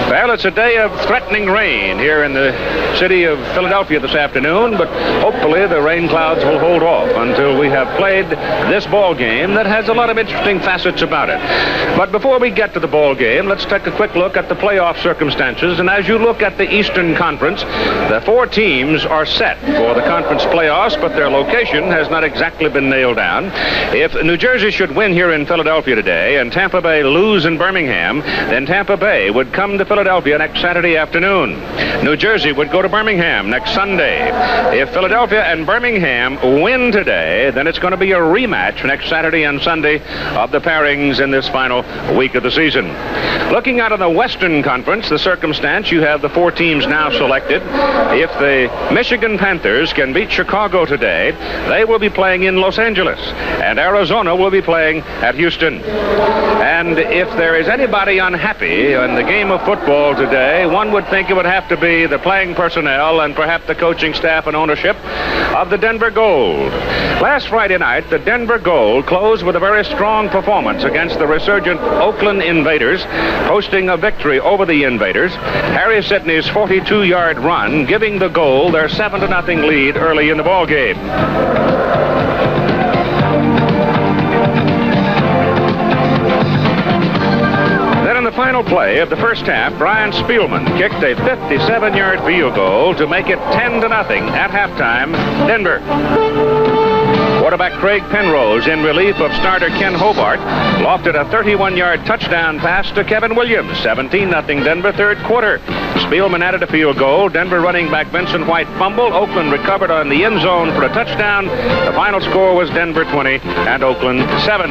Well, it's a day of threatening rain here in the city of Philadelphia this afternoon, but hopefully the rain clouds will hold off until we have played this ball game that has a lot of interesting facets about it. But before we get to the ball game, let's take a quick look at the playoff circumstances. And as you look at the Eastern Conference, the 4 teams are set for the conference playoffs, but their location has not exactly been nailed down. If New Jersey should win here in Philadelphia today and Tampa Bay lose in Birmingham, then Tampa Bay would come to Philadelphia next Saturday afternoon. New Jersey would go to Birmingham next Sunday. If Philadelphia and Birmingham win today, then it's going to be a rematch next Saturday and Sunday of the pairings in this final week of the season. Looking out of the Western Conference, the circumstance, you have the 4 teams now selected. If the Michigan Panthers can beat Chicago today, they will be playing in Los Angeles, and Arizona will be playing at Houston. And if there is anybody unhappy in the game of football today, one would think it would have to be the playing personnel and perhaps the coaching staff and ownership of the Denver Gold. Last Friday night, the Denver Gold closed with a very strong performance against the resurgent Oakland Invaders, posting a victory over the Invaders. Harry Sidney's 42-yard run giving the Gold their 7-0 lead early in the ball game. In the final play of the first half, Brian Spielman kicked a 57-yard field goal to make it 10-0 at halftime, Denver. Quarterback Craig Penrose, in relief of starter Ken Hobart, lofted a 31-yard touchdown pass to Kevin Williams. 17-0 Denver, third quarter. Spielman added a field goal. Denver running back Vincent White fumbled. Oakland recovered on the end zone for a touchdown. The final score was Denver 20 and Oakland 7.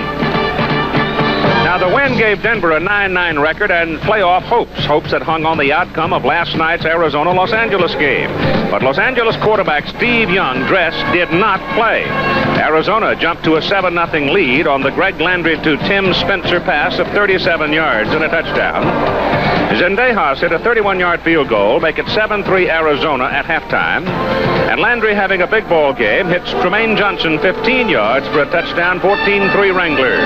Now, the win gave Denver a 9-9 record and playoff hopes that hung on the outcome of last night's Arizona-Los Angeles game. But Los Angeles quarterback Steve Young did not play. Arizona jumped to a 7-0 lead on the Greg Landry to Tim Spencer pass of 37 yards and a touchdown. Zendejas hit a 31-yard field goal, make it 7-3 Arizona at halftime. And Landry, having a big ball game, hits Tremaine Johnson 15 yards for a touchdown, 14-3 Wranglers.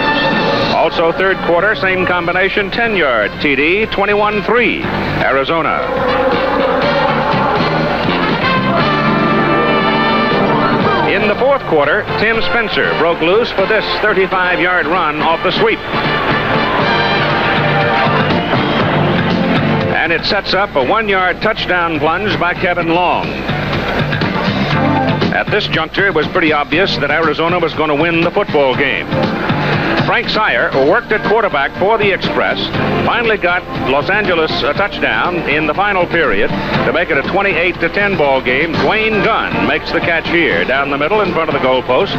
Also, third quarter, same combination, 10-yard TD, 21-3 Arizona. In the fourth quarter, Tim Spencer broke loose for this 35-yard run off the sweep. And it sets up a 1-yard touchdown plunge by Kevin Long. At this juncture, it was pretty obvious that Arizona was going to win the football game. Frank Sire, who worked at quarterback for the Express, finally got Los Angeles a touchdown in the final period to make it a 28-10 ball game. Dwayne Gunn makes the catch here down the middle in front of the goalpost.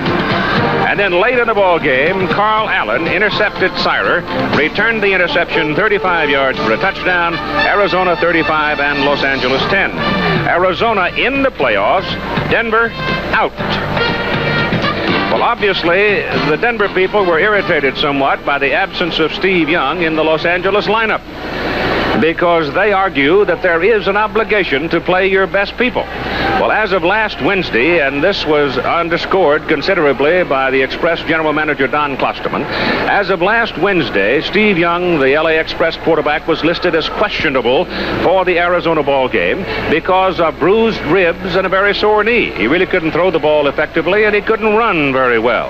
And then late in the ball game, Carl Allen intercepted Sire, returned the interception 35 yards for a touchdown. Arizona 35 and Los Angeles 10. Arizona in the playoffs, Denver out. Well, obviously, the Denver people were irritated somewhat by the absence of Steve Young in the Los Angeles lineup, because they argue that there is an obligation to play your best people. Well, as of last Wednesday, and this was underscored considerably by the Express general manager Don Klosterman, as of last Wednesday, Steve Young, the LA Express quarterback, was listed as questionable for the Arizona ball game because of bruised ribs and a very sore knee. He really couldn't throw the ball effectively, and he couldn't run very well.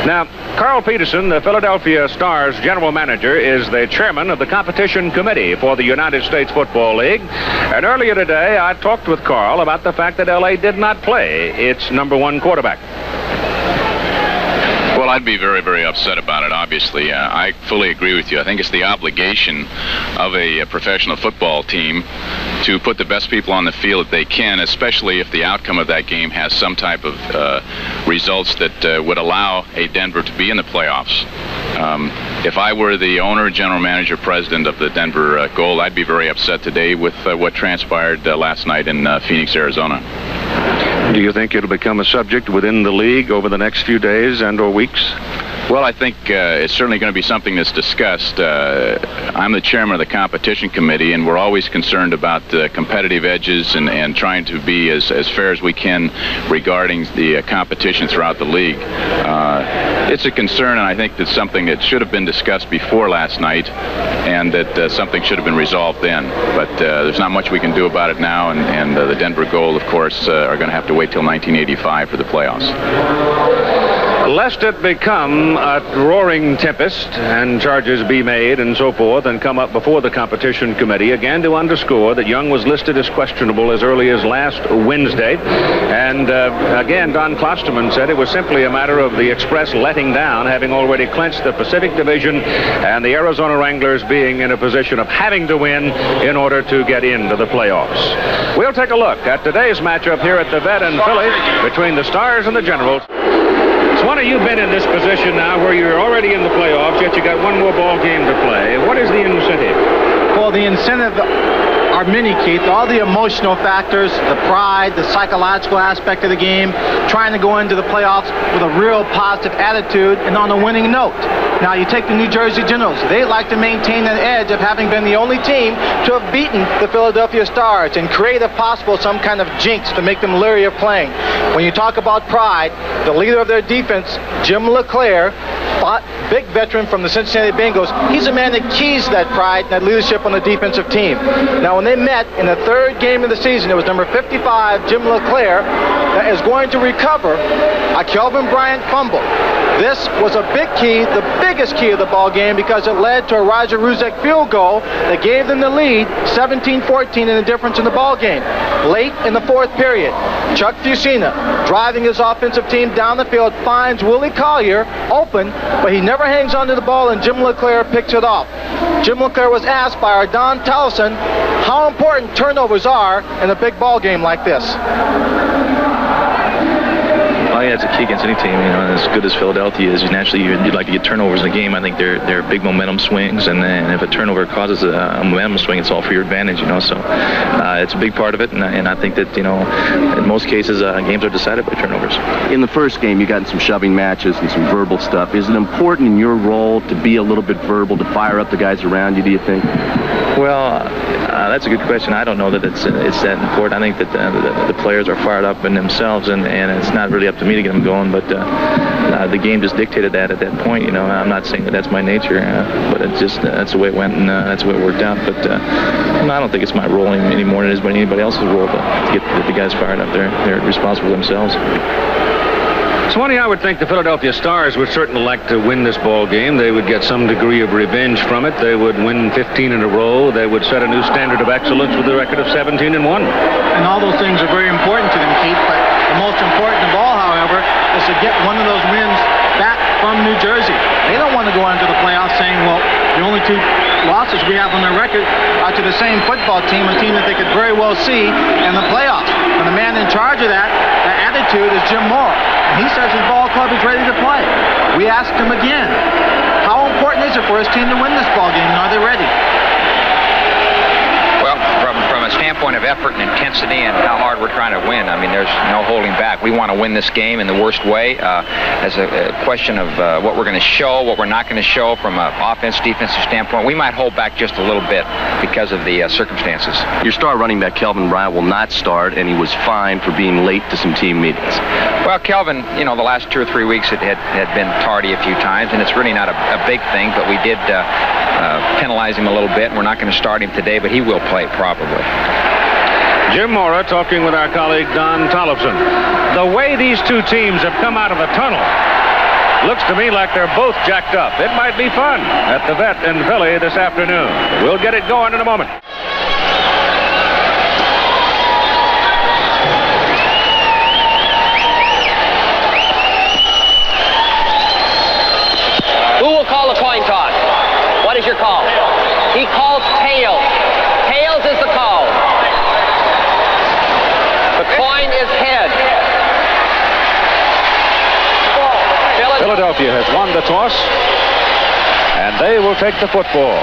Now, Carl Peterson, the Philadelphia Stars general manager, is the chairman of the competition committee for the United States Football League. And earlier today, I talked with Carl about the fact that LA did not play its #1 quarterback. Well, I'd be very, very upset about it, obviously. I fully agree with you. I think it's the obligation of a professional football team to put the best people on the field that they can, especially if the outcome of that game has some type of results that would allow a Denver to be in the playoffs. If I were the owner, general manager, president of the Denver Gold, I'd be very upset today with what transpired last night in Phoenix, Arizona. Do you think it'll become a subject within the league over the next few days and or weeks? Well, I think it's certainly going to be something that's discussed. I'm the chairman of the competition committee, and we're always concerned about competitive edges and trying to be as fair as we can regarding the competition throughout the league. It's a concern, and I think that's something that should have been discussed before last night, and that something should have been resolved then. But there's not much we can do about it now, and the Denver Gold, of course, are going to have to wait till 1985 for the playoffs. Lest it become a roaring tempest and charges be made and so forth and come up before the competition committee, again to underscore that Young was listed as questionable as early as last Wednesday. And again, Don Klosterman said it was simply a matter of the Express letting down, having already clinched the Pacific Division, and the Arizona Wranglers being in a position of having to win in order to get into the playoffs. We'll take a look at today's matchup here at the Vet in Philly between the Stars and the Generals. Swanee, you've been in this position now where you're already in the playoffs, yet you got one more ball game to play. What is the incentive? Well, the incentive are many, Keith. All the emotional factors, the pride, the psychological aspect of the game, trying to go into the playoffs with a real positive attitude and on a winning note. Now, you take the New Jersey Generals. They like to maintain an edge of having been the only team to have beaten the Philadelphia Stars and create, if possible, some kind of jinx to make them leery of playing. When you talk about pride, the leader of their defense, Jim LeClaire, big veteran from the Cincinnati Bengals, he's a man that keys that pride and that leadership on the defensive team. Now, when they met in the third game of the season, it was number 55, Jim LeClaire, that is going to recover a Kelvin Bryant fumble. This was a big key, the biggest key of the ball game, because it led to a Roger Ruzek field goal that gave them the lead, 17-14, in the difference in the ball game. Late in the fourth period, Chuck Fusina, driving his offensive team down the field, finds Willie Collier open, but he never hangs onto the ball, and Jim LeClaire picks it off. Jim LeClaire was asked by our Don Towson how important turnovers are in a big ball game like this. Oh yeah, it's a key against any team. You know, as good as Philadelphia is, naturally you'd like to get turnovers in the game. I think they're big momentum swings, and if a turnover causes a momentum swing, it's all for your advantage. You know, so it's a big part of it, and I think that, you know, in most cases games are decided by turnovers. In the first game, you got in some shoving matches and some verbal stuff. Is it important in your role to be a little bit verbal, to fire up the guys around you, do you think? Well, that's a good question. I don't know that it's that important. I think that the players are fired up in themselves, and it's not really up to me to get them going. But the game just dictated that at that point. You know, I'm not saying that that's my nature, but it's just that's the way it went, and that's the way it worked out. But I don't think it's my role any more than it is anybody else's role to get the guys fired up. They're responsible for themselves. Swanee, I would think the Philadelphia Stars would certainly like to win this ball game. They would get some degree of revenge from it. They would win 15 in a row. They would set a new standard of excellence with a record of 17-1. And all those things are very important to them, Keith. But the most important of all, however, is to get one of those wins back from New Jersey. They don't want to go into the playoffs saying, well, the only two losses we have on their record are to the same football team, a team that they could very well see in the playoffs. And the man in charge of that attitude is Jim Moore. And he says his ball club is ready to play. We asked him again, how important is it for his team to win this ball game, and are they ready? Well, from a standpoint of effort and intensity and how hard we're trying to win, I mean, there's no holding back. We want to win this game in the worst way. As a question of what we're going to show, what we're not going to show from an offense-defensive standpoint, we might hold back just a little bit because of the circumstances. Your star running back, Kelvin Bryant, will not start, and he was fined for being late to some team meetings. Well, Kelvin, you know, the last 2 or 3 weeks it had been tardy a few times, and it's really not a big thing, but we did penalize him a little bit, and we're not going to start him today, but he will play probably. Jim Mora talking with our colleague Don Tollefson. The way these two teams have come out of the tunnel looks to me like they're both jacked up. It might be fun at the Vet in Philly this afternoon. We'll get it going in a moment. Who will call the coin toss? What is your call? He calls tails. Tails is the call. The coin is head. Philadelphia has won the toss, and they will take the football.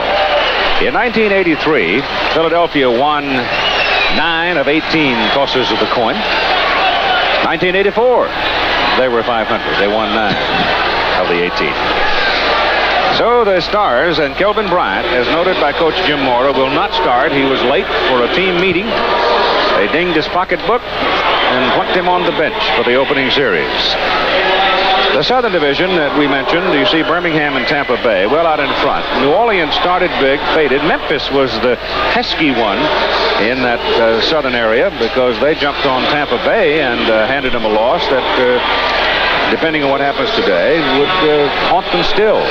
In 1983, Philadelphia won 9 of 18 tosses of the coin. 1984, they were 500. They won 9. of the 18th. So the Stars and Kelvin Bryant, as noted by Coach Jim Mora, will not start. He was late for a team meeting. They dinged his pocketbook and put him on the bench for the opening series. The Southern Division that we mentioned, you see Birmingham and Tampa Bay well out in front. New Orleans started big, faded. Memphis was the pesky one in that southern area because they jumped on Tampa Bay and handed them a loss that, depending on what happens today, would haunt them still.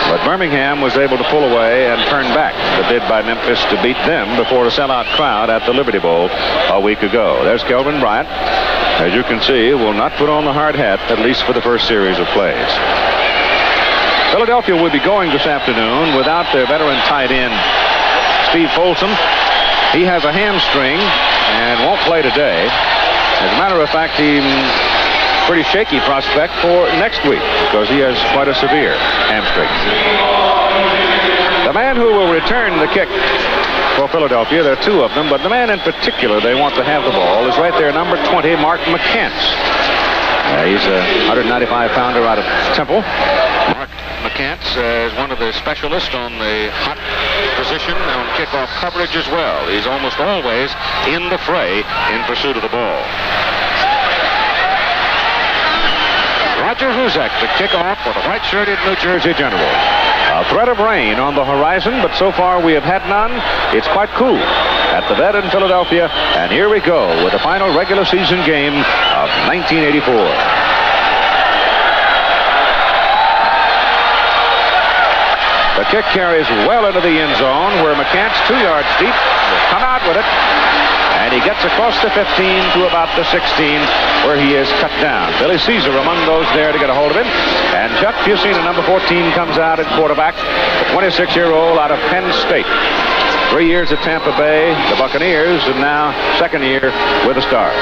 But Birmingham was able to pull away and turn back the bid by Memphis to beat them before a sellout crowd at the Liberty Bowl a week ago. There's Kelvin Bryant. As you can see, will not put on the hard hat, at least for the first series of plays. Philadelphia will be going this afternoon without their veteran tight end, Steve Folsom. He has a hamstring and won't play today. As a matter of fact, he's a pretty shaky prospect for next week because he has quite a severe hamstring. The man who will return the kick for Philadelphia, there are two of them, but the man in particular they want to have the ball is right there, number 20, Mark McCants. He's a 195-pounder out of Temple. Mark McCants is one of the specialists on the hot position on kickoff coverage as well. He's almost always in the fray in pursuit of the ball. Roger Huzek to kick off for the white-shirted New Jersey General. A threat of rain on the horizon, but so far we have had none. It's quite cool at the Vet in Philadelphia, and here we go with the final regular season game of 1984. The kick carries well into the end zone where McCants, 2 yards deep, will come out with it. And he gets across the 15 to about the 16 where he is cut down. Billy Caesar among those there to get a hold of him. And Chuck Fusina, number 14, comes out at quarterback. The 26-year-old out of Penn State. 3 years at Tampa Bay, the Buccaneers, and now second year with the Stars.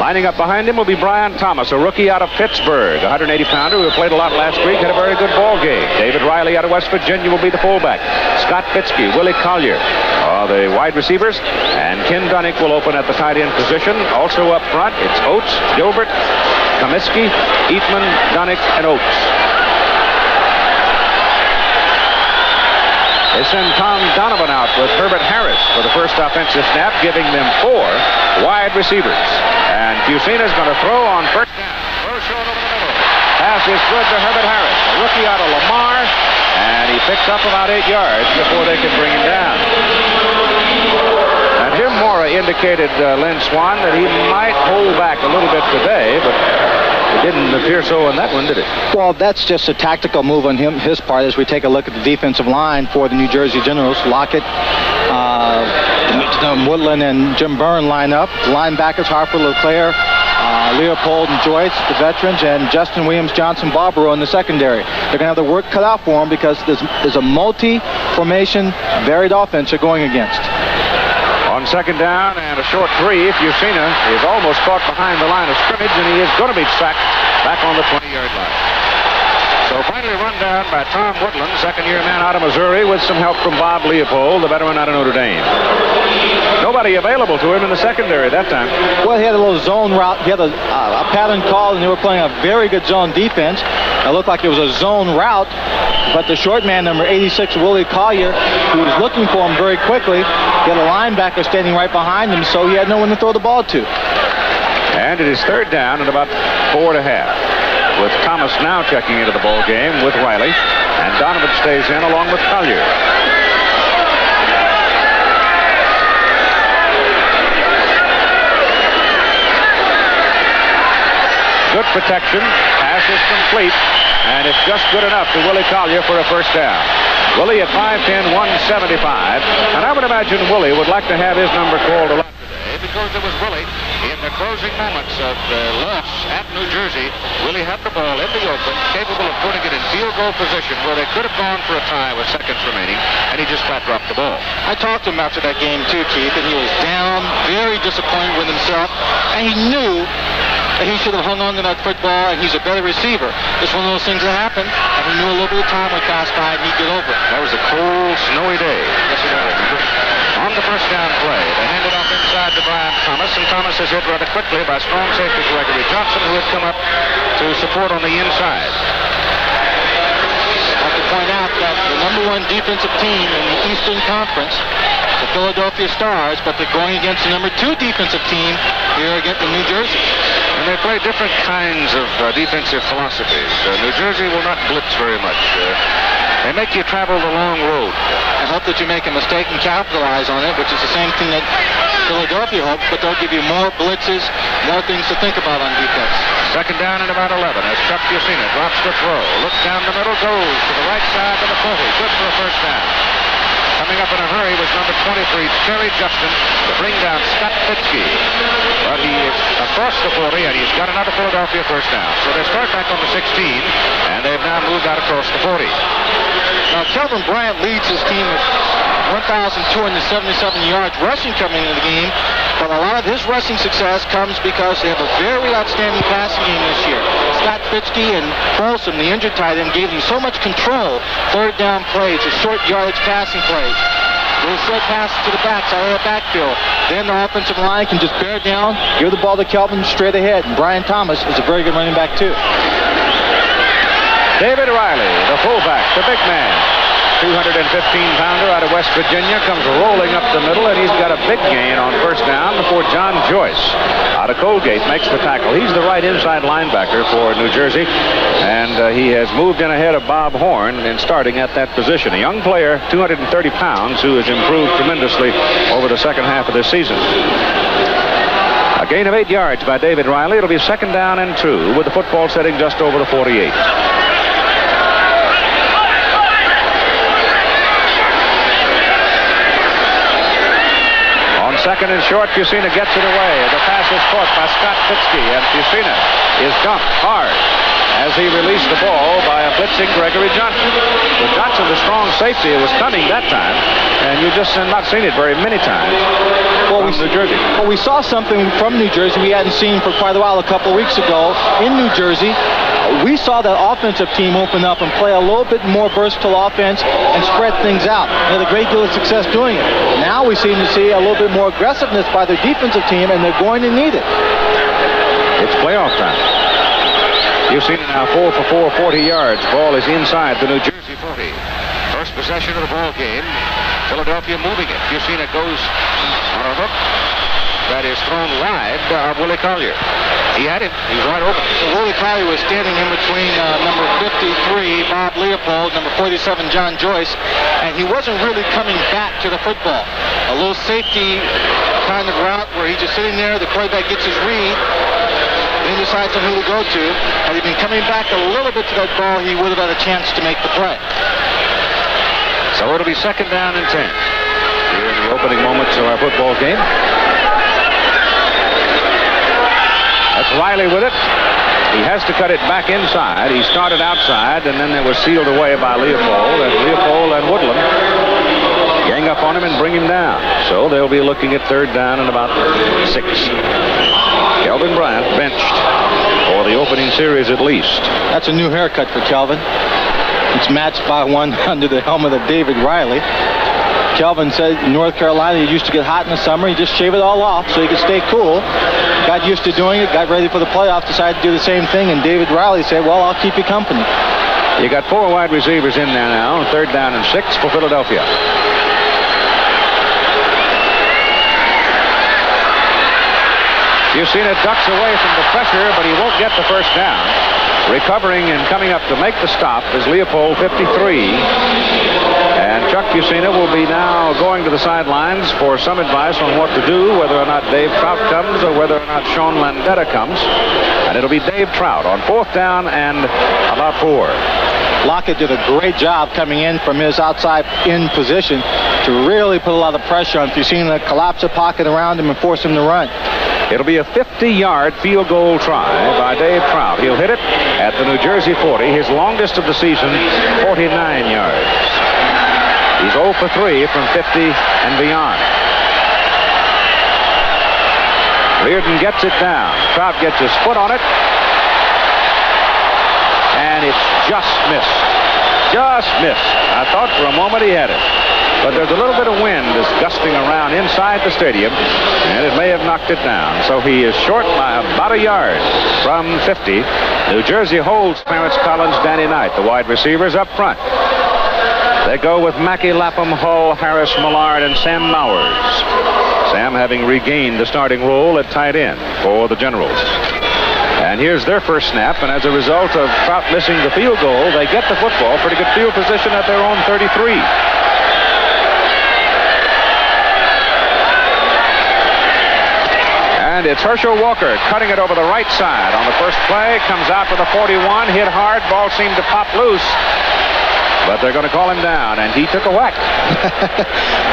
Lining up behind him will be Brian Thomas, a rookie out of Pittsburgh, a 180-pounder who played a lot last week, had a very good ball game. David Riley out of West Virginia will be the fullback. Scott Fitzke, Willie Collier are the wide receivers, and Ken Dunnick will open at the tight end position. Also up front, it's Oates, Gilbert, Comiskey, Eatman, Dunnick, and Oates. They send Tom Donovan out with Herbert Harris for the first offensive snap, giving them 4 wide receivers. And Fusina's going to throw on first down. Throw short over the middle. Pass is good to Herbert Harris, a rookie out of Lamar, and he picks up about 8 yards before they can bring him down. And Jim Mora indicated Lynn Swan that he might hold back a little bit today, but it didn't appear so in that one, did it? Well, that's just a tactical move on his part as we take a look at the defensive line for the New Jersey Generals. Lockett, Woodland, and Jim Byrne line up. The linebackers, Harper, LeClaire, Leopold and Joyce, the veterans, and Justin Williams, Johnson, Barbaro in the secondary. They're going to have the work cut out for them because there's a multi-formation, varied offense they're going against. On second down and a short 3, Fusina is almost caught behind the line of scrimmage, and he is going to be sacked back on the 20-yard line. So finally run down by Tom Woodland, second-year man out of Missouri, with some help from Bob Leopold, the veteran out of Notre Dame. Nobody available to him in the secondary that time. Well, he had a little zone route. He had a pattern call, and they were playing a very good zone defense. It looked like it was a zone route, but the short man, number 86, Willie Collier, who was looking for him very quickly, he had a linebacker standing right behind him, so he had no one to throw the ball to. And it is third down and about 4.5. With Thomas now checking into the ball game with Riley, and Donovan stays in along with Collier. Good protection, pass is complete, and it's just good enough to Willie Collier for a first down. Willie at 5'10", 175, and I would imagine Willie would like to have his number called a lot today because it was Willie in the closing moments of the loss at New Jersey. Willie had the ball in the open, capable of putting it in field goal position where they could have gone for a tie with seconds remaining, and he just flat dropped the ball. I talked to him after that game too, Keith, and he was down, very disappointed with himself, and he knew that he should have hung on to that football, and he's a better receiver. It's one of those things that happen, and he knew a little bit of time would pass by, and he'd get over it. That was a cold, snowy day. Yes, it was. On the first down play, they hand it off inside to Brian Thomas, and Thomas is hit rather quickly by strong safety Gregory Johnson, who had come up to support on the inside. point out that the #1 defensive team in the Eastern Conference, the Philadelphia Stars, but they're going against the #2 defensive team here against New Jersey. And they play different kinds of defensive philosophies. New Jersey will not blitz very much. They make you travel the long road. I hope that you make a mistake and capitalize on it, which is the same thing that Philadelphia hopes, but they'll give you more blitzes, more things to think about on defense. Second down and about 11 as Chuck Yusina drops to throw. Looks down the middle, goes to the right side to the 40. Good for a first down. Coming up in a hurry was number 23, Terry Justin, to bring down Scott Fitzke. But he is across the 40, and he's got another Philadelphia first down. So they start back on the 16, and they've now moved out across the 40. Now, Kelvin Bryant leads his team with 1,277 yards rushing coming into the game, but a lot of his rushing success comes because they have a very outstanding passing game this year. Scott Fitzke and Folsom, the injured tight end, gave him so much control. Third down plays, the short yardage passing plays. Little short passes to the backside of the backfield. Then the offensive line can just bear down, give the ball to Kelvin straight ahead, and Brian Thomas is a very good running back too. David Riley, the fullback, the big man. 215-pounder out of West Virginia, comes rolling up the middle, and he's got a big gain on first down before John Joyce out of Colgate makes the tackle. He's the right inside linebacker for New Jersey, and he has moved in ahead of Bob Horn in starting at that position. A young player, 230 pounds, who has improved tremendously over the second half of this season. A gain of 8 yards by David Riley. It'll be second down and 2 with the football setting just over the 48. Second and short, Yusina gets it away. The pass is caught by Scott Fitzke, and Yusina is dumped hard as he released the ball by a blitzing Gregory Johnson. But Johnson, the strong safety, was coming that time, and you just have not seen it very many times from New Jersey. Well, we saw something from New Jersey we hadn't seen for quite a while a couple of weeks ago in New Jersey. We saw that offensive team open up and play a little bit more versatile offense and spread things out. They had a great deal of success doing it. Now we seem to see a little bit more aggressiveness by their defensive team, and they're going to need it. It's playoff time. You've seen it now, 4 for 4, 40 yards. Ball is inside the New Jersey 40. First possession of the ball game. Philadelphia moving it. You've seen it goes on a hook. That is thrown wide of Willie Collier. He had it. He was wide open. So Willie Collier was standing in between number 53, Bob Leopold, number 47, John Joyce, and he wasn't really coming back to the football. A little safety kind of route where he's just sitting there, the quarterback gets his read, then decides on who to go to. Had he been coming back a little bit to that ball, he would have had a chance to make the play. So it'll be second down and 10 here in the opening moments of our football game. That's Riley with it. He has to cut it back inside. He started outside, and then they were sealed away by Leopold and Woodland gang up on him and bring him down. So they'll be looking at third down and about 6. Kelvin Bryant benched for the opening series at least. That's a new haircut for Kelvin. It's matched by one under the helmet of David Riley. Kelvin said in North Carolina he used to get hot in the summer. He just shaved it all off so he could stay cool. Got used to doing it, got ready for the playoffs, decided to do the same thing, and David Riley said, well, I'll keep you company. You got 4 wide receivers in there now, third down and 6 for Philadelphia. You've seen it ducks away from the pressure, but he won't get the first down. Recovering and coming up to make the stop is Leopold, 53. And Chuck Yusina will be now going to the sidelines for some advice on what to do, whether or not Dave Trout comes or whether or not Sean Landetta comes. And it'll be Dave Trout on 4th down and about 4. Lockett did a great job coming in from his outside in position to really put a lot of pressure on Yusina, collapse the pocket around him and force him to run. It'll be a 50-yard field goal try by Dave Trout. He'll hit it at the New Jersey 40, his longest of the season, 49 yards. He's 0 for 3 from 50 and beyond. Reardon gets it down. Trout gets his foot on it. And it's just missed. Just missed. I thought for a moment he had it. But there's a little bit of wind that's gusting around inside the stadium, and it may have knocked it down. So he is short by about a yard from 50. New Jersey holds Clarence Collins, Danny Knight, the wide receivers up front. They go with Mackey, Lapham, Hull, Harris, Millard, and Sam Mowers. Sam having regained the starting role at tight end for the Generals. And here's their first snap, and as a result of Trout missing the field goal, they get the football. Pretty good field position at their own 33. And it's Herschel Walker cutting it over the right side on the first play. Comes out for the 41, hit hard. Ball seemed to pop loose. But they're going to call him down, and he took a whack.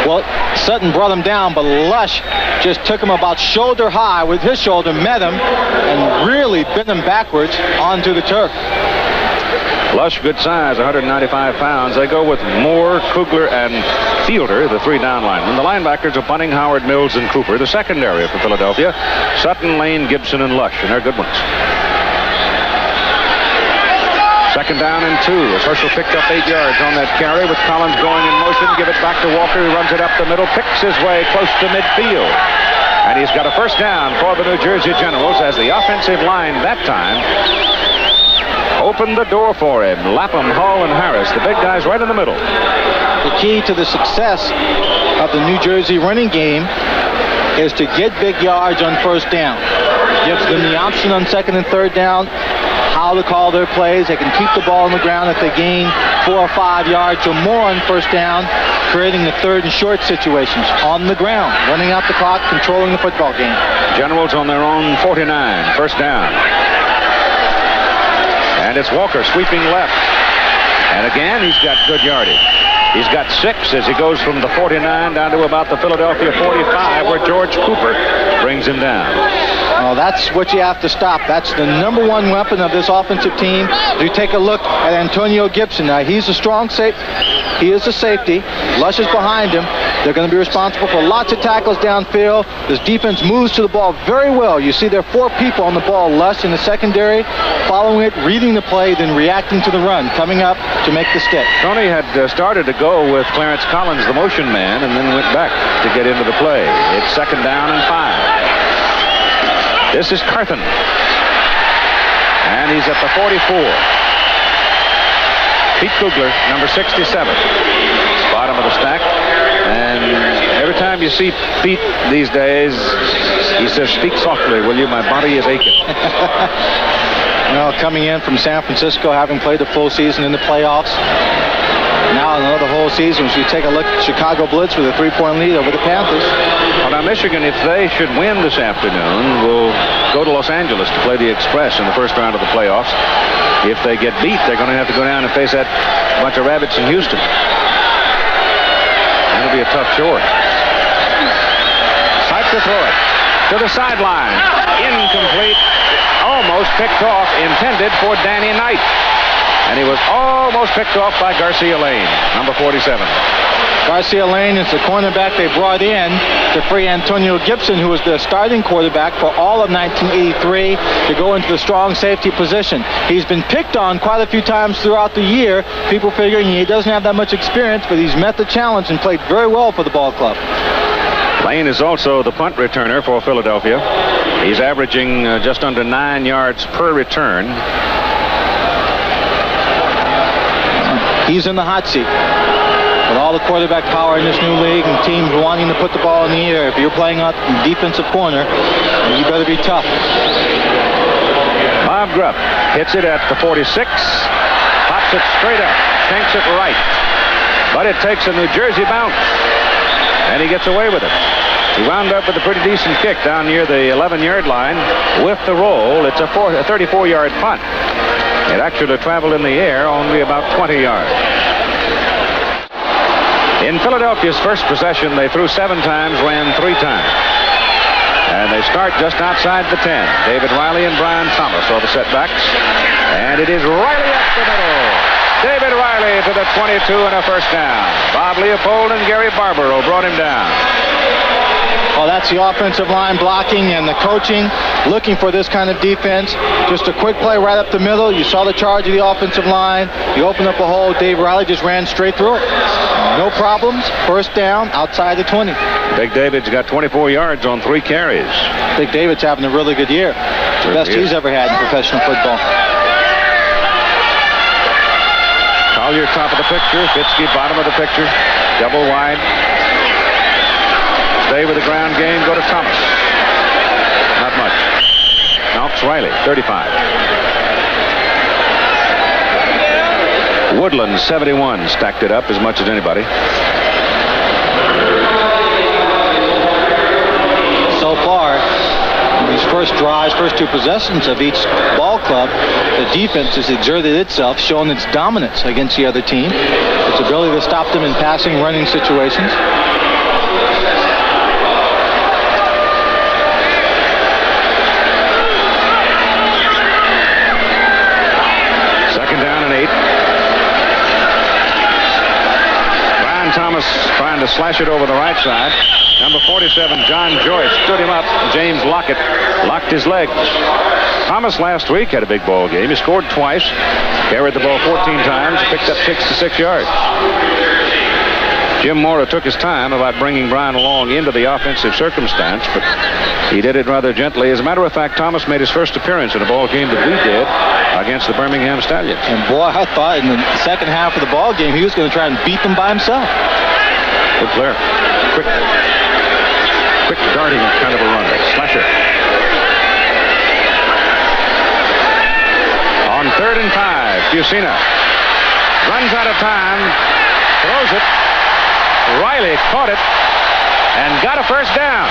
Well, Sutton brought him down, but Lush just took him about shoulder high with his shoulder, met him, and really bent him backwards onto the turf. Lush, good size, 195 pounds. They go with Moore, Kugler, and Fielder, the three down linemen. The linebackers are Bunning, Howard, Mills, and Cooper. The secondary for Philadelphia, Sutton, Lane, Gibson, and Lush, and they're good ones. Second down and 2 as Herschel picked up 8 yards on that carry with Collins going in motion. Give it back to Walker. He runs it up the middle, picks his way close to midfield. And he's got a first down for the New Jersey Generals as the offensive line that time opened the door for him. Lapham, Hull, and Harris, the big guys right in the middle. The key to the success of the New Jersey running game is to get big yards on first down. Gives them the option on second and third down how to call their plays. They can keep the ball on the ground if they gain 4 or 5 yards or more on first down, creating the third and short situations on the ground, running out the clock, controlling the football game. Generals on their own 49, first down. And it's Walker sweeping left. And again, he's got good yardage. He's got 6 as he goes from the 49 down to about the Philadelphia 45, where George Cooper brings him down. Well, that's what you have to stop. That's the number one weapon of this offensive team. You take a look at Antonio Gibson. Now, he's a strong safety. He is a safety. Lush is behind him. They're going to be responsible for lots of tackles downfield. This defense moves to the ball very well. You see there are 4 people on the ball. Lush in the secondary, following it, reading the play, then reacting to the run, coming up to make the stick. Tony had started to go with Clarence Collins, the motion man, and then went back to get into the play. It's second down and 5. This is Carthen. And he's at the 44. Pete Kugler, number 67. Bottom of the stack. And every time you see Pete these days, he says, "Speak softly, will you? My body is aching." Well, coming in from San Francisco, having played the full season in the playoffs. Now another whole season, as you take a look at Chicago Blitz with a 3-point lead over the Panthers. Well, now Michigan, if they should win this afternoon, will go to Los Angeles to play the Express in the first round of the playoffs. If they get beat, they're going to have to go down and face that bunch of rabbits in Houston. That'll be a tough chore. Sipe to throw it to the sideline. Incomplete. Almost picked off. Intended for Danny Knight. And he was almost picked off by Garcia Lane, number 47. Garcia Lane is the cornerback they brought in to free Antonio Gibson, who was the starting quarterback for all of 1983, to go into the strong safety position. He's been picked on quite a few times throughout the year, people figuring he doesn't have that much experience, but he's met the challenge and played very well for the ball club. Lane is also the punt returner for Philadelphia. He's averaging just under 9 yards per return. He's in the hot seat. With all the quarterback power in this new league and teams wanting to put the ball in the air, if you're playing out in defensive corner, you better be tough. Bob Grupp hits it at the 46, pops it straight up, shanks it right. But it takes a New Jersey bounce, and he gets away with it. He wound up with a pretty decent kick down near the 11-yard line. With the roll, it's a 34-yard punt. It actually traveled in the air only about 20 yards. In Philadelphia's first possession, they threw 7 times, ran 3 times. And they start just outside the 10. David Riley and Brian Thomas are the setbacks. And it is Riley up the middle. David Riley to the 22 and a first down. Bob Leopold and Gary Barbaro brought him down. Well, that's the offensive line blocking and the coaching, looking for this kind of defense. Just a quick play right up the middle. You saw the charge of the offensive line. You open up a hole. Dave Riley just ran straight through it. No problems. First down outside the 20. Big David's got 24 yards on 3 carries. Big David's having a really good year. It's the best he's ever had in professional football. Collier top of the picture. Fitzke bottom of the picture. Double wide. Stay with the ground game. Go to Thomas. Not much. Knox Riley, 35. Woodland, 71. Stacked it up as much as anybody. So far, these first drives, first two possessions of each ball club, the defense has exerted itself, showing its dominance against the other team, its ability to stop them in passing, running situations. Second down and 8. Brian Thomas trying to slash it over the right side. Number 47, John Joyce, stood him up. James Lockett locked his legs. Thomas last week had a big ball game. He scored twice, carried the ball 14 times, picked up 66 yards. Jim Mora took his time about bringing Brian along into the offensive circumstance, but he did it rather gently. As a matter of fact, Thomas made his first appearance in a ball game that we did against the Birmingham Stallions. And boy, I thought in the second half of the ball game he was going to try and beat them by himself. Good player. Quick darting kind of a runner. Slasher. On 3rd and 5, Fusina runs out of time, throws it. Riley caught it and got a first down.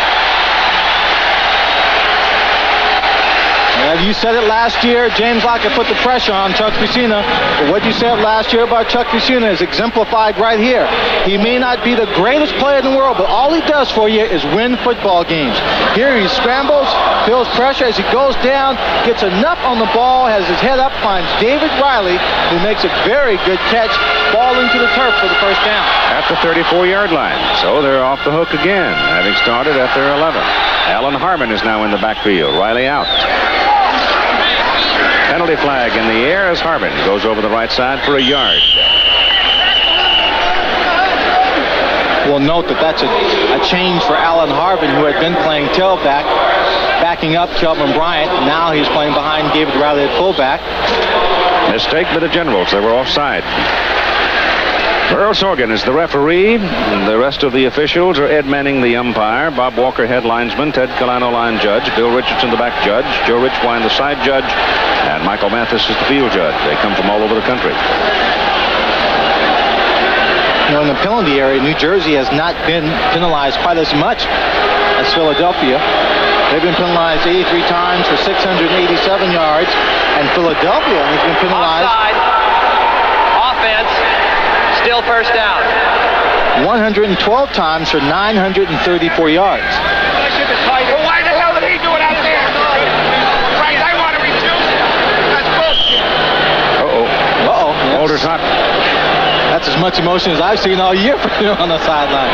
You said it last year. James Lockett put the pressure on Chuck Fusina. But what you said last year about Chuck Fusina is exemplified right here. He may not be the greatest player in the world, but all he does for you is win football games. Here he scrambles, feels pressure as he goes down, gets enough on the ball, has his head up, finds David Riley, who makes a very good catch, ball into the turf for the first down. At the 34-yard line. So they're off the hook again, having started at their 11. Alan Harmon is now in the backfield. Riley out. Penalty flag in the air as Harmon goes over the right side for a yard. We'll note that that's a change for Alan Harmon, who had been playing tailback, backing up Kelvin Bryant. Now he's playing behind David Riley at fullback. Mistake by the Generals. They were offside. Earl Sorgan is the referee. And the rest of the officials are Ed Manning, the umpire, Bob Walker, head linesman, Ted Colano, line judge, Bill Richardson, the back judge, Joe Richwine, the side judge, and Michael Mathis is the field judge. They come from all over the country. You know, in the penalty area, New Jersey has not been penalized quite as much as Philadelphia. They've been penalized 83 times for 687 yards, and Philadelphia has been penalized. Offside. Offense. Still first down. 112 times for 934 yards. Well, why the hell did he do it out there? Right, I want to reduce it. That's bullshit. Uh-oh. Holder's hot. That's as much emotion as I've seen all year from him on the sideline.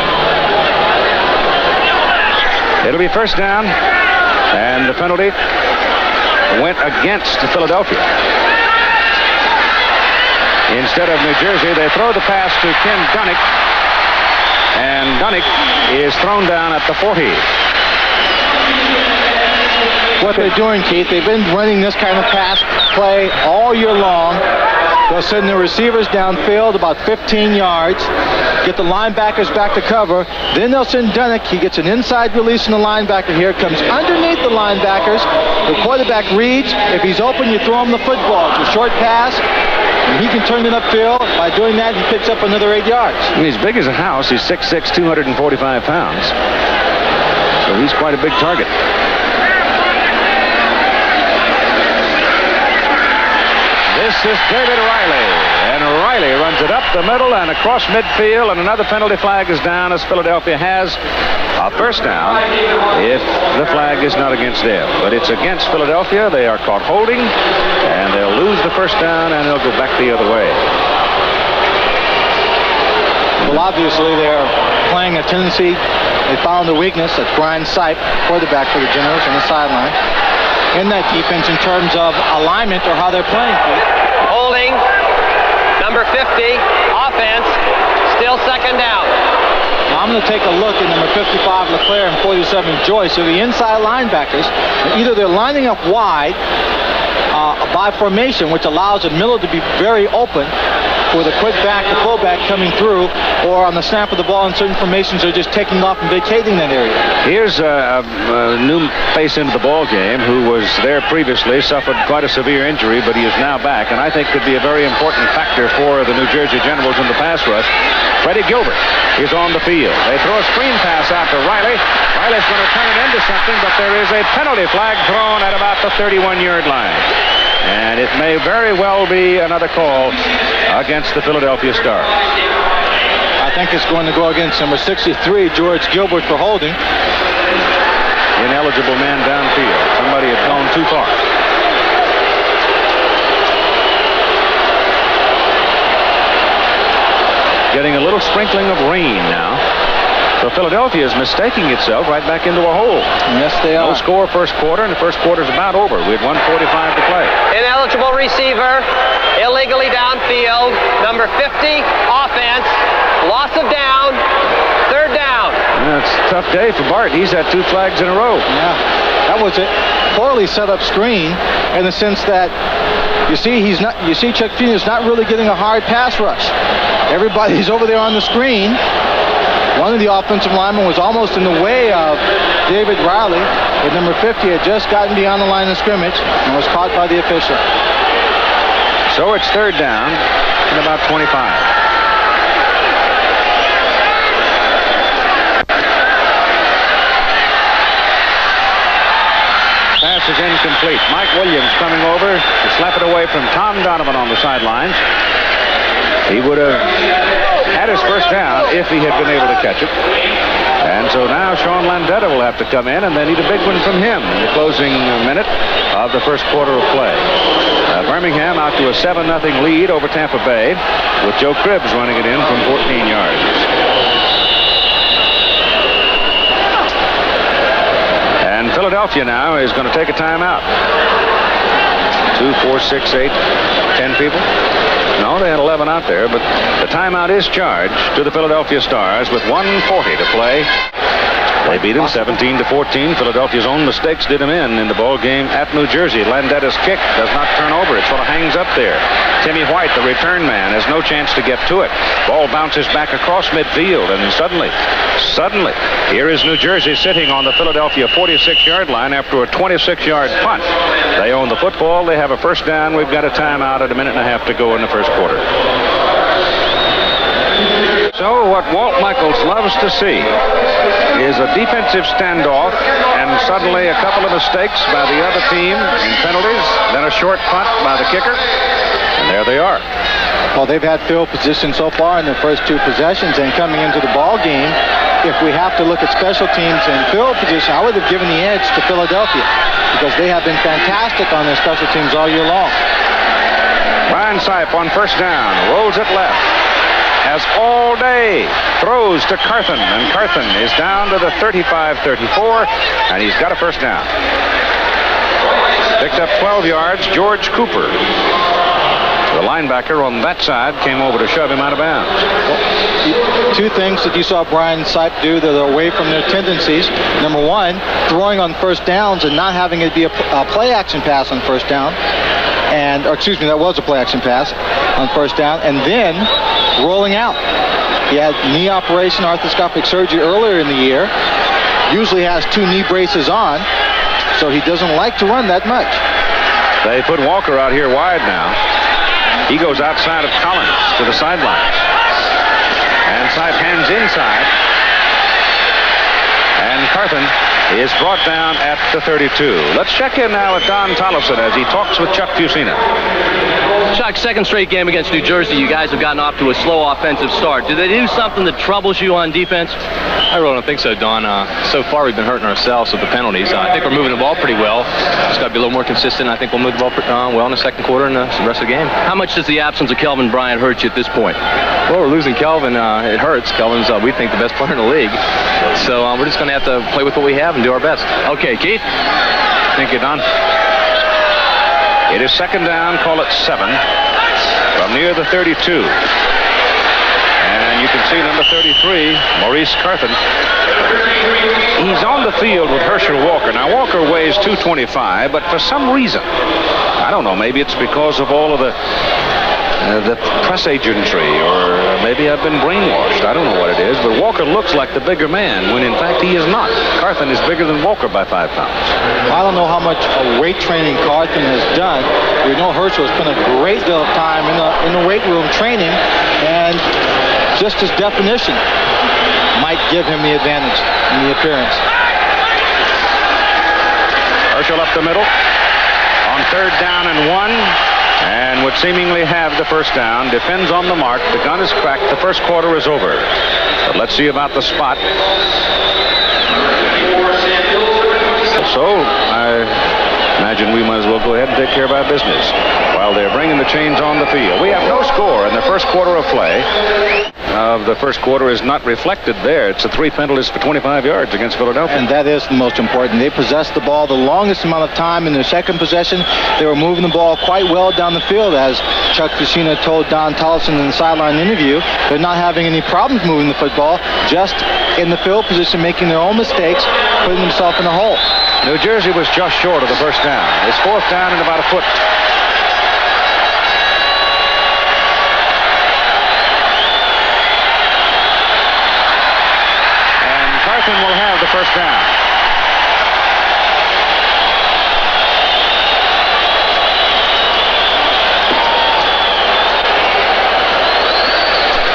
It'll be first down, and the penalty went against Philadelphia. Instead of New Jersey, they throw the pass to Ken Dunnick, and Dunnick is thrown down at the 40. What they're doing, Keith, they've been running this kind of pass play all year long. They'll send the receivers downfield about 15 yards, get the linebackers back to cover. Then they'll send Dunnick. He gets an inside release from the linebacker here, comes underneath the linebackers. The quarterback reads. If he's open, you throw him the football. It's a short pass. And he can turn it upfield. By doing that, he picks up another 8 yards. He's big as a house. He's 6'6", 245 pounds. So he's quite a big target. This is David Riley, and Riley runs it up the middle and across midfield, and another penalty flag is down as Philadelphia has a first down if the flag is not against them. But it's against Philadelphia. They are caught holding, and they'll lose the first down, and they'll go back the other way. Well, obviously, they're playing a tendency. They found a weakness. That's Brian Sipe, quarterback for the Generals, on the sideline. In that defense in terms of alignment or how they're playing. Holding, number 50, offense, still second down. Now I'm going to take a look at number 55, LeClaire, and 47, Joyce. So the inside linebackers, either they're lining up wide by formation, which allows the middle to be very open, with a quick back, the fullback coming through, or on the snap of the ball in certain formations, they're just taking off and vacating that area. Here's a new face into the ball game who was there previously, suffered quite a severe injury, but he is now back, and I think could be a very important factor for the New Jersey Generals in the pass rush. Freddie Gilbert is on the field. They throw a screen pass out to Riley. Riley's going to turn it into something, but there is a penalty flag thrown at about the 31-yard line. And it may very well be another call against the Philadelphia Stars. I think it's going to go against number 63, George Gilbert, for holding. Ineligible man downfield. Somebody had gone too far. Getting a little sprinkling of rain now. So Philadelphia is mistaking itself right back into a hole. Yes, they are. No score first quarter, and the first quarter's about over. We had 1:45 to play. Ineligible receiver, illegally downfield. Number 50, offense. Loss of down. Third down. It's a tough day for Bart. He's had 2 flags in a row. Yeah, that was a poorly set up screen in the sense that you see Chuck Feeney's not really getting a hard pass rush. Everybody's over there on the screen. One of the offensive linemen was almost in the way of David Riley, but number 50 had just gotten beyond the line of scrimmage and was caught by the official. So it's third down and about 25. Pass is incomplete. Mike Williams coming over to slap it away from Tom Donovan on the sidelines. He would have had his first down if he had been able to catch it. And so now Sean Landetta will have to come in, and they need a big one from him in the closing minute of the first quarter of play. Birmingham out to a 7-0 lead over Tampa Bay, with Joe Cribbs running it in from 14 yards. And Philadelphia now is going to take a timeout. 2, 4, 6, 8, 10 people. No, they had 11 out there, but the timeout is charged to the Philadelphia Stars with 1:40 to play. They beat him 17-14. Philadelphia's own mistakes did him in the ball game at New Jersey. Landetta's kick does not turn over. It sort of hangs up there. Timmy White, the return man, has no chance to get to it. Ball bounces back across midfield, and suddenly, here is New Jersey sitting on the Philadelphia 46-yard line after a 26-yard punt. They own the football. They have a first down. We've got a timeout at 1.5 minutes to go in the first quarter. So what Walt Michaels loves to see is a defensive standoff and suddenly a couple of mistakes by the other team in penalties, then a short punt by the kicker, and there they are. Well, they've had field position so far in their first 2 possessions, and coming into the ball game, if we have to look at special teams and field position, I would have given the edge to Philadelphia because they have been fantastic on their special teams all year long. Brian Sipe on first down, rolls it left. Has all day, throws to Carthen, and Carthen is down to the 35-34, and he's got a first down. Picked up 12 yards, George Cooper. The linebacker on that side came over to shove him out of bounds. Well, 2 things that you saw Brian Sipe do that are away from their tendencies. Number 1, throwing on first downs and not having it be a play-action pass on first down. That was a play-action pass on first down, and then rolling out. He had knee operation, arthroscopic surgery earlier in the year. Usually has 2 knee braces on, so he doesn't like to run that much. They put Walker out here wide now. He goes outside of Collins to the sidelines. And Sipe hands inside. And Carthen is brought down at the 32. Let's check in now with Don Tollefson as he talks with Chuck Fusina. Chuck, second straight game against New Jersey, you guys have gotten off to a slow offensive start. Do they do something that troubles you on defense? I really don't think so, Don. So far, we've been hurting ourselves with the penalties. I think we're moving the ball pretty well. Just got to be a little more consistent. I think we'll move the ball well in the second quarter and the rest of the game. How much does the absence of Kelvin Bryant hurt you at this point? Well, we're losing Kelvin. It hurts. Kelvin's, we think, the best player in the league. So we're just going to have to play with what we have and do our best. Okay, Keith. Thank you, Don. It is second down, call it 7, from near the 32. And you can see number 33, Maurice Carthen. He's on the field with Herschel Walker. Now, Walker weighs 225, but for some reason, I don't know, maybe it's because of all of the the press agentry, or maybe I've been brainwashed. I don't know what it is, but Walker looks like the bigger man when in fact he is not. Carthen is bigger than Walker by 5 pounds. I don't know how much weight training Carthen has done. We know Herschel spent a great deal of time in the weight room training, and just his definition might give him the advantage in the appearance. Herschel up the middle on 3rd down and 1. And would seemingly have the first down. Defends on the mark. The gun is cracked. The first quarter is over. But let's see about the spot. So I imagine we might as well go ahead and take care of our business while they're bringing the chains on the field. We have no score in the first quarter of play. The first quarter is not reflected there. It's a 3 penalties for 25 yards against Philadelphia. And that is the most important. They possessed the ball the longest amount of time in their second possession. They were moving the ball quite well down the field, as Chuck Fucina told Don Tollison in the sideline interview. They're not having any problems moving the football, just in the field position, making their own mistakes, putting themselves in a hole. New Jersey was just short of the first down. It's 4th down and about a foot. Will have the first down.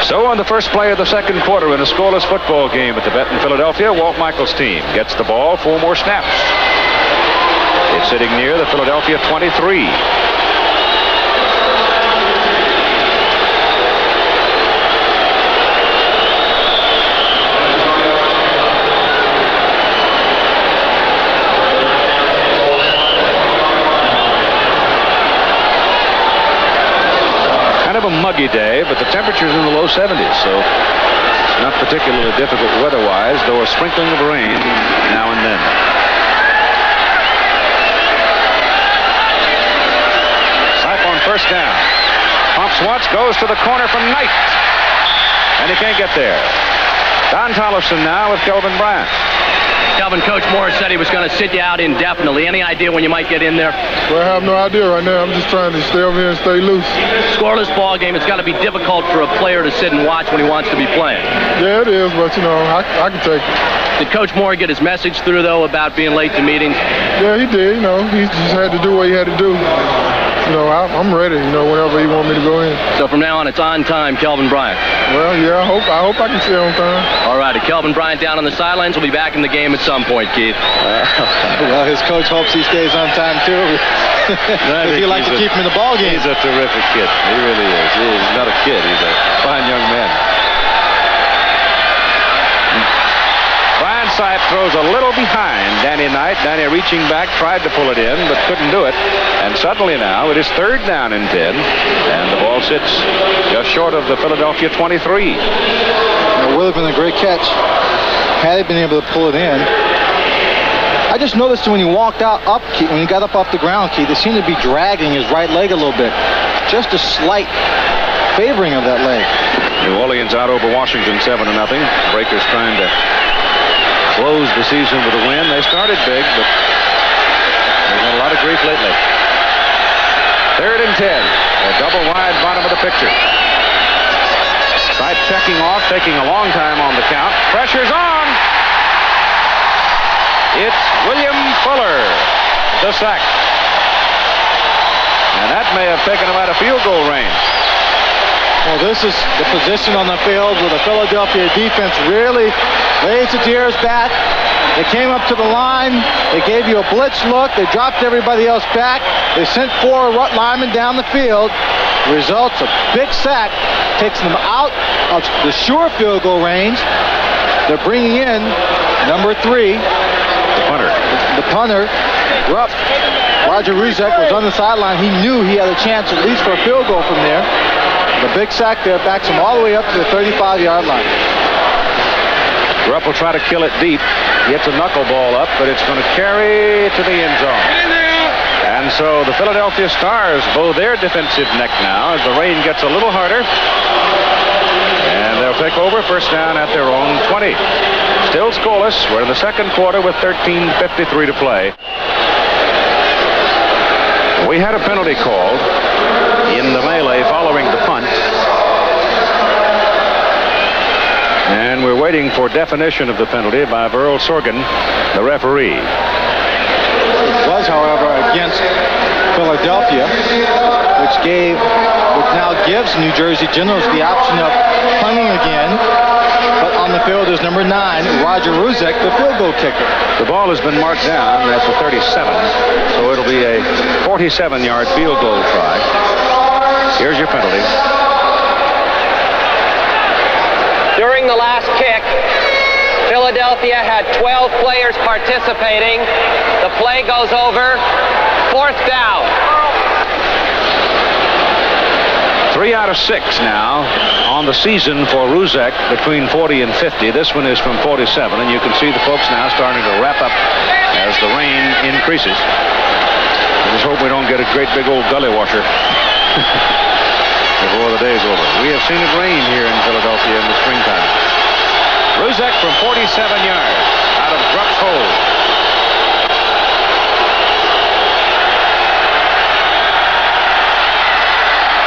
So on the first play of the second quarter in a scoreless football game at the Bet in Philadelphia, Walt Michaels' team gets the ball, 4 more snaps. It's sitting near the Philadelphia 23. A muggy day, but the temperature's in the low 70s, so it's not particularly difficult weather-wise, though a sprinkling of rain now and then. Sipe on first down. Pumps once, goes to the corner from Knight, and he can't get there. Don Tollison now with Kelvin Bryant. Kelvin, Coach Morris said he was going to sit you out indefinitely. Any idea when you might get in there? Well, I have no idea right now. I'm just trying to stay over here and stay loose. Scoreless ball game. It's got to be difficult for a player to sit and watch when he wants to be playing. Yeah, it is, but, you know, I can take it. Did Coach Moore get his message through, though, about being late to meetings? Yeah, he did. You know, he just had to do what he had to do. You know, I'm ready, you know, whenever he want me to go in. So from now on, it's on time, Kelvin Bryant. Well, yeah, I hope I can stay on time. All righty, Kelvin Bryant down on the sidelines. Will be back in the game at some point, Keith. Well, his coach hopes he stays on time, too. He likes to keep him in the ball game. He's a terrific kid. He really is. He's not a kid. He's a fine young man. Brian Sipe throws a little behind Danny Knight. Danny reaching back, tried to pull it in, but couldn't do it. And suddenly now it is 3rd down and 10, and the ball sits just short of the Philadelphia 23. It would have been a great catch had he been able to pull it in. I just noticed when he walked out up, Keith, when he got up off the ground, Keith, it seemed to be dragging his right leg a little bit. Just a slight favoring of that leg. New Orleans out over Washington 7-0. Breakers trying to close the season with a win. They started big, but they've had a lot of grief lately. 3rd and 10. A double wide bottom of the picture. Sipe checking off, taking a long time on the count. Pressure's on. It's William Fuller, the sack. And that may have taken him out of field goal range. Well, this is the position on the field where the Philadelphia defense really lays its ears back. They came up to the line. They gave you a blitz look. They dropped everybody else back. They sent 4 linemen down the field. The results, a big sack, takes them out of the sure field goal range. They're bringing in number 3. The punter. The punter, Rupp. Roger Ruzek was on the sideline. He knew he had a chance at least for a field goal from there. The big sack there backs him all the way up to the 35-yard line. Rupp will try to kill it deep. He hits a knuckleball up, but it's going to carry to the end zone. And so the Philadelphia Stars bow their defensive neck now as the rain gets a little harder. And they'll take over first down at their own 20. Still scoreless. We're in the second quarter with 13:53 to play. We had a penalty called in the melee following the punt. And we're waiting for definition of the penalty by Verl Sorgen, the referee. It was, however, against Philadelphia, which now gives New Jersey Generals the option of punting again. But on the field is number 9, Roger Ruzek, the field goal kicker. The ball has been marked down at the 37, so it'll be a 47-yard field goal try. Here's your penalty. During the last kick, Philadelphia had 12 players participating. The play goes over. 4th down. 3 out of 6 now on the season for Ruzek between 40 and 50. This one is from 47, and you can see the folks now starting to wrap up as the rain increases. I just hope we don't get a great big old gully washer before the day's over. We have seen it rain here in Philadelphia in the springtime. Ruzek from 47 yards out of Drupp's hole.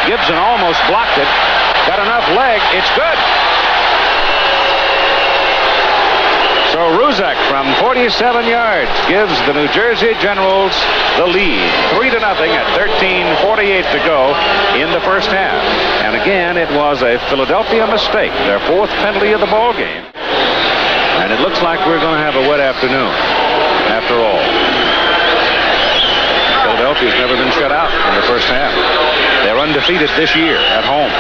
Gibson almost blocked it. Got enough leg. It's good. So Ruzek from 47 yards gives the New Jersey Generals the lead. 3-0 at 13:48 to go in the first half. And again, it was a Philadelphia mistake, their 4th penalty of the ball game. And it looks like we're going to have a wet afternoon after all. Philadelphia's never been shut out in the first half. They're undefeated this year at home.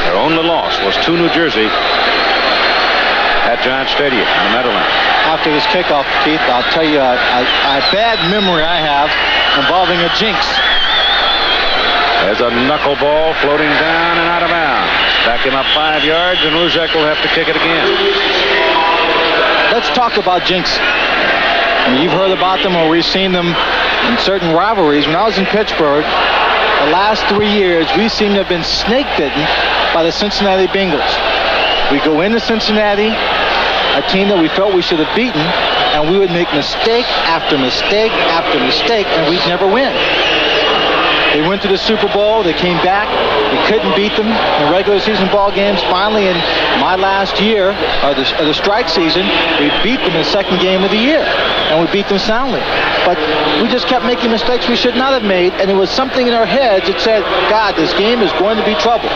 Their only loss was to New Jersey at Giant Stadium in the Meadowlands. After this kickoff, Keith, I'll tell you a bad memory I have involving a jinx. There's a knuckleball floating down and out of bounds. Back him up 5 yards, and Ruzek will have to kick it again. Let's talk about jinx. I mean, you've heard about them, or we've seen them in certain rivalries. When I was in Pittsburgh, the last 3 years, we seem to have been snake bitten by the Cincinnati Bengals. We go into Cincinnati, a team that we felt we should have beaten, and we would make mistake after mistake after mistake, and we'd never win. They went to the Super Bowl. They came back. We couldn't beat them in regular season ball games. Finally, in my last year of the strike season, we beat them in the 2nd game of the year, and we beat them soundly. But we just kept making mistakes we should not have made, and it was something in our heads that said, God, this game is going to be trouble.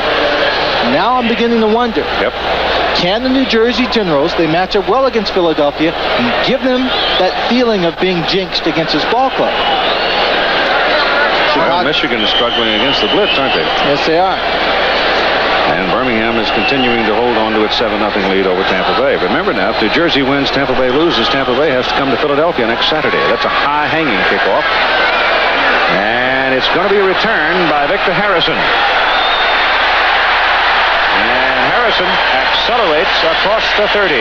Now I'm beginning to wonder, can the New Jersey Generals, they match up well against Philadelphia, and give them that feeling of being jinxed against this ball club? Well, Michigan is struggling against the blitz, aren't they? Yes, they are. And Birmingham is continuing to hold on to its 7-0 lead over Tampa Bay. Remember now, if New Jersey wins, Tampa Bay loses, Tampa Bay has to come to Philadelphia next Saturday. That's a high-hanging kickoff. And it's going to be returned by Victor Harrison. And Harrison accelerates across the 30.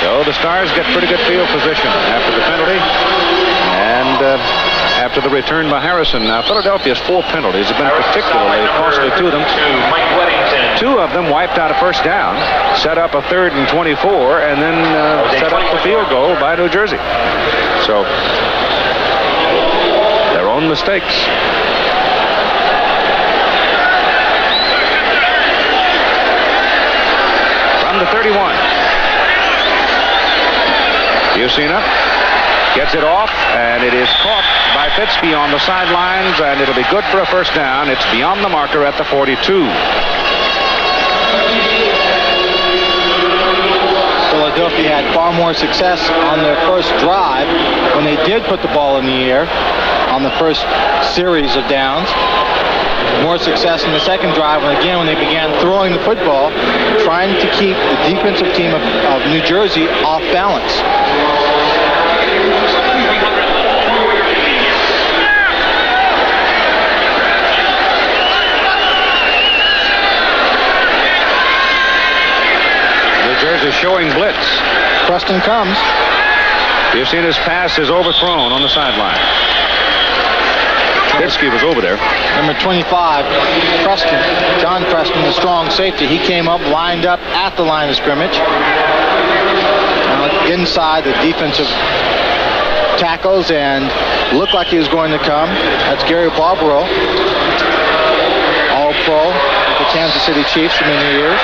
So the Stars get pretty good field position after the penalty. And after the return by Harrison. Now, Philadelphia's 4 penalties have been particularly costly to them. 2 of them wiped out a first down, set up a 3rd and 24, and then set up the field goal by New Jersey. So, their own mistakes. From the 31. Busina gets it off, and it is caught by Fitzke on the sidelines, and it'll be good for a first down. It's beyond the marker at the 42. Philadelphia had far more success on their first drive when they did put the ball in the air on the first series of downs. More success in the second drive when they began throwing the football, trying to keep the defensive team of New Jersey off balance. Jersey showing blitz. Preston comes. You've seen his pass is overthrown on the sideline. Fitzke was over there. Number 25, Preston. John Preston, the strong safety. He came up, lined up at the line of scrimmage. Inside the defensive tackles, and looked like he was going to come. That's Gary Barbaro. Pro with the Kansas City Chiefs for many years.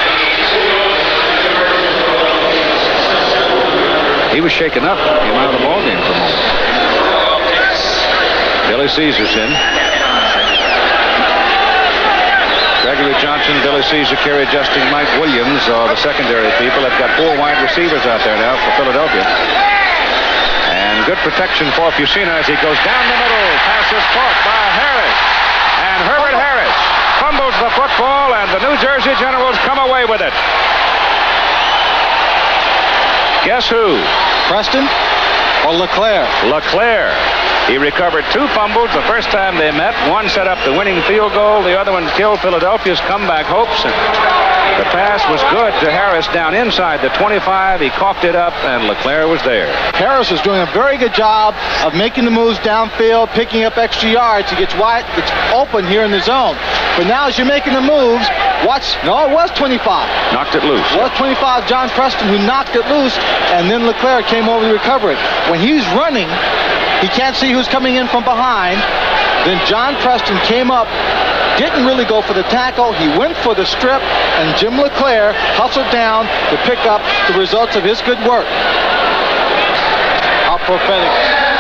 He was shaken up, came out of the ballgame for a moment. Billy Caesar's in. Gregory Johnson, Billy Caesar, Kerry Justin, Mike Williams are the secondary people. They've got 4 wide receivers out there now for Philadelphia. And good protection for Fucina as he goes down the middle. Pass is caught by Harris. And Herbert Harris fumbles the football, and the New Jersey Generals come away with it. Guess who? Preston or LeClaire? LeClaire. He recovered 2 fumbles the first time they met. One set up the winning field goal. The other one killed Philadelphia's comeback hopes. And the pass was good to Harris down inside the 25. He coughed it up, and LeClaire was there. Harris is doing a very good job of making the moves downfield, picking up extra yards. He gets wide, it's open here in the zone. But now as you're making the moves, watch. No, it was 25. Knocked it loose. It was 25, John Preston, who knocked it loose, and then LeClaire came over to recover it. When he's running, he can't see who's coming in from behind. Then John Preston came up, didn't really go for the tackle. He went for the strip, and Jim LeClaire hustled down to pick up the results of his good work. How prophetic.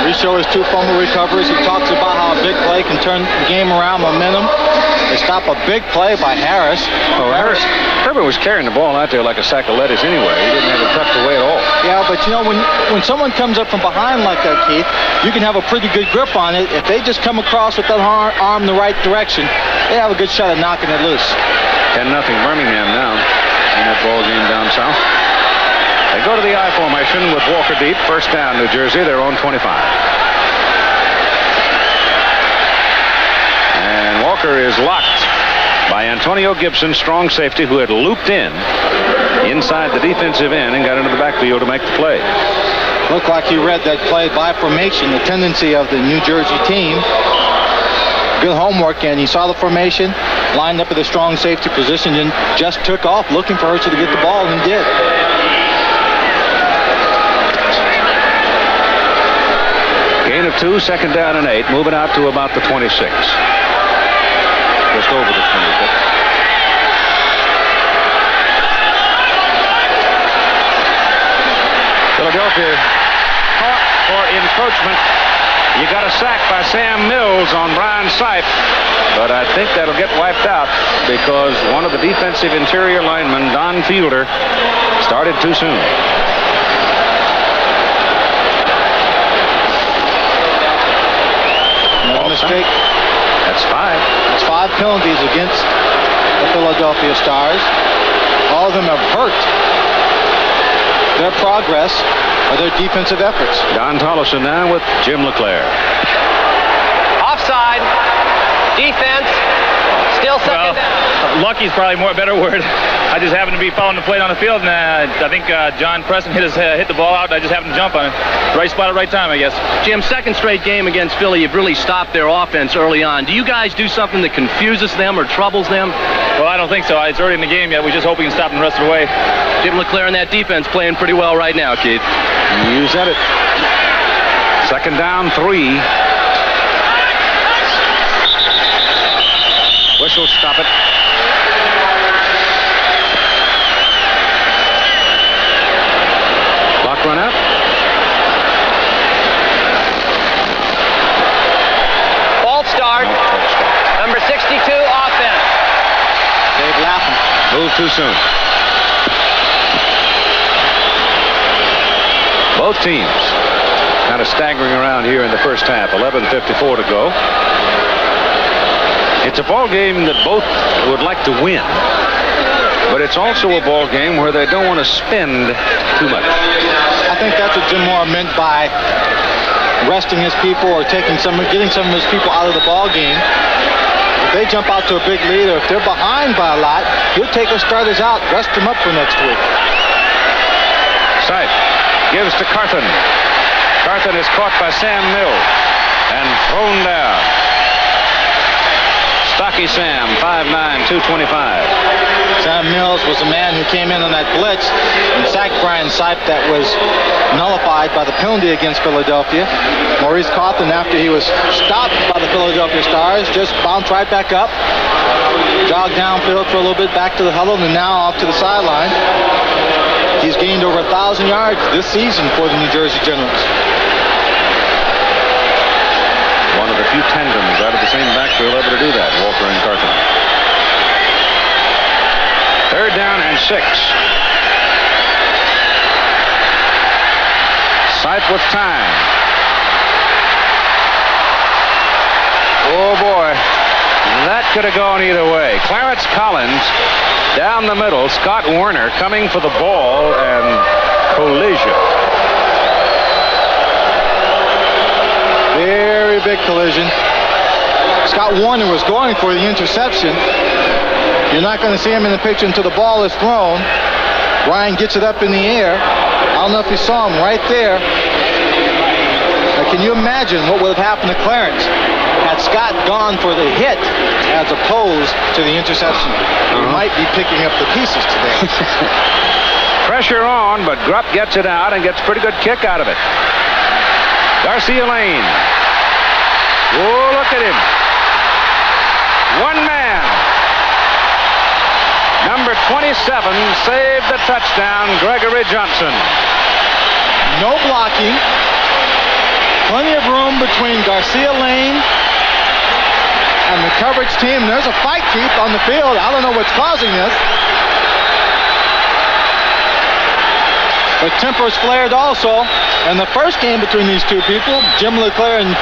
We show his 2 fumble recoveries. He talks about how a big play can turn the game around, momentum. They stop a big play by Harris. Oh, Herbert was carrying the ball out there like a sack of lettuce anyway. He didn't have it tucked away at all. Yeah, but you know, when someone comes up from behind like that, Keith, you can have a pretty good grip on it. If they just come across with that arm the right direction, they have a good shot at knocking it loose. 10-0 Birmingham now in that ball game down south. They go to the I formation with Walker deep. First down, New Jersey. Their own 25. And Walker is locked by Antonio Gibson, strong safety, who had looped in inside the defensive end and got into the backfield to make the play. Looked like he read that play by formation, the tendency of the New Jersey team. Good homework, and he saw the formation, lined up at a strong safety position, and just took off looking for Herschel to get the ball, and he did. Gain of 2, second down and 8, moving out to about the 26. Just over the 26. Philadelphia caught for encroachment. You got a sack by Sam Mills on Brian Sipe, but I think that'll get wiped out because one of the defensive interior linemen, Don Fielder, started too soon. Mistake. That's 5. That's 5 penalties against the Philadelphia Stars. All of them have hurt their progress or their defensive efforts. Don Tollison now with Jim LeClaire. Offside. Defense. Still second down. Lucky is probably a better word. I just happened to be following the play on the field, and I think John Preston hit the ball out. I just happened to jump on it. Right spot at right time, I guess. Jim, second straight game against Philly, you've really stopped their offense early on. Do you guys do something that confuses them or troubles them? Well, I don't think so. It's early in the game yet. We just hope we can stop them the rest of the way. Jim LeClaire and that defense playing pretty well right now, Keith. You said it. Second down, 3. Whistle, stop it. Clock run out. False start. Number 62, offense. Dave Lapham. Moved too soon. Both teams kind of staggering around here in the first half. 11:54 to go. It's a ball game that both would like to win, but it's also a ball game where they don't want to spend too much. I think that's what Jim Moore meant by resting his people or getting some of his people out of the ball game. If they jump out to a big lead or if they're behind by a lot, he'll take his starters out, rest them up for next week. Sipe gives to Carthen. Carthen is caught by Sam Mills and thrown down. Stocky Sam, 5'9", 225. Sam Mills was a man who came in on that blitz and sacked Brian Sipe that was nullified by the penalty against Philadelphia. Maurice Carthen, after he was stopped by the Philadelphia Stars, just bounced right back up Jog downfield for a little bit, back to the huddle, and now off to the sideline. He's gained over 1,000 yards this season for the New Jersey Generals. One of the few tandems out of the same backfield able to do that, Walker and Carthon. 3rd down and 6. Sight with time. Oh boy, that could have gone either way. Clarence Collins down the middle. Scott Warner coming for the ball, and collision. Very big collision. Scott Warner was going for the interception. You're not going to see him in the picture until the ball is thrown. Ryan gets it up in the air. I don't know if you saw him right there. Now, can you imagine what would have happened to Clarence had Scott gone for the hit as opposed to the interception? He might be picking up the pieces today. Pressure on, but Grupp gets it out and gets a pretty good kick out of it. Garcia Lane. Oh, look at him. One man. Number 27 saved the touchdown, Gregory Johnson. No blocking. Plenty of room between Garcia Lane and the coverage team. There's a fight, Keith, on the field. I don't know what's causing this. But tempers flared also. And the first game between these two people, Jim LeClaire and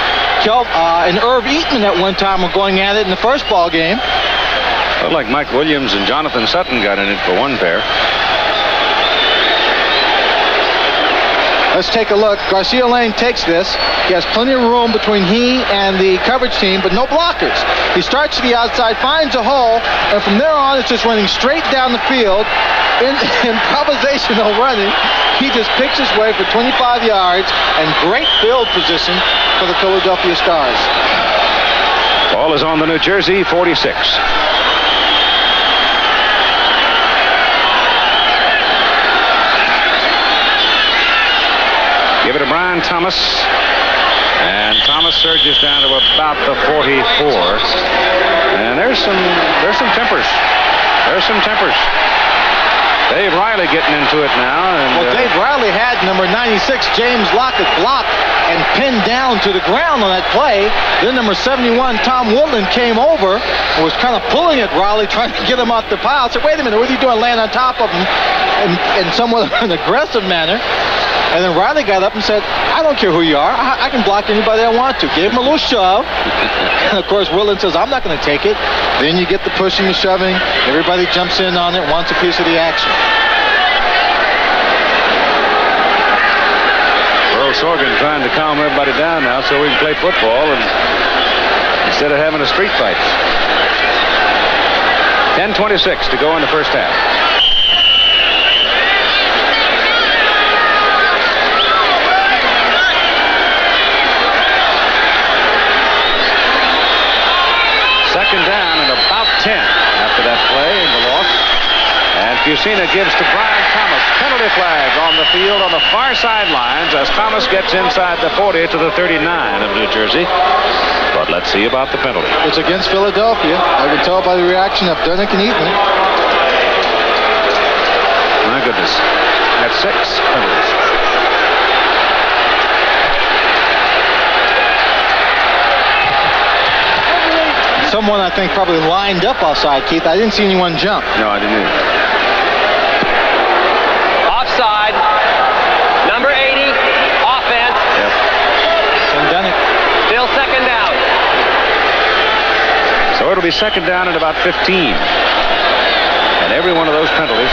Irv Eatman at one time were going at it in the first ball game. Looked like Mike Williams and Jonathan Sutton got in it for one pair. Let's take a look. Garcia Lane takes this. He has plenty of room between he and the coverage team, but no blockers. He starts to the outside, finds a hole, and from there on, it's just running straight down the field. In improvisational running, he just picks his way for 25 yards and great field position for the Philadelphia Stars. Ball is on the New Jersey 46. Give it to Brian Thomas, and Thomas surges down to about the 44. And there's some tempers. There's some tempers. Dave Riley getting into it now. And, well, Dave Riley had number 96, James Lockett, blocked and pinned down to the ground on that play. Then number 71, Tom Woodland, came over and was kind of pulling at Riley, trying to get him off the pile. I said, wait a minute, what are you doing laying on top of him in somewhat of an aggressive manner? And then Riley got up and said, I don't care who you are. I can block anybody I want to. Gave him a little shove. And, of course, Woodland says, I'm not going to take it. Then you get the pushing and shoving. Everybody jumps in on it, wants a piece of the action. Earl Sorgan trying to calm everybody down now so we can play football and instead of having a street fight. 10:26 to go in the first half. Second down and about 10 after that play in the loss. And Fusina gives to Brian Thomas. Penalty flag on the field on the far sidelines as Thomas gets inside the 40 to the 39 of New Jersey. But let's see about the penalty. It's against Philadelphia. I can tell by the reaction of Dunnick and Eatman. My goodness. That's 6 penalties. Someone, I think, probably lined up outside, Keith. I didn't see anyone jump. No, I didn't either. Offside. Number 80, offense. Yep. Tim Dunnick. Still second down. So it'll be second down at about 15. And every one of those penalties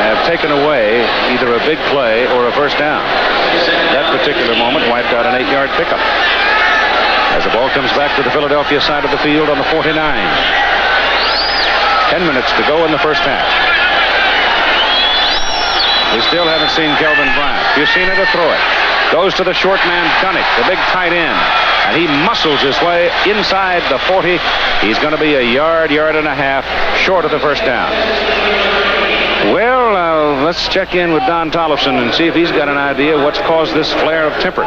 have taken away either a big play or a first down. That particular moment wiped out an 8-yard pickup. As the ball comes back to the Philadelphia side of the field on the 49. 10 minutes to go in the first half. We still haven't seen Kelvin Bryant. Fusina to throw it. Goes to the short man, Dunnick, the big tight end. And he muscles his way inside the 40. He's going to be a yard and a half short of the first down. Well, let's check in with Don Tollefson and see if he's got an idea what's caused this flare of temper.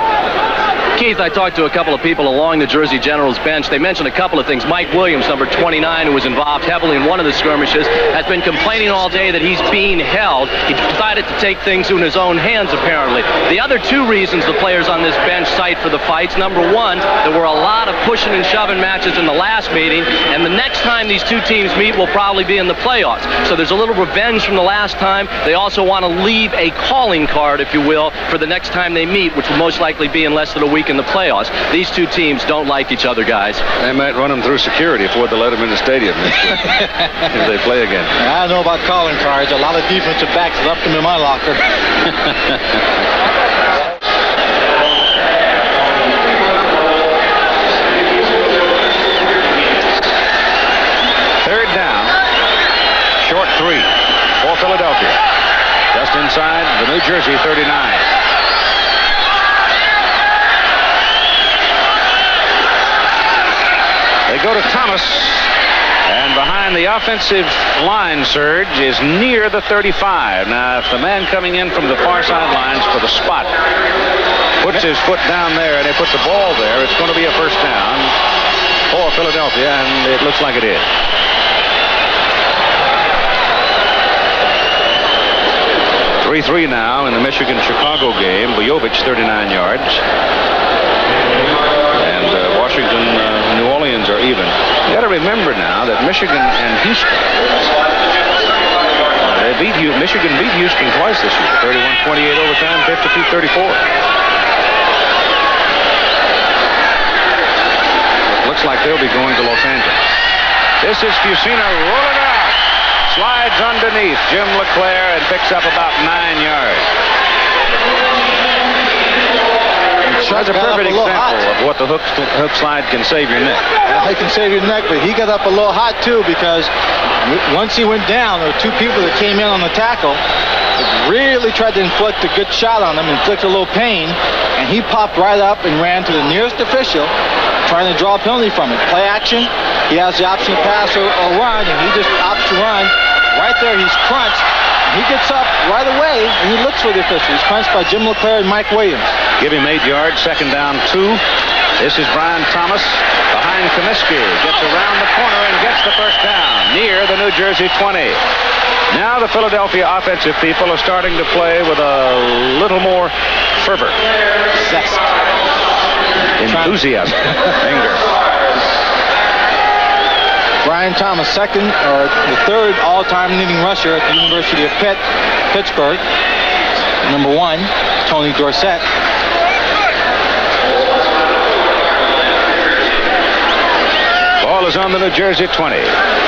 Keith, I talked to a couple of people along the Jersey Generals bench. They mentioned a couple of things. Mike Williams, number 29, who was involved heavily in one of the skirmishes, has been complaining all day that he's being held. He decided to take things in his own hands, apparently. The other two reasons the players on this bench cite for the fights, number one, there were a lot of pushing and shoving matches in the last meeting, and the next time these two teams meet will probably be in the playoffs. So there's a little revenge from the last time. They also want to leave a calling card, if you will, for the next time they meet, which will most likely be in less than a week in the playoffs. These two teams don't like each other, guys. They might run them through security before they let them in the stadium if they play again. I don't know about calling cards. A lot of defensive backs left them in my locker. Third down, short 3 for Philadelphia. Just inside the New Jersey 39. They go to Thomas, and behind the offensive line surge is near the 35. Now, if the man coming in from the far sidelines for the spot puts his foot down there and they put the ball there, it's going to be a first down for Philadelphia, and it looks like it is. .33 now in the Michigan-Chicago game. Vujovic, 39 yards. And Washington, New Orleans are even. You got to remember now that Michigan and Houston, Michigan beat Houston twice this year. 31-28 overtime, 52-34. Looks like they'll be going to Los Angeles. This is Fusina rolling out. Slides underneath Jim LeClaire and picks up about 9 yards. That's a perfect example of what the hook slide can save your neck. Yeah, it can save your neck, but he got up a little hot too, because once he went down, there were two people that came in on the tackle that really tried to inflict a good shot on him, inflict a little pain, and he popped right up and ran to the nearest official, trying to draw a penalty from it. Play action, he has the option to pass or run, and he just opts to run. Right there, he's crunched. He gets up right away, and he looks for the official. He's crunched by Jim LeClaire and Mike Williams. Give him 8 yards, second down 2. This is Brian Thomas behind Comiskey. Gets around the corner and gets the first down near the New Jersey 20. Now the Philadelphia offensive people are starting to play with a little more fervor. Zest. Enthusiasm. Anger. Brian Thomas, the third all-time leading rusher at the University of Pittsburgh. Number 1, Tony Dorsett. Ball is on the New Jersey 20.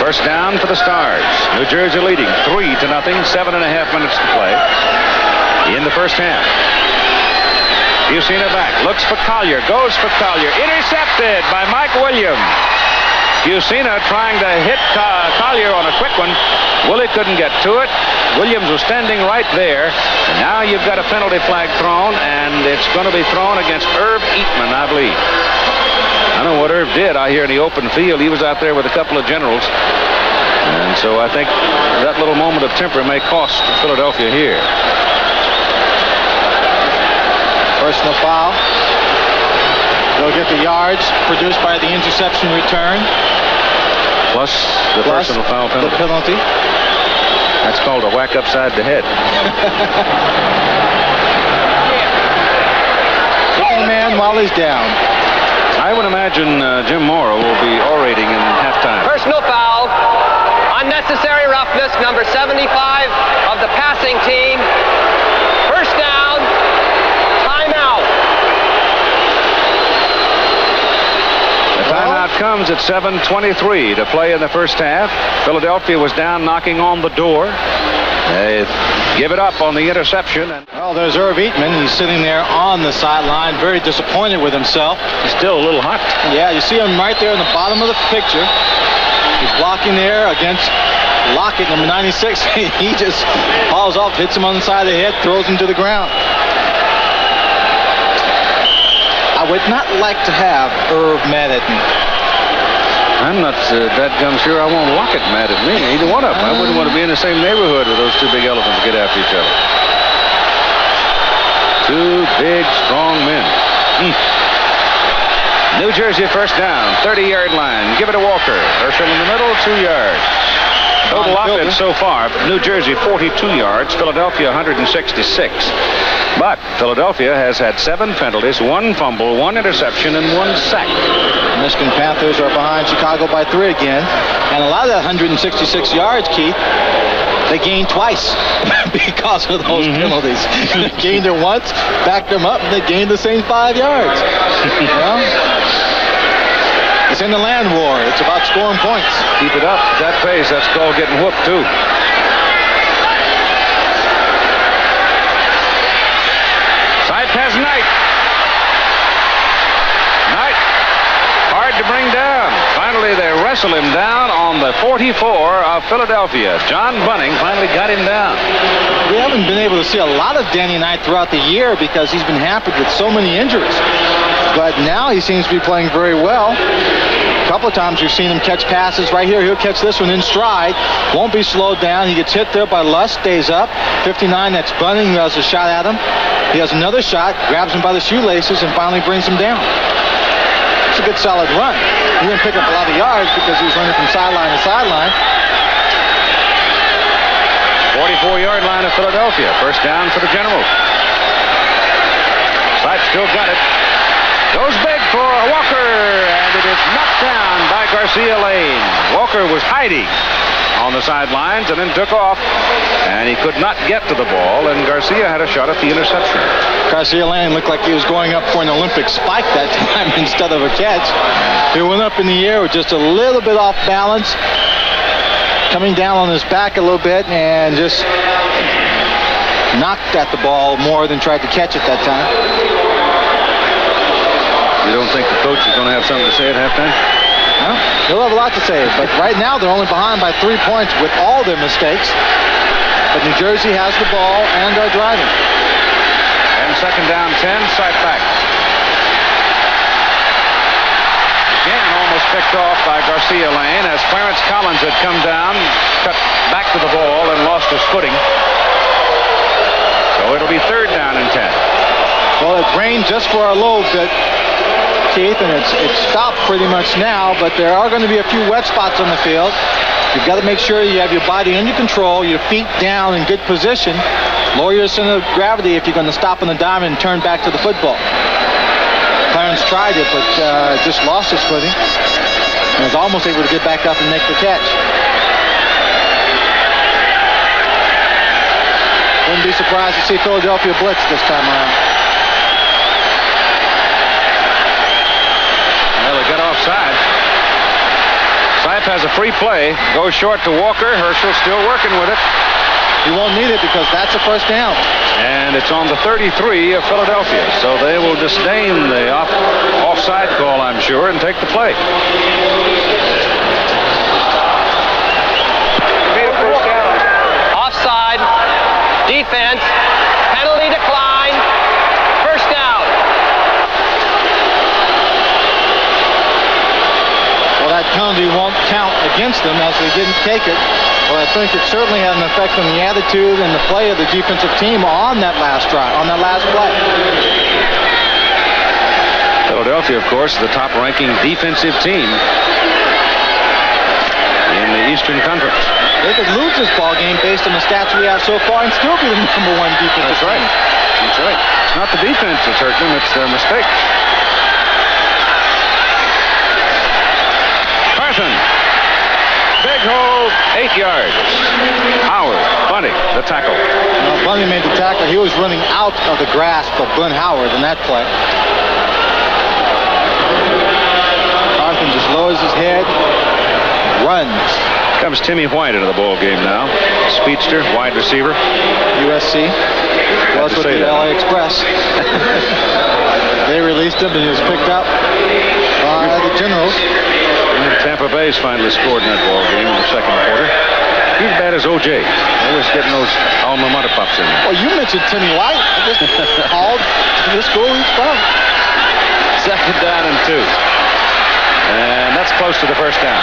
First down for the Stars. New Jersey leading 3-0. 7.5 minutes to play in the first half. Fusina back, looks for Collier, goes for Collier, intercepted by Mike Williams. Fusina trying to hit Collier on a quick one. Willie couldn't get to it. Williams was standing right there. And now you've got a penalty flag thrown, and it's going to be thrown against Irv Eatman, I believe. I don't know what Irv did out here in the open field. He was out there with a couple of generals. And so I think that little moment of temper may cost Philadelphia here. Personal foul. They'll get the yards produced by the interception return. Plus the personal foul penalty. The penalty. That's called a whack upside the head. Kicking the man while he's down. I would imagine Jim Morrow will be orating in halftime. Personal foul. Unnecessary roughness, number 75 of the passing team. First down. Timeout. The timeout comes at 7:23 to play in the first half. Philadelphia was down knocking on the door. They give it up on the interception. Well, there's Irv Eatman. He's sitting there on the sideline, very disappointed with himself. He's still a little hot. Yeah, you see him right there in the bottom of the picture. He's blocking there against Lockett, number 96. He just falls off, hits him on the side of the head, throws him to the ground. I would not like to have Irv mad at me. I'm not that gum sure I won't Lockett mad at me. Either one of them. I wouldn't want to be in the same neighborhood with those two big elephants get after each other. Two big, strong men. New Jersey first down, 30-yard line. Give it to Walker. Herschel in the middle, 2 yards. Total offense so far, New Jersey 42 yards, Philadelphia 166. But Philadelphia has had 7 penalties, 1 fumble, 1 interception, and 1 sack. The Michigan Panthers are behind Chicago by 3 again. And a lot of that 166 yards, Keith, they gained twice because of those penalties. They gained it once, backed them up, and they gained the same 5 yards. Well, it's in the land war. It's about scoring points. Keep it up. That pace, that's called getting whooped, too. Side pass, Knight. Knight, hard to bring down. Finally, they wrestle him down on the 44 of Philadelphia. John Bunning finally got him down. We haven't been able to see a lot of Danny Knight throughout the year because he's been hampered with so many injuries. But now he seems to be playing very well. A couple of times you've seen him catch passes right here. He'll catch this one in stride. Won't be slowed down. He gets hit there by Lust, stays up. 59, that's Bunning, who has a shot at him. He has another shot, grabs him by the shoelaces, and finally brings him down. It's a good solid run. He didn't pick up a lot of yards because he was running from sideline to sideline. 44-yard line of Philadelphia. First down for the Generals. Sipe still got it. Goes big for Walker, and it is knocked down by Garcia Lane. Walker was hiding on the sidelines and then took off, and he could not get to the ball, and Garcia had a shot at the interception. Garcia Lane looked like he was going up for an Olympic spike that time instead of a catch. He went up in the air with just a little bit off balance, coming down on his back a little bit, and just knocked at the ball more than tried to catch it that time. You don't think the coach is going to have something to say at halftime? No, he'll have a lot to say, but right now they're only behind by 3 points with all their mistakes. But New Jersey has the ball and are driving. And second down 10, Sipe back. Again, almost picked off by Garcia Lane as Clarence Collins had come down, cut back to the ball, and lost his footing. So it'll be third down and 10. Well, it rained just for a little bit, Keith, and it's stopped pretty much now, but there are going to be a few wet spots on the field. You've got to make sure you have your body under control, your feet down in good position, lower your center of gravity if you're going to stop on the diamond and turn back to the football. Clarence tried it, but just lost his footing and was almost able to get back up and make the catch. Wouldn't be surprised to see Philadelphia blitz this time around. Well, they got offside. Sipe has a free play. Goes short to Walker. Herschel still working with it. He won't need it because that's a first down. And it's on the 33 of Philadelphia. So they will disdain the offside call, I'm sure, and take the play. Offside. Defense. Penalty decline. First down. Well, that penalty won't count against them as they didn't take it. Well, I think it certainly had an effect on the attitude and the play of the defensive team on that last drive, on that last play. Philadelphia, of course, the top-ranking defensive team in the Eastern Conference. They could lose this ball game based on the stats we have so far and still be the #1 defensive That's right. team. That's right. It's not the defense that's hurt them, it's their mistakes. Carson. Big hole, 8 yards. Howard, Bunny, the tackle. Well, Bunny made the tackle. He was running out of the grasp of Glenn Howard in that play. Carson just lowers his head, runs. Comes Timmy White into the ball game now. Speedster, wide receiver. USC. Was with the LA Express. They released him and he was picked up by the Generals. And Tampa Bay's finally scored in that ball game in the second quarter. He's bad as O.J. Always getting those alma mater pops in there. Well, you mentioned Timmy White. I just called the school he's from. Second down and 2. And that's close to the first down.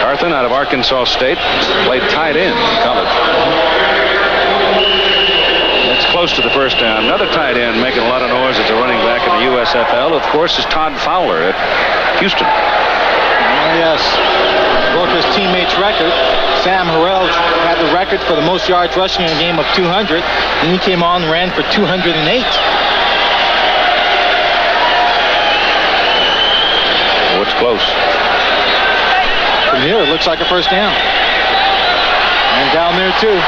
Carthen out of Arkansas State. Played tight end in college. That's close close to the first down. Another tight end making a lot of noise as a running back in the USFL, of course, is Todd Fowler at Houston. Yes. Broke his teammate's record. Sam Harrell had the record for the most yards rushing in a game of 200. Then he came on and ran for 208. Oh, it's close. From here, it looks like a first down. And down there, too.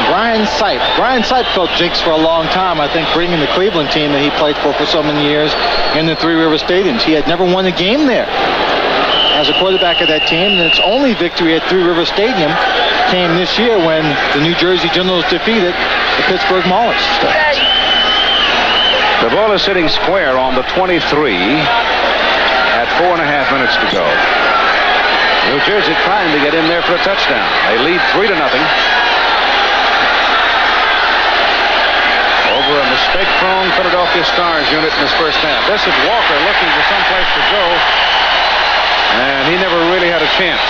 Brian Sipe coached Jinx for a long time, I think, bringing the Cleveland team that he played for so many years in the Three River Stadiums. He had never won a game there as a quarterback of that team, and its only victory at Three River Stadium came this year when the New Jersey Generals defeated the Pittsburgh Maulers. The ball is sitting square on the 23 at 4.5 minutes to go. New Jersey trying to get in there for a touchdown. They lead 3-0. Over a mistake-prone Philadelphia Stars unit in this first half. This is Walker looking for someplace to go, and he never really had a chance.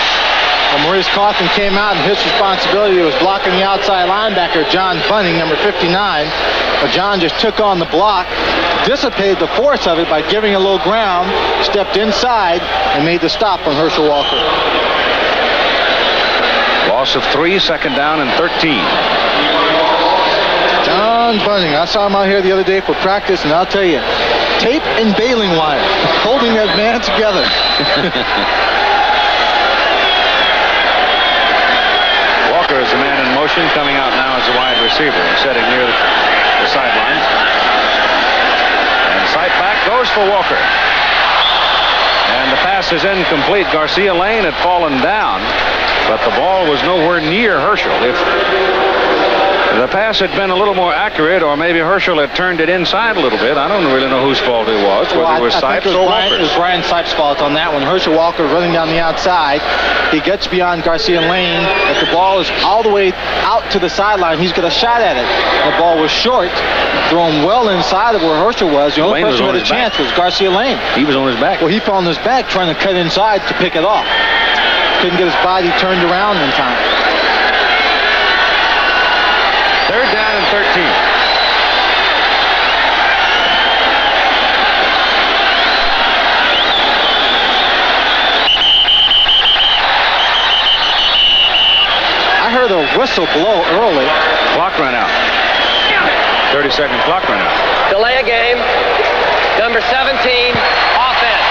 Well, Maurice Coffin came out, and his responsibility was blocking the outside linebacker, John Bunning, number 59. But John just took on the block, dissipated the force of it by giving a little ground, stepped inside, and made the stop on Herschel Walker. Loss of 3, second down and 13. John Bunning, I saw him out here the other day for practice, and I'll tell you, tape and baling wire, holding that man together. Walker is the man in motion, coming out now as a wide receiver and setting near the sideline. And sight back goes for Walker. And the pass is incomplete. Garcia Lane had fallen down, but the ball was nowhere near Herschel. If the pass had been a little more accurate, or maybe Herschel had turned it inside a little bit. I don't really know whose fault it was, whether it was Sipes or Walker's. It was Brian Sipes' fault on that one. Herschel Walker running down the outside. He gets beyond Garcia Lane. If the ball is all the way out to the sideline, he's got a shot at it. The ball was short, thrown well inside of where Herschel was. The only person who had a chance was Garcia Lane. He was on his back. Well, he fell on his back trying to cut inside to pick it off. Couldn't get his body turned around in time. Third down and 13. I heard a whistle blow early. Clock ran out. 30-second clock ran out. Delay a game. Number 17, offense.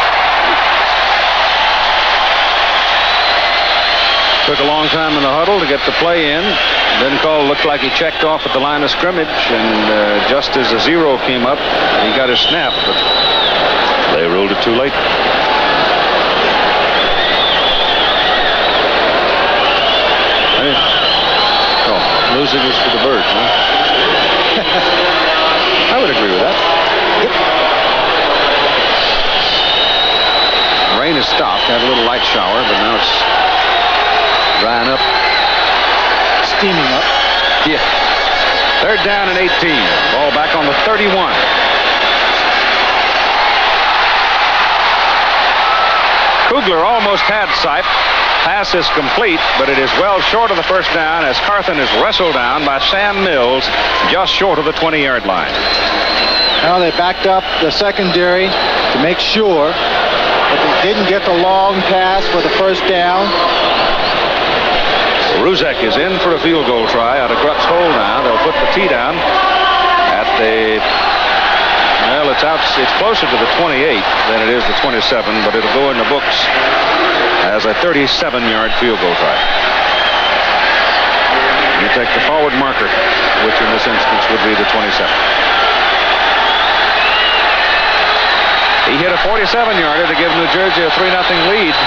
Took a long time in the huddle to get the play in. Then Cole looked like he checked off at the line of scrimmage, and just as a 0 came up, he got his snap, but they ruled it too late. Hey. Oh, losing is for the birds, huh? I would agree with that. Yep. Rain has stopped. Had a little light shower, but now it's drying up. Steaming up. Yeah. Third down and 18. Ball back on the 31. Kugler almost had Sipe. Pass is complete, but it is well short of the first down as Carthen is wrestled down by Sam Mills just short of the 20-yard line. Now they backed up the secondary to make sure that they didn't get the long pass for the first down. Ruzek is in for a field goal try out of Krupp's hole now. They'll put the tee down at the, well, it's closer to the 28 than it is the 27, but it'll go in the books as a 37-yard field goal try. You take the forward marker, which in this instance would be the 27. He hit a 47-yarder to give New Jersey a 3-0 lead.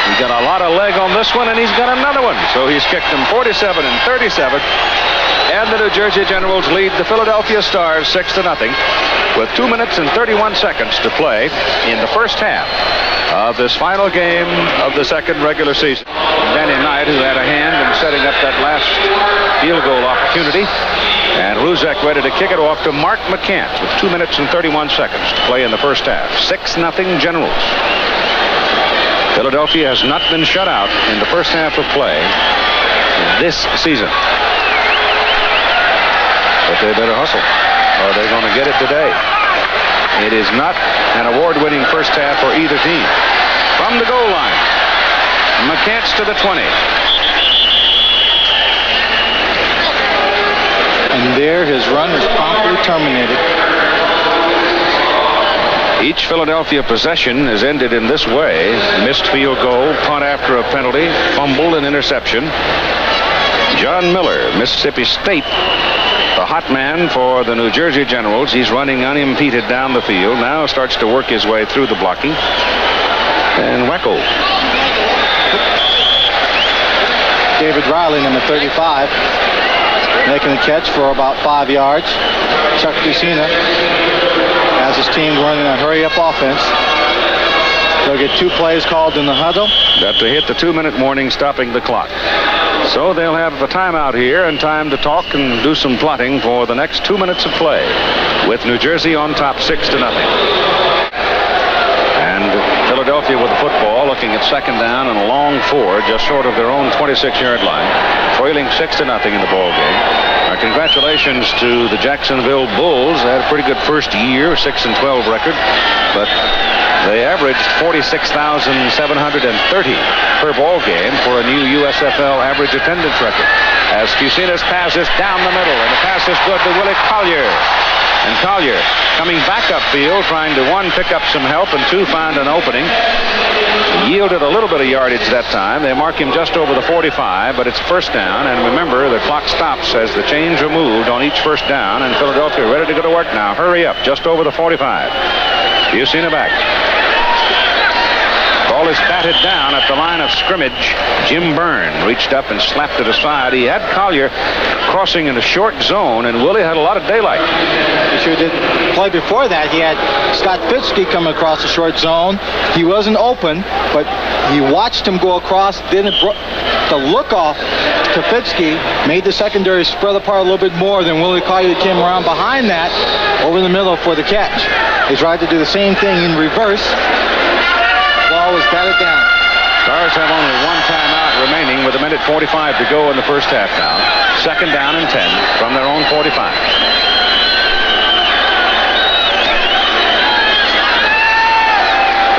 He's got a lot of leg on this one, and he's got another one. So he's kicked them 47 and 37. And the New Jersey Generals lead the Philadelphia Stars 6-0 with 2 minutes and 31 seconds to play in the first half of this final game of the second regular season. Danny Knight, who had a hand in setting up that last field goal opportunity, And Ruzek ready to kick it off to Mark McCants with 2 minutes and 31 seconds to play in the first half. 6-0 Generals. Philadelphia has not been shut out in the first half of play this season. But they better hustle, or they're going to get it today. It is not an award-winning first half for either team. From the goal line, McCants to the 20. And there his run is promptly terminated. Each Philadelphia possession is ended in this way. Missed field goal, punt after a penalty, fumble and interception. John Miller, Mississippi State, the hot man for the New Jersey Generals. He's running unimpeded down the field. Now starts to work his way through the blocking. And wacko. David Riley, number 35, making a catch for about 5 yards. Chuck Lucina has his team running a hurry-up offense. They'll get 2 plays called in the huddle. Got to hit the 2-minute warning, stopping the clock. So they'll have the timeout here and time to talk and do some plotting for the next 2 minutes of play, with New Jersey on top 6-0. And Philadelphia with the football, looking at second down and a long 4, just short of their own 26-yard line, trailing 6-0 in the ball game. Our congratulations to the Jacksonville Bulls. They had a pretty good first year, 6-12 record, but they averaged 46,730 per ball game for a new USFL average attendance record. As Fusina's pass is down the middle, and the pass is good to Willie Collier. And Collier coming back upfield, trying to 1, pick up some help, and 2, find an opening. Yielded a little bit of yardage that time. They mark him just over the 45, but it's first down. And remember, the clock stops as the chains are moved on each first down, and Philadelphia ready to go to work now. Hurry up, just over the 45. Fusina back. Ball is batted down at the line of scrimmage. Jim Byrne reached up and slapped it aside. He had Collier crossing in a short zone, and Willie had a lot of daylight. He sure did. Play before that, he had Scott Fitzke come across the short zone. He wasn't open, but he watched him go across. Then the look off to Fitzke made the secondary spread apart a little bit more than Willie Collier came around behind that over the middle for the catch. He tried to do the same thing in reverse. Ball was batted down. Stars have only 1 timeout remaining with 1:45 to go in the first half now. Second down and 10 from their own 45.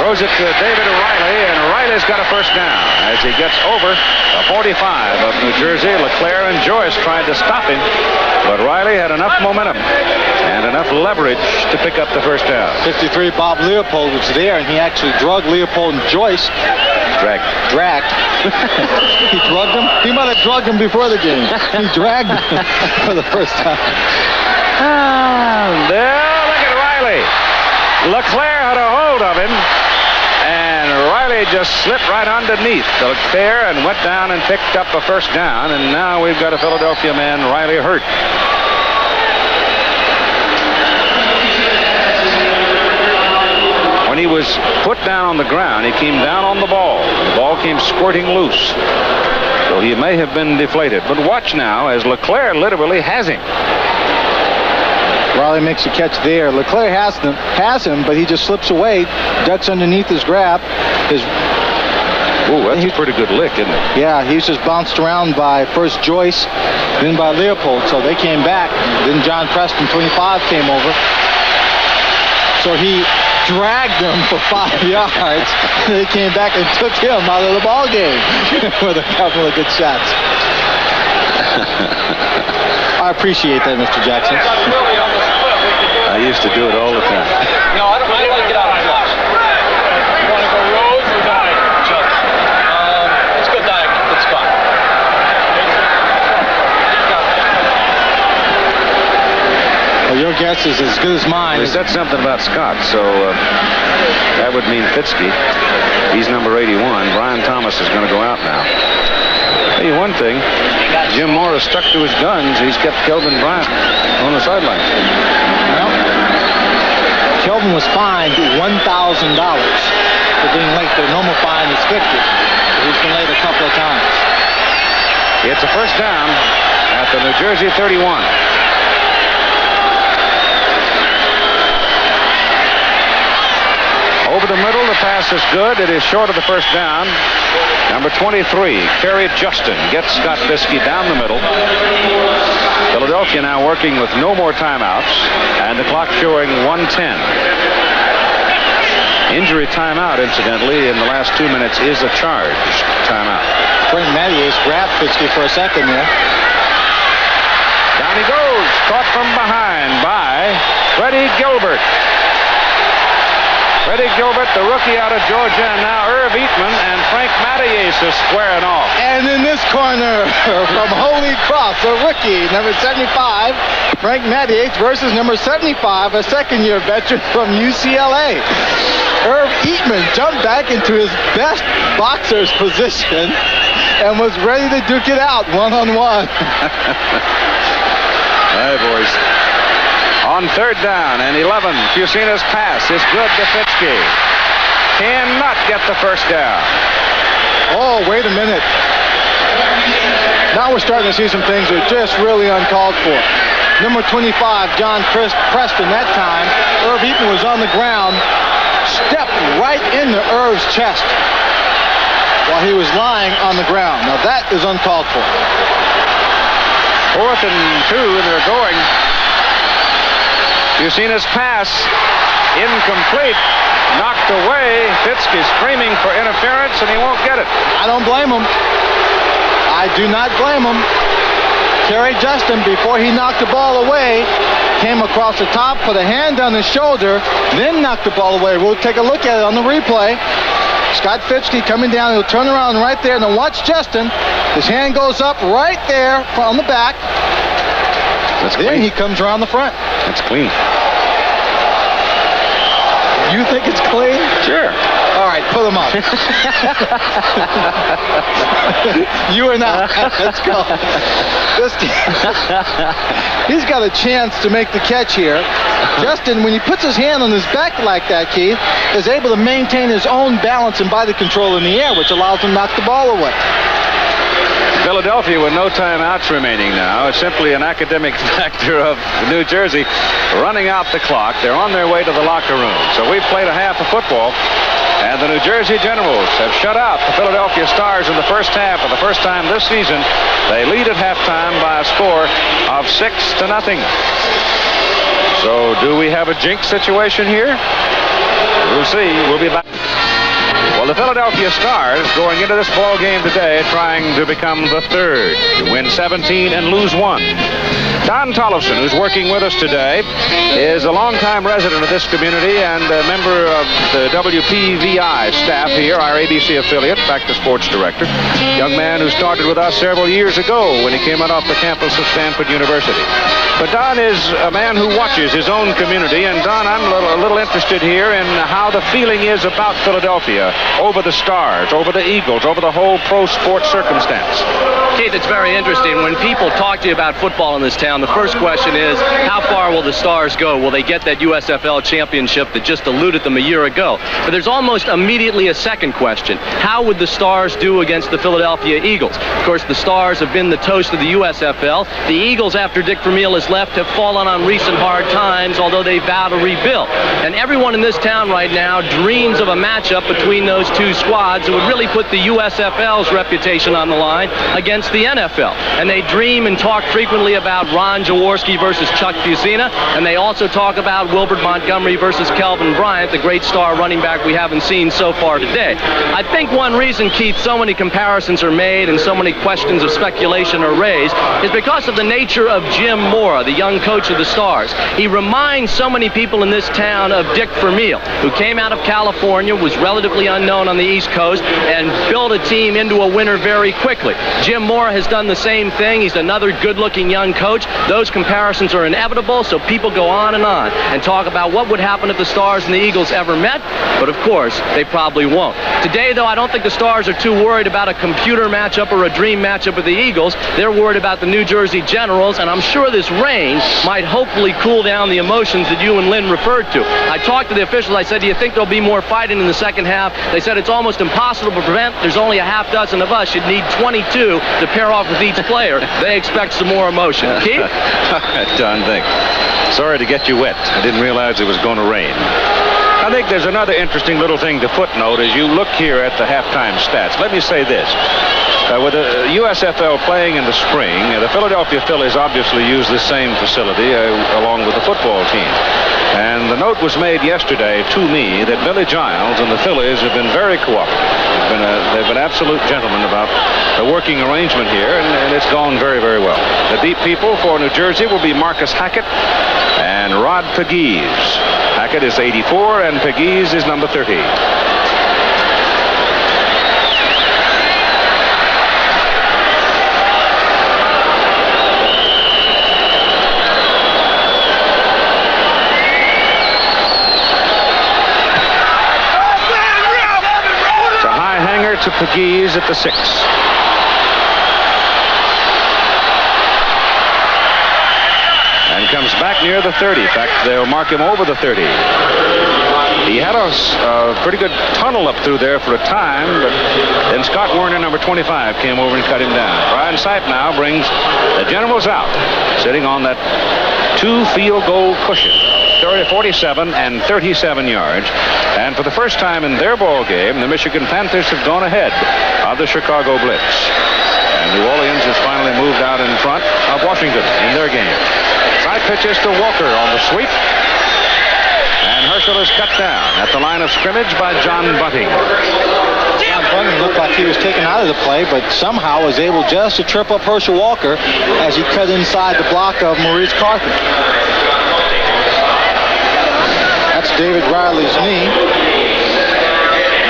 Throws it to David Riley, and Riley's got a first down as he gets over the 45 of New Jersey. LeClaire and Joyce tried to stop him, but Riley had enough momentum and enough leverage to pick up the first down. 53, Bob Leopold was there, and he actually drugged Leopold and Joyce. Dragged. He drugged him? He might have drugged him before the game. He dragged him for the first time. There, look at Riley. LeClaire had a hold of him, and Riley just slipped right underneath LeClaire and went down and picked up a first down, and now we've got a Philadelphia man, Riley, hurt. When he was put down on the ground, he came down on the ball. The ball came squirting loose. So he may have been deflated. But watch now as LeClaire literally has him. Riley makes a catch there. LeClaire has him, but he just slips away, ducks underneath his grab. Ooh, that's a pretty good lick, isn't it? Yeah, he's just bounced around by first Joyce, then by Leopold. So they came back. Then John Preston, 25, came over. So he dragged them for 5 yards. They came back and took him out of the ball game with a couple of good shots. I appreciate that, Mr. Jackson. I used to do it all the time. No, I don't want to get out of the You want to go roads or diagonal? Chuck? Let's go diagonal. Let's go. Well, your guess is as good as mine. We said something about Scott, so that would mean Fitzke. He's number 81. Brian Thomas is going to go out now. Tell you one thing, Jim Morris stuck to his guns. He's kept Kelvin Bryant on the sideline. Well, Kelvin was fined $1,000 for being late. The normal fine is $50. He's been late a couple of times. It's a first down at the New Jersey 31. middle. The pass is good. It is short of the first down. Number 23, Kerry Justin, gets Scott Fiske down the middle. Philadelphia now working with no more timeouts, and the clock showing 1:10. Injury timeout, incidentally, in the last 2 minutes is a charged timeout. Frank Matthews grabbed Fiske for a second there. Down he goes, caught from behind by Freddie Gilbert. Freddie Gilbert, the rookie out of Georgia, and now Irv Eatman and Frank Mathias is squaring off. And in this corner, from Holy Cross, the rookie, number 75, Frank Mathias versus number 75, a second-year veteran from UCLA. Irv Eatman jumped back into his best boxer's position and was ready to duke it out one-on-one. Hey, boys. On third down and 11, Fusina's pass is good to Fiske. Cannot get the first down. Oh, wait a minute. Now we're starting to see some things that are just really uncalled for. Number 25, John Preston, that time, Irv Eatman was on the ground, stepped right into Irv's chest while he was lying on the ground. Now that is uncalled for. 4th and 2, and they're going. Fusina's pass, incomplete, knocked away. Fiske screaming for interference, and he won't get it. I don't blame him. I do not blame him. Kerry Justin, before he knocked the ball away, came across the top, put a hand on his shoulder, then knocked the ball away. We'll take a look at it on the replay. Scott Fiske coming down, he'll turn around right there, and then watch Justin. His hand goes up right there on the back. That's then clean. he comes around the front. That's clean. You think it's clean? Sure. All right, put him up. You are not. Let's go. He's got a chance to make the catch here. Justin, when he puts his hand on his back like that, Keith, is able to maintain his own balance and body control in the air, which allows him to knock the ball away. Philadelphia with no timeouts remaining now. It's simply an academic factor of New Jersey running out the clock. They're on their way to the locker room. So we've played a half of football, and the New Jersey Generals have shut out the Philadelphia Stars in the first half. For the first time this season, they lead at halftime by a score of 6-0. So do we have a jinx situation here? We'll see. We'll be back. Well, the Philadelphia Stars going into this ball game today trying to become the third to win 17 and lose 1. Don Tollefson, who's working with us today, is a longtime resident of this community and a member of the WPVI staff here, our ABC affiliate, back to sports director. Young man who started with us several years ago when he came out off the campus of Stanford University. But Don is a man who watches his own community, and Don, I'm a little interested here in how the feeling is about Philadelphia over the Stars, over the Eagles, over the whole pro sports circumstance. Keith, it's very interesting. When people talk to you about football in this town, the first question is, how far will the Stars go? Will they get that USFL championship that just eluded them a year ago? But there's almost immediately a second question. How would the Stars do against the Philadelphia Eagles? Of course, the Stars have been the toast of the USFL. The Eagles, after Dick Vermeil has left, have fallen on recent hard times, although they vow to rebuild. And everyone in this town right now dreams of a matchup between those two squads that would really put the USFL's reputation on the line against the NFL. And they dream and talk frequently about Ron Jaworski versus Chuck Fusina, and they also talk about Wilbert Montgomery versus Kelvin Bryant, the great star running back we haven't seen so far today. I think one reason, Keith, so many comparisons are made and so many questions of speculation are raised is because of the nature of Jim Mora, the young coach of the Stars. He reminds so many people in this town of Dick Vermeil, who came out of California, was relatively unknown on the East Coast, and built a team into a winner very quickly. Jim Mora has done the same thing. He's another good-looking young coach. Those comparisons are inevitable, so people go on and talk about what would happen if the Stars and the Eagles ever met, but of course, they probably won't. Today, though, I don't think the Stars are too worried about a computer matchup or a dream matchup with the Eagles. They're worried about the New Jersey Generals, and I'm sure this rain might hopefully cool down the emotions that you and Lynn referred to. I talked to the officials. I said, do you think there'll be more fighting in the second half? They said it's almost impossible to prevent. There's only a half dozen of us. You'd need 22 to pair off with each player. They expect some more emotion. Keith? Don, thanks. Sorry to get you wet. I didn't realize it was going to rain. I think think there's another interesting little thing to footnote as you look here at the halftime stats. Let me say this. With the USFL playing in the spring, the Philadelphia Phillies obviously use the same facility along with the football team. And the note was made yesterday to me that Billy Giles and the Phillies have been very cooperative. They've been absolute gentlemen about the working arrangement here, and it's gone very, very well. The deep people for New Jersey will be Marcus Hackett and Rod Pegues. Hackett is 84, and Pegues is number 30. To Pegues at the 6. And comes back near the 30. In fact, they'll mark him over the 30. He had a pretty good tunnel up through there for a time, but then Scott Werner, number 25, came over and cut him down. Brian Sipe now brings the Generals out, sitting on that 2 field goal cushion. 47 and 37 yards. And for the first time in their ball game, the Michigan Panthers have gone ahead of the Chicago Blitz. And New Orleans has finally moved out in front of Washington in their game. Side pitches to Walker on the sweep. And Herschel is cut down at the line of scrimmage by John Bunting. John Bunting looked like he was taken out of the play, but somehow was able just to trip up Herschel Walker as he cut inside the block of Maurice Carthen. That's David Riley's knee.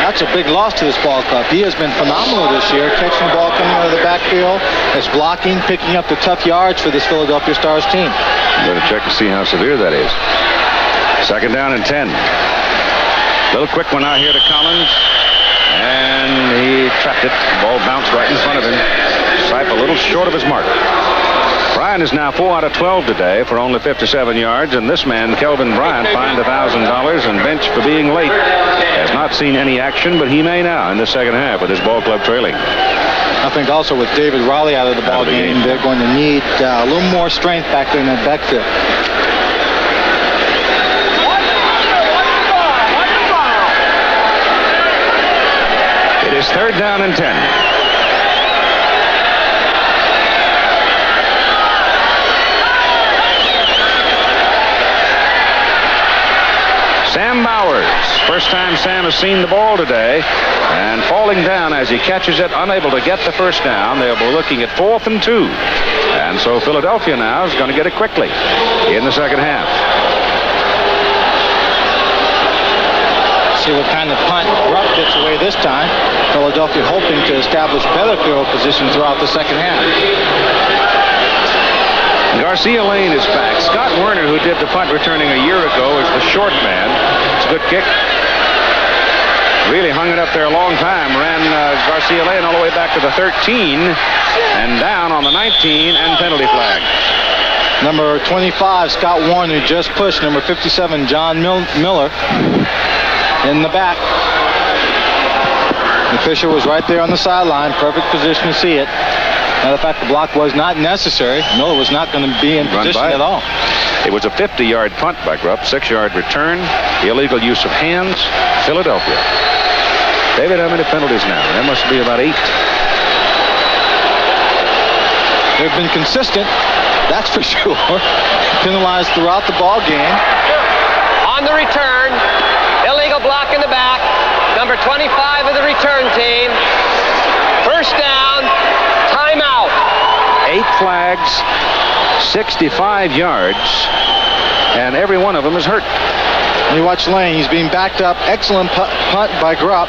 That's a big loss to this ball club. He has been phenomenal this year, catching the ball coming out of the backfield, as blocking, picking up the tough yards for this Philadelphia Stars team. I'm going to check to see how severe that is. Second down and 10. Little quick one out here to Collins. And he trapped it. The ball bounced right in front of him. Sipe a little short of his mark. Bryan is now 4 out of 12 today for only 57 yards, and this man, Kelvin Bryant, fined $1,000 and benched for being late. Has not seen any action, but he may now in the second half with his ball club trailing. I think also with David Riley out of the ball game, they're going to need a little more strength back there in that backfield. It is third down and 10. Sam Bowers. First time Sam has seen the ball today, and falling down as he catches it, unable to get the first down. They'll be looking at 4th and 2. And so Philadelphia now is going to get it quickly in the second half. See what kind of punt Rupp gets away this time. Philadelphia hoping to establish better field position throughout the second half. Garcia Lane is back. Scott Werner, who did the punt returning a year ago, is the short man. It's a good kick. Really hung it up there a long time. Ran Garcia Lane all the way back to the 13 and down on the 19 and penalty flag. Number 25, Scott Warren, who just pushed number 57, John Miller, in the back. And Fisher was right there on the sideline. Perfect position to see it. Matter of fact, the block was not necessary. Miller was not going to be in position at all. It was a 50-yard punt by Rupp, 6-yard return, illegal use of hands, Philadelphia. David, how many penalties now? There must be about 8. They've been consistent, that's for sure. Penalized throughout the ball game. On the return, illegal block in the back, number 25 of the return team. First down, timeout. 8 flags, 65 yards, and every one of them is hurt. And you watch Lane, he's being backed up. Excellent punt by Grupp.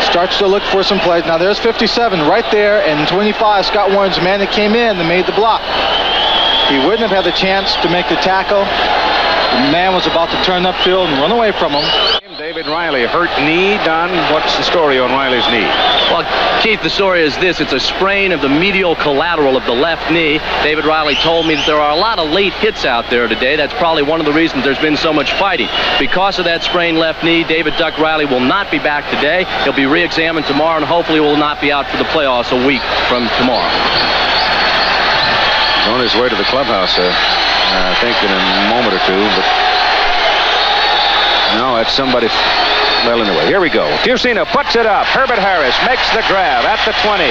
Starts to look for some plays. Now there's 57 right there, and 25, Scott Warren's the man that came in that made the block. He wouldn't have had the chance to make the tackle. The man was about to turn upfield and run away from him. David Riley, hurt knee. Don, what's the story on Riley's knee? Well, Keith, the story is this. It's a sprain of the medial collateral of the left knee. David Riley told me that there are a lot of late hits out there today. That's probably one of the reasons there's been so much fighting. Because of that sprained left knee, David Duck Riley will not be back today. He'll be re-examined tomorrow and hopefully will not be out for the playoffs a week from tomorrow. He's on his way to the clubhouse, I think, in a moment or two. But no, got somebody well in the way. Here we go. Fusina puts it up. Herbert Harris makes the grab at the 20.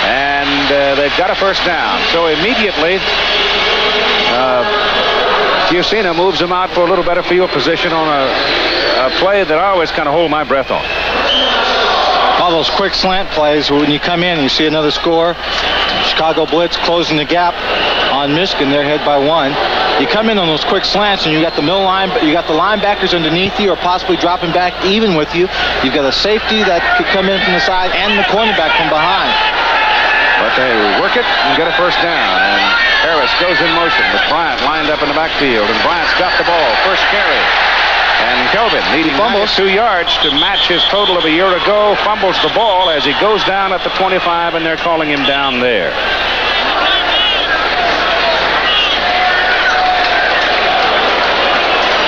And they've got a first down. So immediately, Fusina moves him out for a little better field position on a play that I always kind of hold my breath on. All those quick slant plays, when you come in and you see another score, Chicago Blitz closing the gap on Michigan. They're ahead by 1. You come in on those quick slants and you got the middle line, you got the linebackers underneath you or possibly dropping back even with you. You've got a safety that could come in from the side and the cornerback from behind. But they work it and get a first down. And Harris goes in motion with Bryant lined up in the backfield. And Bryant's got the ball. First carry. And Kelvin, needing 2 yards to match his total of a year ago, fumbles the ball as he goes down at the 25, and they're calling him down there.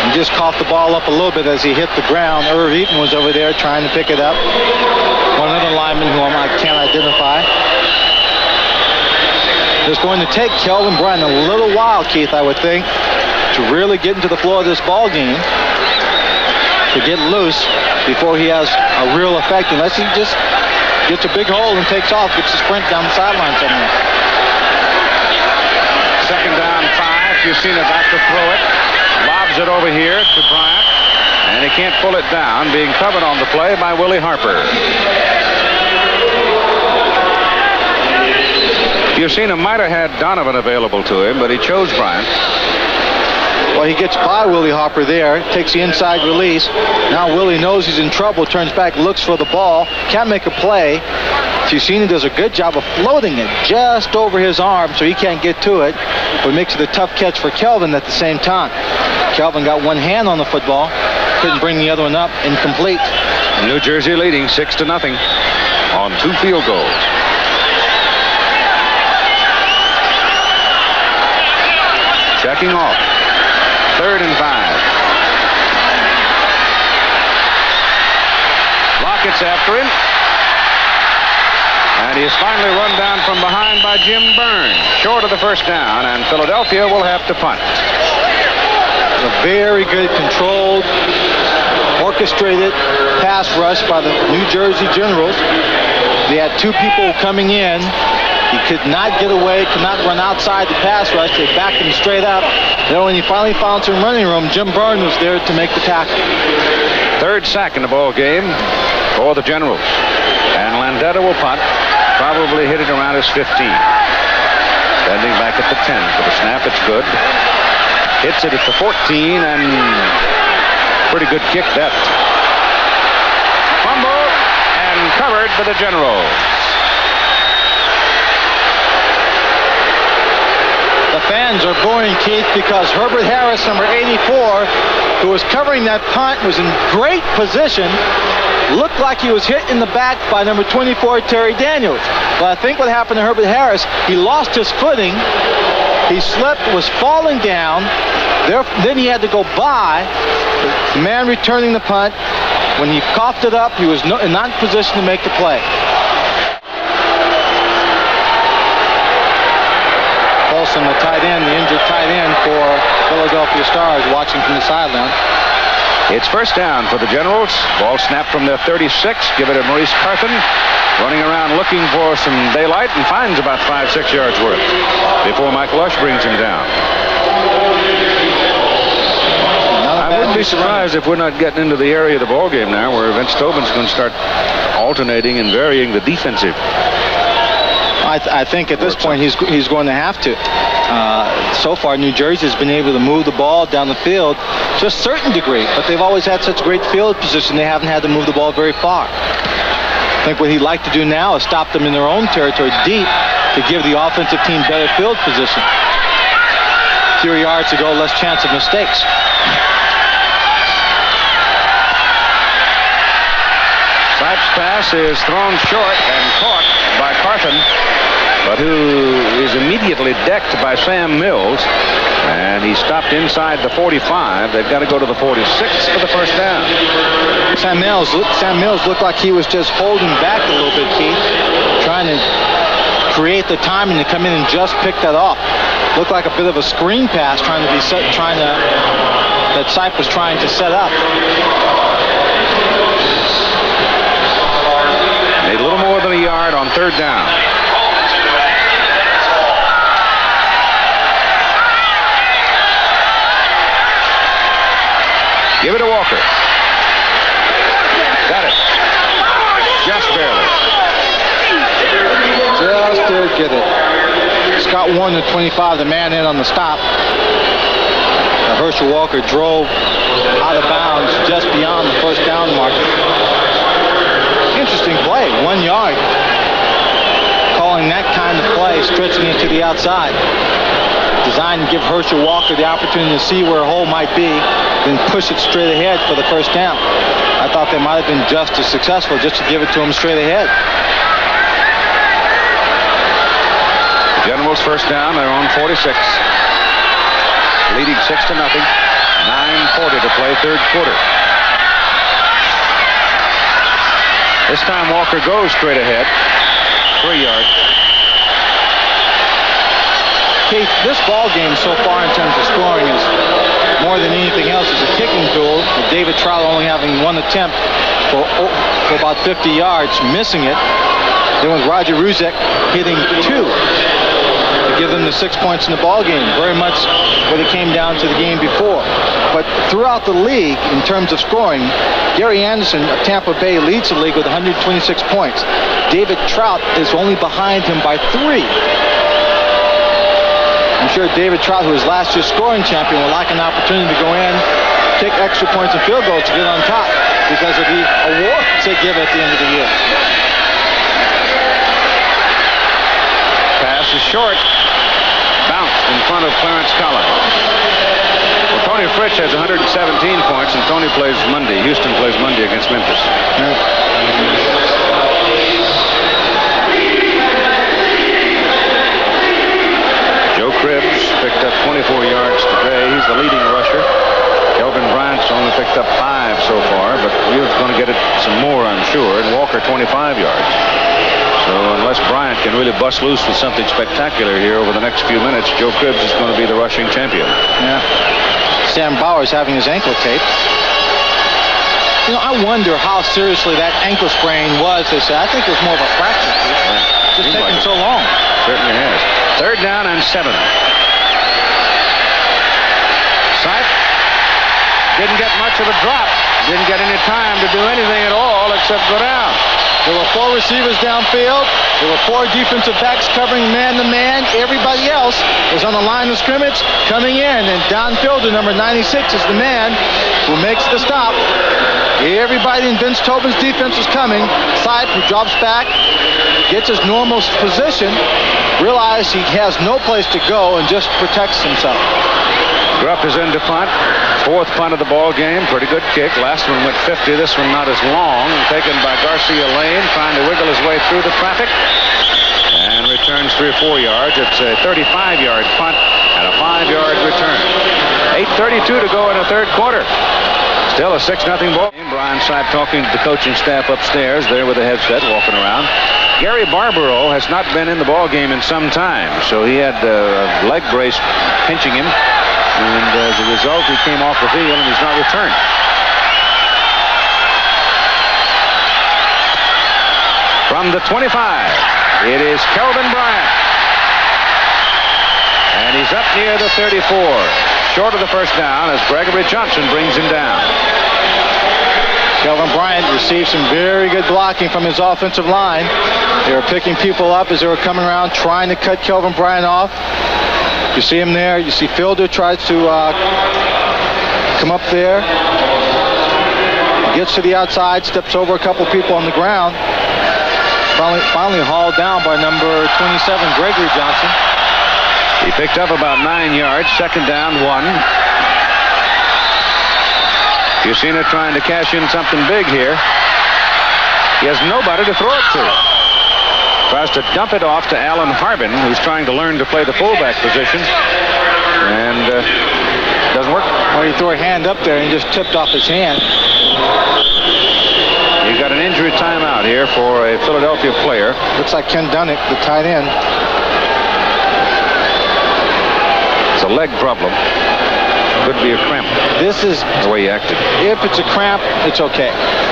He just caught the ball up a little bit as he hit the ground. Irv Eaton was over there trying to pick it up. One other lineman who I can't identify. It's going to take Kelvin Bryant a little while, Keith, I would think, to really get into the flow of this ball game, to get loose before he has a real effect, unless he just gets a big hole and takes off, gets a sprint down the sideline somewhere. Second down, 5. Fusina back to throw it. Lobs it over here to Bryant, and he can't pull it down, being covered on the play by Willie Harper. Fusina might have had Donovan available to him, but he chose Bryant. Well, he gets by Willie Harper there, takes the inside release. Now Willie knows he's in trouble, turns back, looks for the ball, can't make a play. Fusina does a good job of floating it just over his arm so he can't get to it, but makes it a tough catch for Kelvin at the same time. Kelvin got one hand on the football, couldn't bring the other one up, incomplete. New Jersey leading 6-0 on 2 field goals. Checking off. 3rd and 5. Lockett's after him. And he is finally run down from behind by Jim Burns, short of the first down, and Philadelphia will have to punt. A very good controlled, orchestrated pass rush by the New Jersey Generals. They had 2 people coming in. He could not get away, could not run outside the pass rush. They backed him straight up. Then when he finally found some running room, Jim Burns was there to make the tackle. 3rd sack in the ball game for the Generals. And Landeta will punt, probably hit it around his 15. Standing back at the 10 for the snap. It's good. Hits it at the 14, and pretty good kick that. Fumble and covered by the Generals. The fans are booing, Keith, because Herbert Harris, number 84, who was covering that punt, was in great position. Looked like he was hit in the back by number 24, Terry Daniels. But I think what happened to Herbert Harris, he lost his footing. He slipped, was falling down. Then he had to go by the man returning the punt. When he coughed it up, he was not in position to make the play. Folsom, the tight end, the injured tight end for Philadelphia Stars, watching from the sideline. It's first down for the Generals. Ball snapped from their 36. Give it to Maurice Carthen. Running around looking for some daylight and finds about 5-6 yards worth before Mike Lush brings him down. I wouldn't be surprised if we're not getting into the area of the ball game now where Vince Tobin's going to start alternating and varying the defensive. I think at this point he's going to have to. So far, New Jersey has been able to move the ball down the field to a certain degree, but they've always had such great field position they haven't had to move the ball very far. I think what he'd like to do now is stop them in their own territory deep to give the offensive team better field position. Fewer yards to go, less chance of mistakes. Sipes' pass is thrown short and caught by Carthen, but who is immediately decked by Sam Mills, and he stopped inside the 45. They've got to go to the 46 for the first down. Sam Mills looked like he was just holding back a little bit, Keith, trying to create the timing to come in and just pick that off. Looked like a bit of a screen pass that Sipe was trying to set up. yard on 3rd down. Give it to Walker. Got it. Just barely. Just did get it. Scott Warner, 25, the man in on the stop. Herschel Walker drove out of bounds just beyond the 1st down mark. Interesting play, 1 yard. Calling that kind of play, stretching it to the outside. Designed to give Herschel Walker the opportunity to see where a hole might be, then push it straight ahead for the 1st down. I thought they might have been just as successful just to give it to him straight ahead. Generals 1st down, they're on 46. Leading 6-0. 9:40 to play, 3rd quarter. This time Walker goes straight ahead. 3 yards. Keith, this ball game so far in terms of scoring is more than anything else is a kicking duel, with David Trout only having 1 attempt for about 50 yards, missing it. Then with Roger Ruzek hitting 2 to give them the 6 points in the ball game, very much what it came down to the game before. But throughout the league, in terms of scoring, Gary Anderson of Tampa Bay leads the league with 126 points. David Trout is only behind him by 3. I'm sure David Trout, who was last year's scoring champion, will like an opportunity to go in, kick extra points and field goals to get on top because of the awards they give at the end of the year. Pass is short. Bounced in front of Clarence Collins. Well, Tony Fritsch has 117 points, and Tony plays Monday. Houston plays Monday against Memphis. Joe Cribbs picked up 24 yards today. He's the leading rusher. Kelvin Bryant's only picked up 5 so far, but he's going to get it some more, I'm sure. And Walker 25 yards. So unless Bryant can really bust loose with something spectacular here over the next few minutes, Joe Cribbs is going to be the rushing champion. Yeah. Sam Bowers having his ankle taped. You know, I wonder how seriously that ankle sprain was, they say. I think it was more of a fracture. Just taking so long. Certainly has. 3rd down and 7. Sipe didn't get much of a drop. Didn't get any time to do anything at all except go down. There were 4 receivers downfield. There were 4 defensive backs covering man-to-man. Everybody else was on the line of scrimmage coming in. And downfielder number 96 is the man who makes the stop. Everybody in Vince Tobin's defense was coming. Sipe, who drops back, gets his normal position, realizes he has no place to go and just protects himself. Grupp is in to punt. 4th punt of the ball game. Pretty good kick. Last one went 50. This one not as long. Taken by Garcia Lane, trying to wiggle his way through the traffic. And returns 3 or 4 yards. It's a 35-yard punt and a 5-yard return. 8:32 to go in the 3rd quarter. Still a 6-0 ball game. Brian Sipe talking to the coaching staff upstairs there with a headset, walking around. Gary Barbaro has not been in the ball game in some time, so he had a leg brace pinching him. And as a result, he came off the field and he's not returned. From the 25, it is Kelvin Bryant. And he's up near the 34. Short of the 1st down as Gregory Johnson brings him down. Kelvin Bryant received some very good blocking from his offensive line. They were picking people up as they were coming around, trying to cut Kelvin Bryant off. You see him there. You see Fielder tries to come up there. Gets to the outside, steps over a couple people on the ground. Finally hauled down by number 27, Gregory Johnson. He picked up about 9 yards. 2nd down, 1. Yusina trying to cash in something big here. He has nobody to throw it to. Tries to dump it off to Alan Harbin, who's trying to learn to play the fullback position. And doesn't work. Well, he threw a hand up there and just tipped off his hand. You got an injury timeout here for a Philadelphia player. Looks like Ken Dunnick, the tight end. It's a leg problem. Could be a cramp. This is the way you acted. If it's a cramp, it's okay.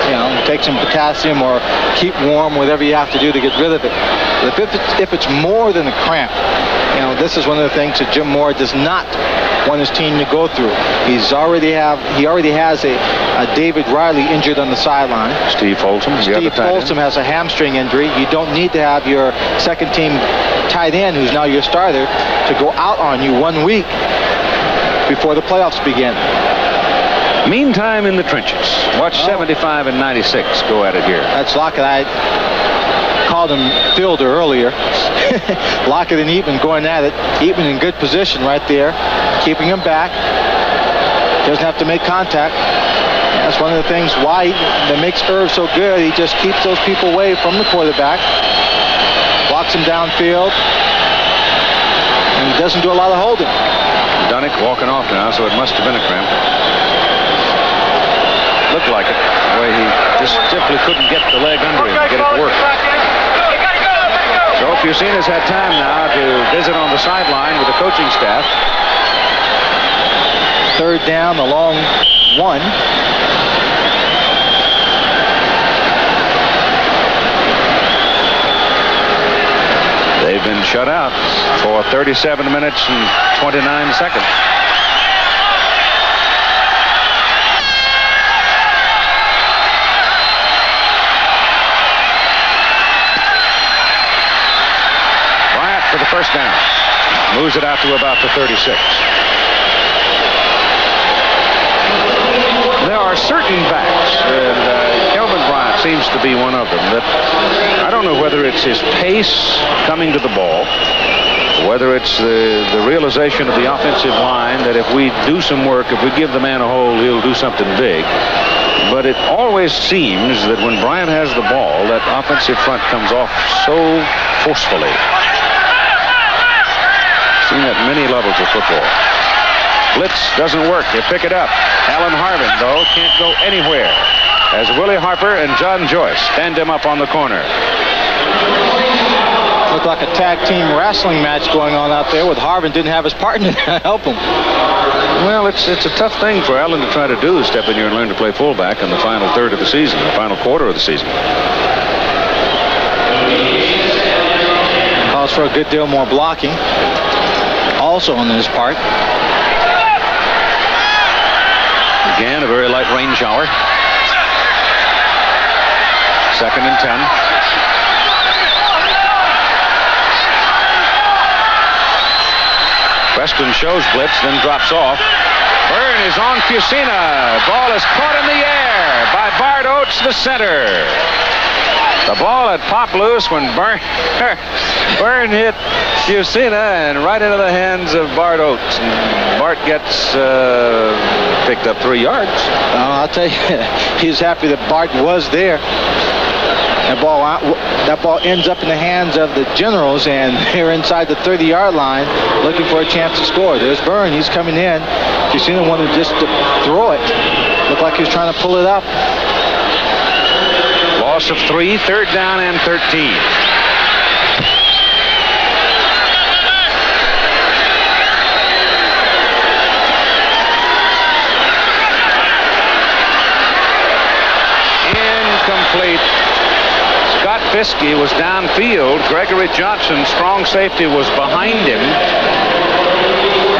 You know, take some potassium or keep warm, whatever you have to do to get rid of it. But if it's more than a cramp, you know, this is one of the things that Jim Moore does not want his team to go through. He already has a David Riley injured on the sideline. Steve Folsom has a hamstring injury. You don't need to have your second team tight end, who's now your starter, to go out on you 1 week before the playoffs begin. Meantime, in the trenches, watch 75 and 96 go at it here. That's Lockett. I called him Fielder earlier. Lockett and Eatman going at it. Eatman in good position right there, keeping him back. Doesn't have to make contact. That's one of the things why that makes Irv so good. He just keeps those people away from the quarterback, walks him downfield, and he doesn't do a lot of holding. Dunnick walking off now, so it must have been a cramp. Looked like it, the way he just simply couldn't get the leg under him, get it to work. So Fusina's had time now to visit on the sideline with the coaching staff. Third down, a long one. They've been shut out for 37 minutes and 29 seconds. Bryant for the first down. Moves it out to about the 36. There are certain backs, and Kelvin Bryant seems to be one of them, that I don't know whether it's his pace coming to the ball, whether it's the realization of the offensive line that if we do some work, if we give the man a hole, he'll do something big. But it always seems that when Bryant has the ball, that offensive front comes off so forcefully. Seen at many levels of football. Blitz doesn't work. They pick it up. Alan Harvin, though, can't go anywhere as Willie Harper and John Joyce stand him up on the corner. Looked like a tag team wrestling match going on out there with Harvin didn't have his partner to help him. Well, it's a tough thing for Alan to try to do, step in here and learn to play fullback in the final third of the season, the final quarter of the season. Calls for a good deal more blocking. Also on his part. Again, a very light rain shower. 2nd and 10. Preston shows blitz, then drops off. Byrne is on Fusina. Ball is caught in the air by Bart Oates, the center. The ball had popped loose when Byrne hit Fusina and right into the hands of Bart Oates. And Bart gets picked up 3 yards. I'll tell you, he's happy that Bart was there. That ball ends up in the hands of the Generals, and they're inside the 30-yard line looking for a chance to score. There's Byrne. He's coming in. Fusina wanted just to throw it. Looked like he was trying to pull it up. Loss of 3, 3rd down and 13. Incomplete. Scott Fiske was downfield. Gregory Johnson, strong safety, was behind him.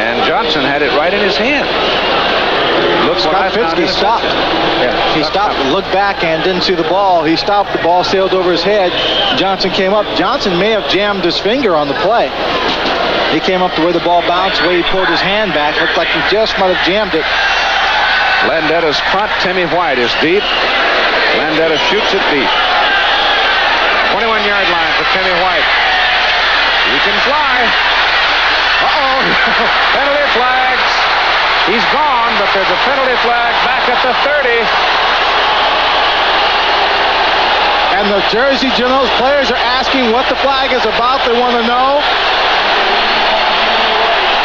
And Johnson had it right in his hand. Looks Scott Fiske stopped. Yeah, he stopped, looked back, and didn't see the ball. He stopped. The ball sailed over his head. Johnson came up. Johnson may have jammed his finger on the play. He came up to where the ball bounced, where he pulled his hand back. Looked like he just might have jammed it. Landetta's punt. Timmy White is deep. Landetta shoots it deep. 21-yard line for Timmy White. He can fly. Uh-oh. Penalty flags. He's gone, but there's a penalty flag back at the 30. And the Jersey Generals players are asking what the flag is about. They want to know.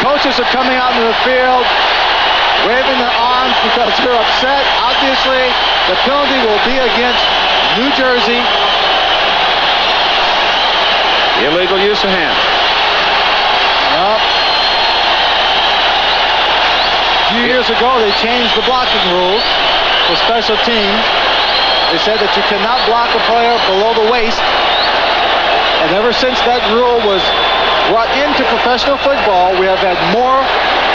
Coaches are coming out into the field, waving their arms because they're upset. Obviously, the penalty will be against New Jersey. Illegal use of hand. few years ago, they changed the blocking rules for special teams. They said that you cannot block a player below the waist. And ever since that rule was brought into professional football, we have had more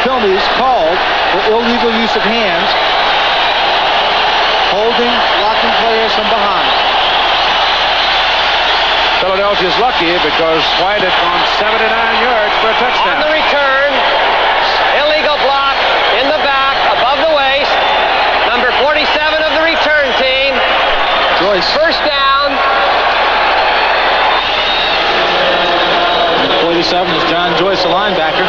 penalties called for illegal use of hands, holding, blocking players from behind. Philadelphia's lucky because White had gone 79 yards for a touchdown. On the return, illegal block in the back, above the waist. Number 47 of the return team. Joyce. First down. 47 is John Joyce, a linebacker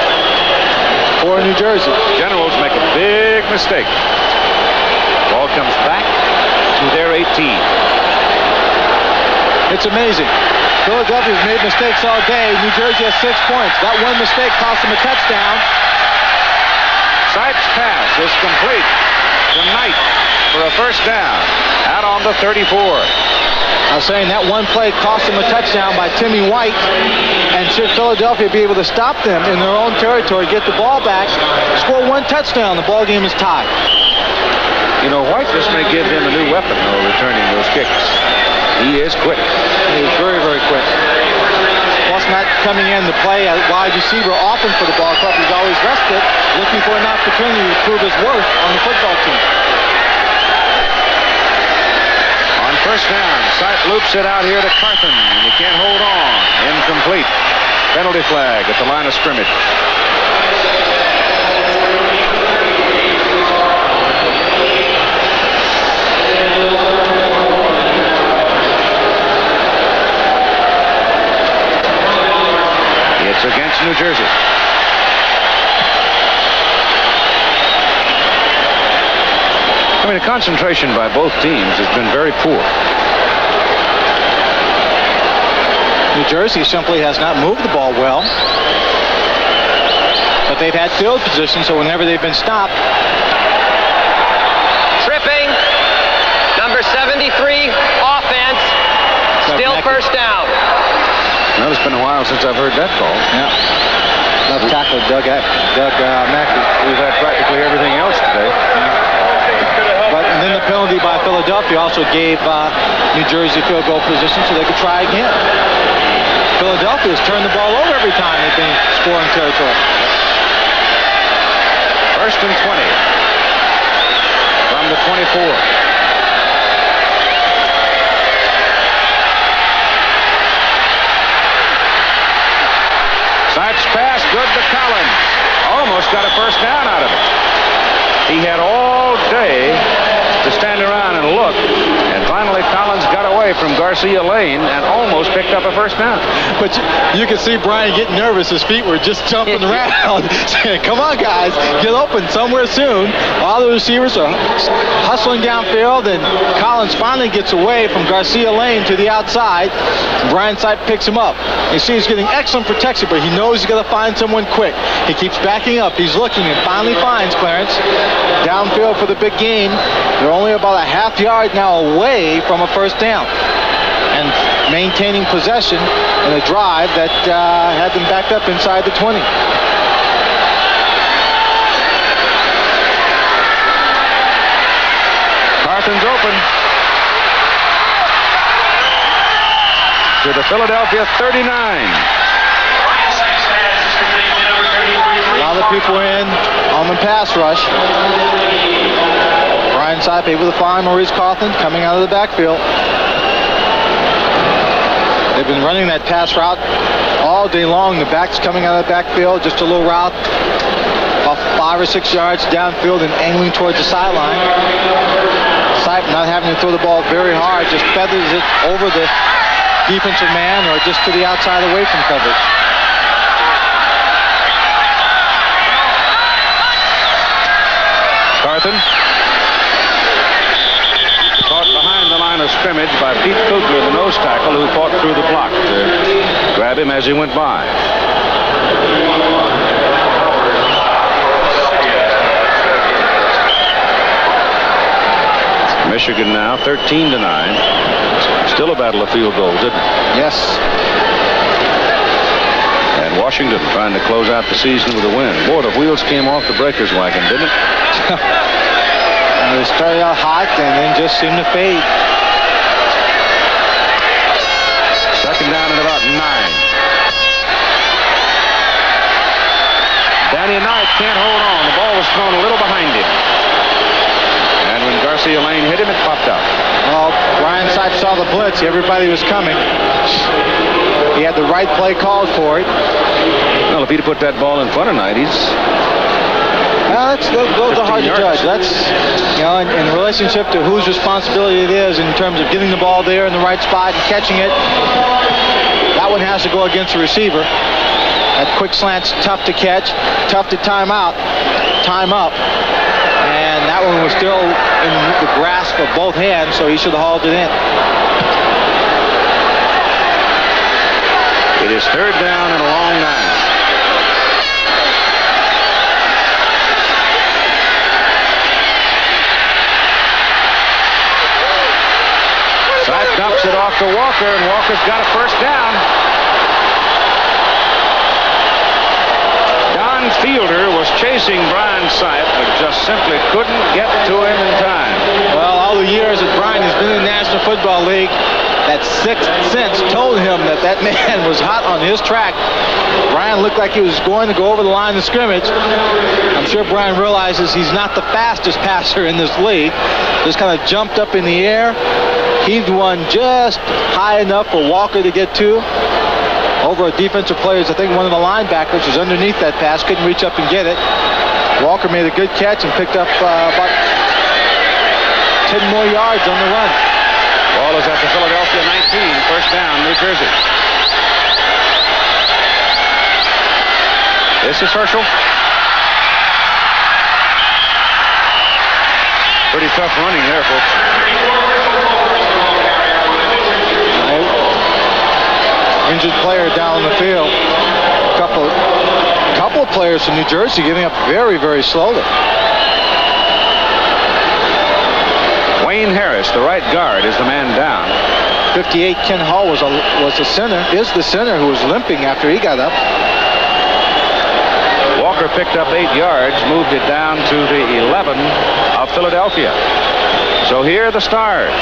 for New Jersey. Generals make a big mistake. Ball comes back to their 18. It's amazing. Philadelphia's made mistakes all day. New Jersey has 6 points. That one mistake cost them a touchdown. Sipes' pass is complete to Knight for a first down. Out on the 34. I was saying that one play cost them a touchdown by Timmy White. And should Philadelphia be able to stop them in their own territory, get the ball back, score one touchdown, the ball game is tied. You know, White just may give them a new weapon, though, returning those kicks. He is quick. He is very, very quick. Plus, not coming in to play a wide receiver often for the ball club. He's always rested, looking for an opportunity to prove his worth on the football team. On first down, Sipe loops it out here to Carthen, and he can't hold on. Incomplete. Penalty flag at the line of scrimmage. It's against New Jersey. I mean, the concentration by both teams has been very poor. New Jersey simply has not moved the ball well. But they've had field position, so whenever they've been stopped. Tripping. Number 73, offense. Still first down. Well, it's been a while since I've heard that call. Yeah. Left tackle Doug Mackey. We've had practically everything else today. And then the penalty by Philadelphia also gave New Jersey field goal position so they could try again. Philadelphia's turned the ball over every time they've been scoring territory. First and 20 from the 24. Sipes pass, good to Collins. Almost got a first down out of it. He had all day to stand around and look, and finally Collins got away from Garcia Lane and almost picked up a first down. But you can see Brian getting nervous. His feet were just jumping around, saying, come on, guys, get open somewhere soon. All the receivers are hustling downfield, and Collins finally gets away from Garcia Lane to the outside. Brian Sipe picks him up. You see he's getting excellent protection, but he knows he's got to find someone quick. He keeps backing up. He's looking and finally finds Clarence downfield for the big game. They're only about a half yard now away from a first down and maintaining possession in a drive that had them backed up inside the 20. Carthen's open to the Philadelphia 39. A lot of people in on the pass rush. Brian Sipe able to find Maurice Carthen coming out of the backfield. They've been running that pass route all day long. The back's coming out of the backfield, just a little route off 5 or 6 yards downfield and angling towards the sideline. Sipe not having to throw the ball very hard, just feathers it over the defensive man or just to the outside away from coverage. Carthen caught behind the line of scrimmage by Pete Kugler, the nose tackle, who fought through the block to grab him as he went by. Michigan now 13-9. Still a battle of field goals, isn't it? Yes. And Washington trying to close out the season with a win. Boy, the wheels came off the breaker's wagon, didn't it? They started out hot and then just seemed to fade. Second down and about 9. Danny Knight can't hold on. The ball was thrown a little behind him. And when Garcia Lane hit him, it popped out. Well, Brian Sipes saw the blitz. Everybody was coming. He had the right play called for it. Well, if he'd have put that ball in front of Knight, he's... Well, those are hard to judge. That's, in relationship to whose responsibility it is in terms of getting the ball there in the right spot and catching it. That one has to go against the receiver. That quick slant's tough to catch, tough to time up. And that one was still in the grasp of both hands, so he should have hauled it in. It is third down and a long 9. Sipe dumps it off to Walker, and Walker's got a first down. Don Fielder was chasing Brian Sipe, but just simply couldn't get to him in time. Well, all the years that Brian has been in the National Football League, that sixth sense told him that that man was hot on his track. Brian looked like he was going to go over the line of scrimmage. I'm sure Brian realizes he's not the fastest passer in this league. Just kind of jumped up in the air. Heaved one just high enough for Walker to get to. Over a defensive player. I think one of the linebackers was underneath that pass, couldn't reach up and get it. Walker made a good catch and picked up about 10 more yards on the run. Ball is at the Philadelphia 19, first down, New Jersey. This is Herschel. Pretty tough running there, folks. Injured player down the field. A couple of players from New Jersey getting up very, very slowly. Wayne Harris, the right guard, is the man down. 58, Ken Hall was the center, is the center who was limping after he got up. Walker picked up 8 yards, moved it down to the 11 of Philadelphia. So here are the Stars.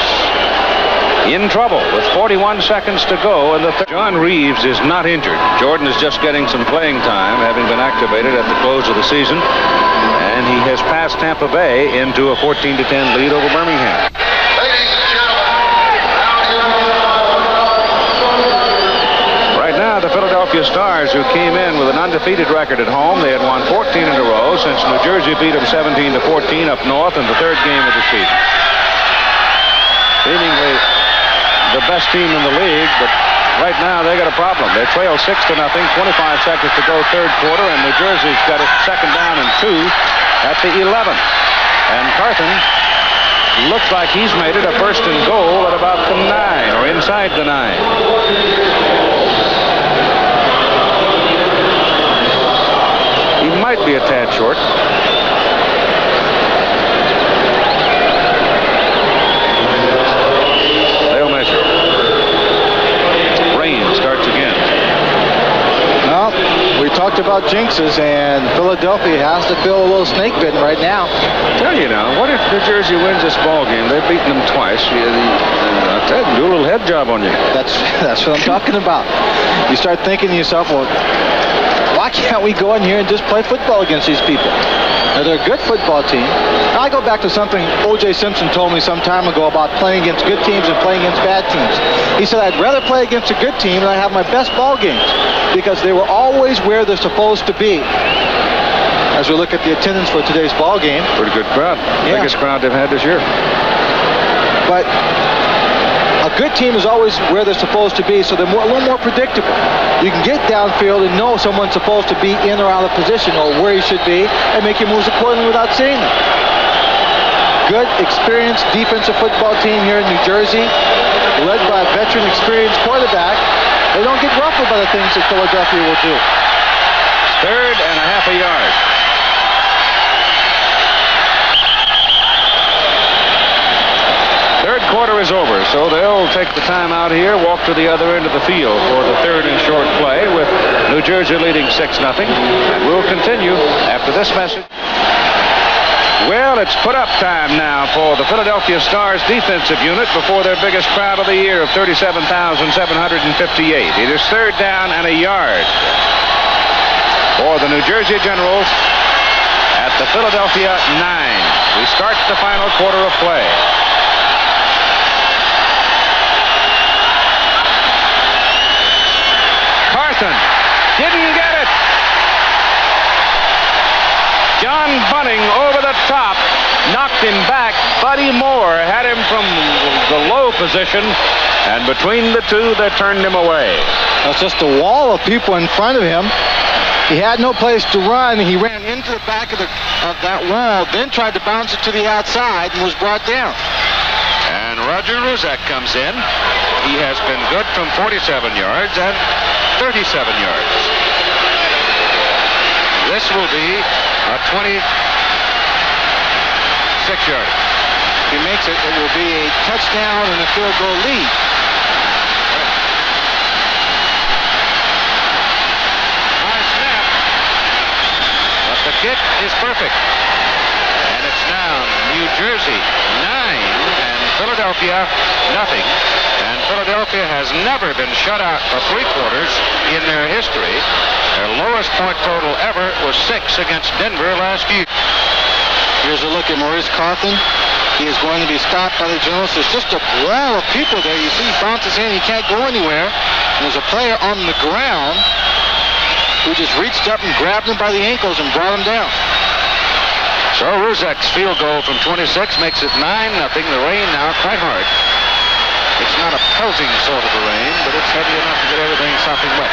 In trouble with 41 seconds to go in the third. John Reeves is not injured. Jordan is just getting some playing time, having been activated at the close of the season. And he has passed Tampa Bay into a 14-10 lead over Birmingham. Right now, the Philadelphia Stars, who came in with an undefeated record at home, they had won 14 in a row since New Jersey beat them 17-14 up north in the third game of the season. Seemingly the best team in the league, but right now they got a problem. They trail 6-0, 25 seconds to go third quarter, and New Jersey's got it second down and 2 at the 11. And Carthen looks like he's made it a first and goal at about the 9, or inside the 9. He might be a tad short. Talked about jinxes, and Philadelphia has to feel a little snake bitten right now. Tell you now, what if New Jersey wins this ball game? They've beaten them twice. I'll tell you, do a little head job on you. That's what I'm talking about. You start thinking to yourself, well, why can't we go in here and just play football against these people? Now, they're a good football team. Now, I go back to something O.J. Simpson told me some time ago about playing against good teams and playing against bad teams. He said, I'd rather play against a good team and I have my best ball games because they were always where they're supposed to be. As we look at the attendance for today's ball game. Pretty good crowd. Yeah. Biggest crowd they've had this year. But a good team is always where they're supposed to be, so they're a little more predictable. You can get downfield and know someone's supposed to be in or out of position or where he should be and make your moves accordingly without seeing them. Good, experienced defensive football team here in New Jersey, led by a veteran, experienced quarterback. They don't get ruffled by the things that Philadelphia will do. Third and a half a yard. Third quarter is over, so they'll take the time out here, walk to the other end of the field for the third and short play with New Jersey leading 6-0. And we'll continue after this message. Well, it's put-up time now for the Philadelphia Stars defensive unit before their biggest crowd of the year of 37,758. It is third down and a yard for the New Jersey Generals at the Philadelphia 9. We start the final quarter of play. Carson didn't get it. John Bunting over the top, knocked him back. Buddy Moore had him from the low position, and between the two, they turned him away. It's just a wall of people in front of him. He had no place to run. He ran into the back of that wall, then tried to bounce it to the outside and was brought down. And Roger Ruzek comes in. He has been good from 47 yards and 37 yards. This will be a 26-yarder. If he makes it, it will be a touchdown and a field goal lead. High snap. But the kick is perfect. And it's now New Jersey 9 and Philadelphia nothing. And Philadelphia has never been shut out for three quarters in their history. Their lowest point total ever was 6 against Denver last year. Here's a look at Maurice Carthen. He is going to be stopped by the Generals. There's just a wall of people there. You see he bounces in. He can't go anywhere. And there's a player on the ground who just reached up and grabbed him by the ankles and brought him down. So Ruzek's field goal from 26 makes it 9-0. The rain now quite hard. It's not a pelting sort of a rain, but it's heavy enough to get everything sopping wet.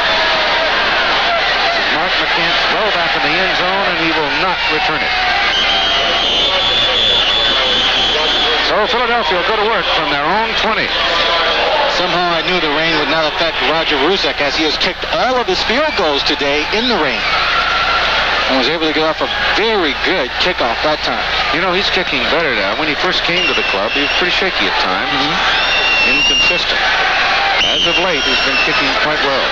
Mark McCants throw back in the end zone, and he will not return it. So Philadelphia will go to work from their own 20. Somehow I knew the rain would not affect Roger Ruzek, as he has kicked all of his field goals today in the rain. And was able to get off a very good kickoff that time. You know, he's kicking better now. When he first came to the club, he was pretty shaky at times. Inconsistent. As of late, he's been kicking quite well.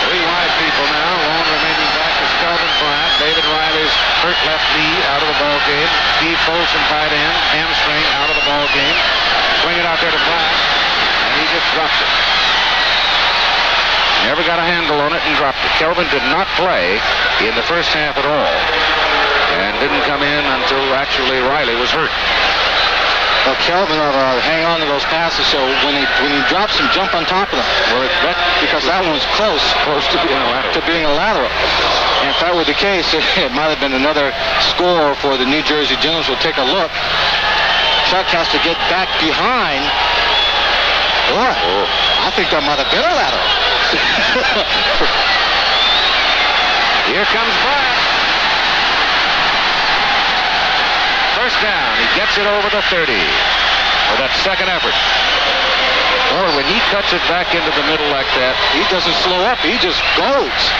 Three wide people now. Lone remaining back is Calvin Bryant. David Riley's hurt left knee out of the ball game. Steve Folsom tight end, hamstring out of the ball game. Swing it out there to Bryant, and he just drops it. Never got a handle on it and dropped it. Kelvin did not play in the first half at all, and didn't come in until actually Riley was hurt. Well, Kelvin will hang on to those passes, so when he drops them, jump on top of them. Well, because that one was close to being a lateral. And if that were the case, it might have been another score for the New Jersey Generals. We'll take a look. Chuck has to get back behind. Boy, I think that might have been a lateral. Here comes Bryant. First down. He gets it over the 30 with that second effort. Or when he cuts it back into the middle like that, he doesn't slow up. He just goes.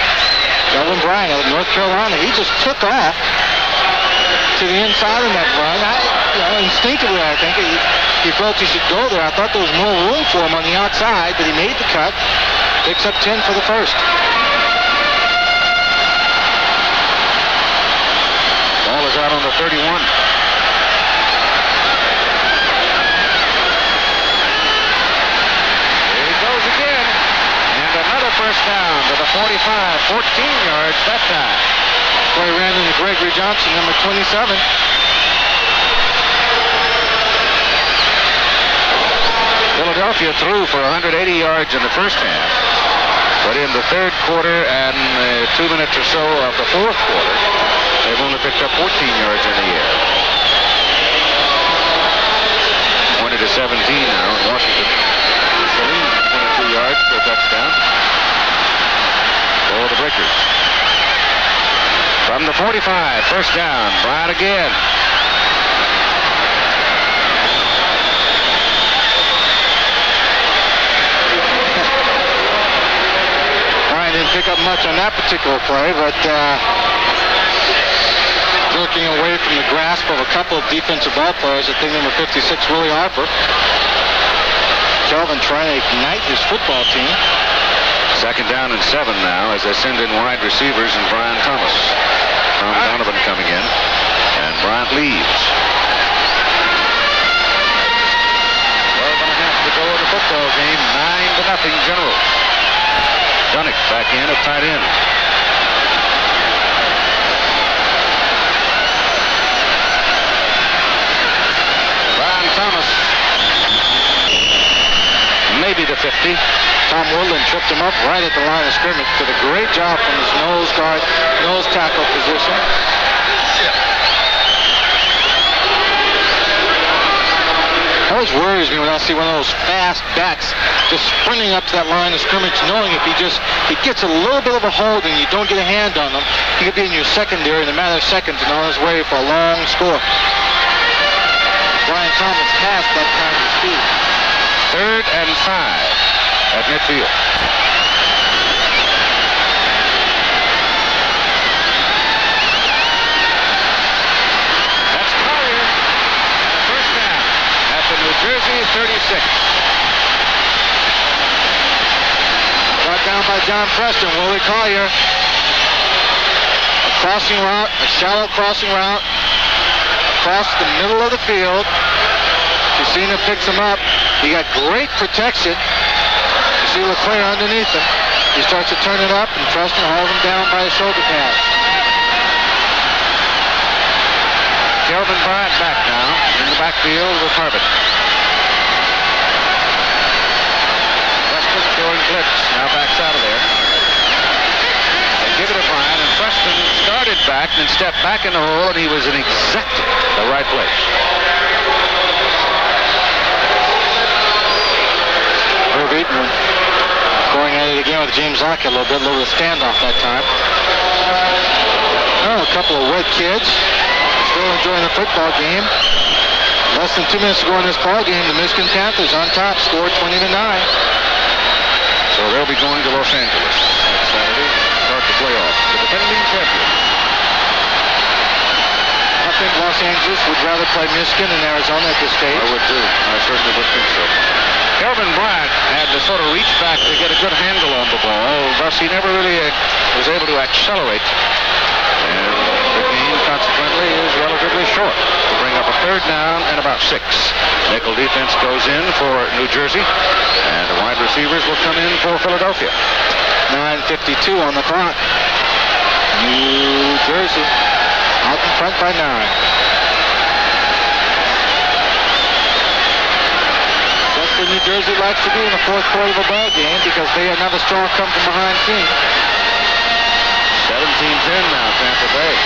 Kelvin Bryant of North Carolina, he just took off to the inside of that run. Instinctively, I think he felt he should go there. I thought there was more room for him on the outside, but he made the cut. Picks up 10 for the first. Ball is out on the 31. Here he goes again. And another first down to the 45, 14 yards that time. Boy, ran into Gregory Johnson, number 27. Philadelphia threw for 180 yards in the first half. But in the third quarter and 2 minutes or so of the fourth quarter, they've only picked up 14 yards in the air. 20-17 now in Washington. 22 yards for a touchdown for the Breakers. From the 45, first down, Bryant again. Bryant didn't pick up much on that particular play, but working away from the grasp of a couple of defensive ball players. I think number 56, Willie Harper. Kelvin trying to ignite his football team. 2nd down and 7 now as they send in wide receivers and Brian Thomas. Tom Donovan coming in, and Bryant leaves. 12.5 to go in the football game. 9-0 Generals. Dunnick back in at tight end. Brian Thomas, maybe the 50. Tom Woodland tripped him up right at the line of scrimmage. Did a great job from his nose tackle position. Always worries me when I see one of those fast backs just sprinting up to that line of scrimmage, knowing if he gets a little bit of a hold and you don't get a hand on him, he could be in your secondary in a matter of seconds and on his way for a long score. Brian Thomas has that kind of speed. 3rd and 5 at midfield. That's Collier. First down at the New Jersey 36. Brought down by John Preston. Willie Collier. A crossing route, a shallow crossing route across the middle of the field. Casina picks him up. He got great protection. You see LeClaire underneath him. He starts to turn it up, and Preston hauls him down by a shoulder pass. Kelvin Bryant back now in the backfield with Harbin. Preston throwing blitz. Now backs out of there. They give it to Bryant, and Preston started back and stepped back in the hole, and he was in exactly the right place. Herb Eaton going at it again with James Lockett a little bit of a standoff that time. Oh, a couple of red kids still enjoying the football game. Less than 2 minutes to go in this ball game. The Michigan Panthers on top, scored 20-9. So they'll be going to Los Angeles next Saturday to start the playoffs. The defending champions. I think Los Angeles would rather play Michigan than Arizona at this stage. I would too. I certainly would think so. Kelvin Bryant had to sort of reach back to get a good handle on the ball, thus he never really was able to accelerate. And the gain, consequently, is relatively short to bring up a 3rd down and about 6. Nickel defense goes in for New Jersey, and the wide receivers will come in for Philadelphia. 9:52 on the clock. New Jersey out in front by 9. That's what New Jersey likes to do in the 4th quarter of a ball game because they are not a strong come-from-behind team. 17-10 now, Tampa Bay.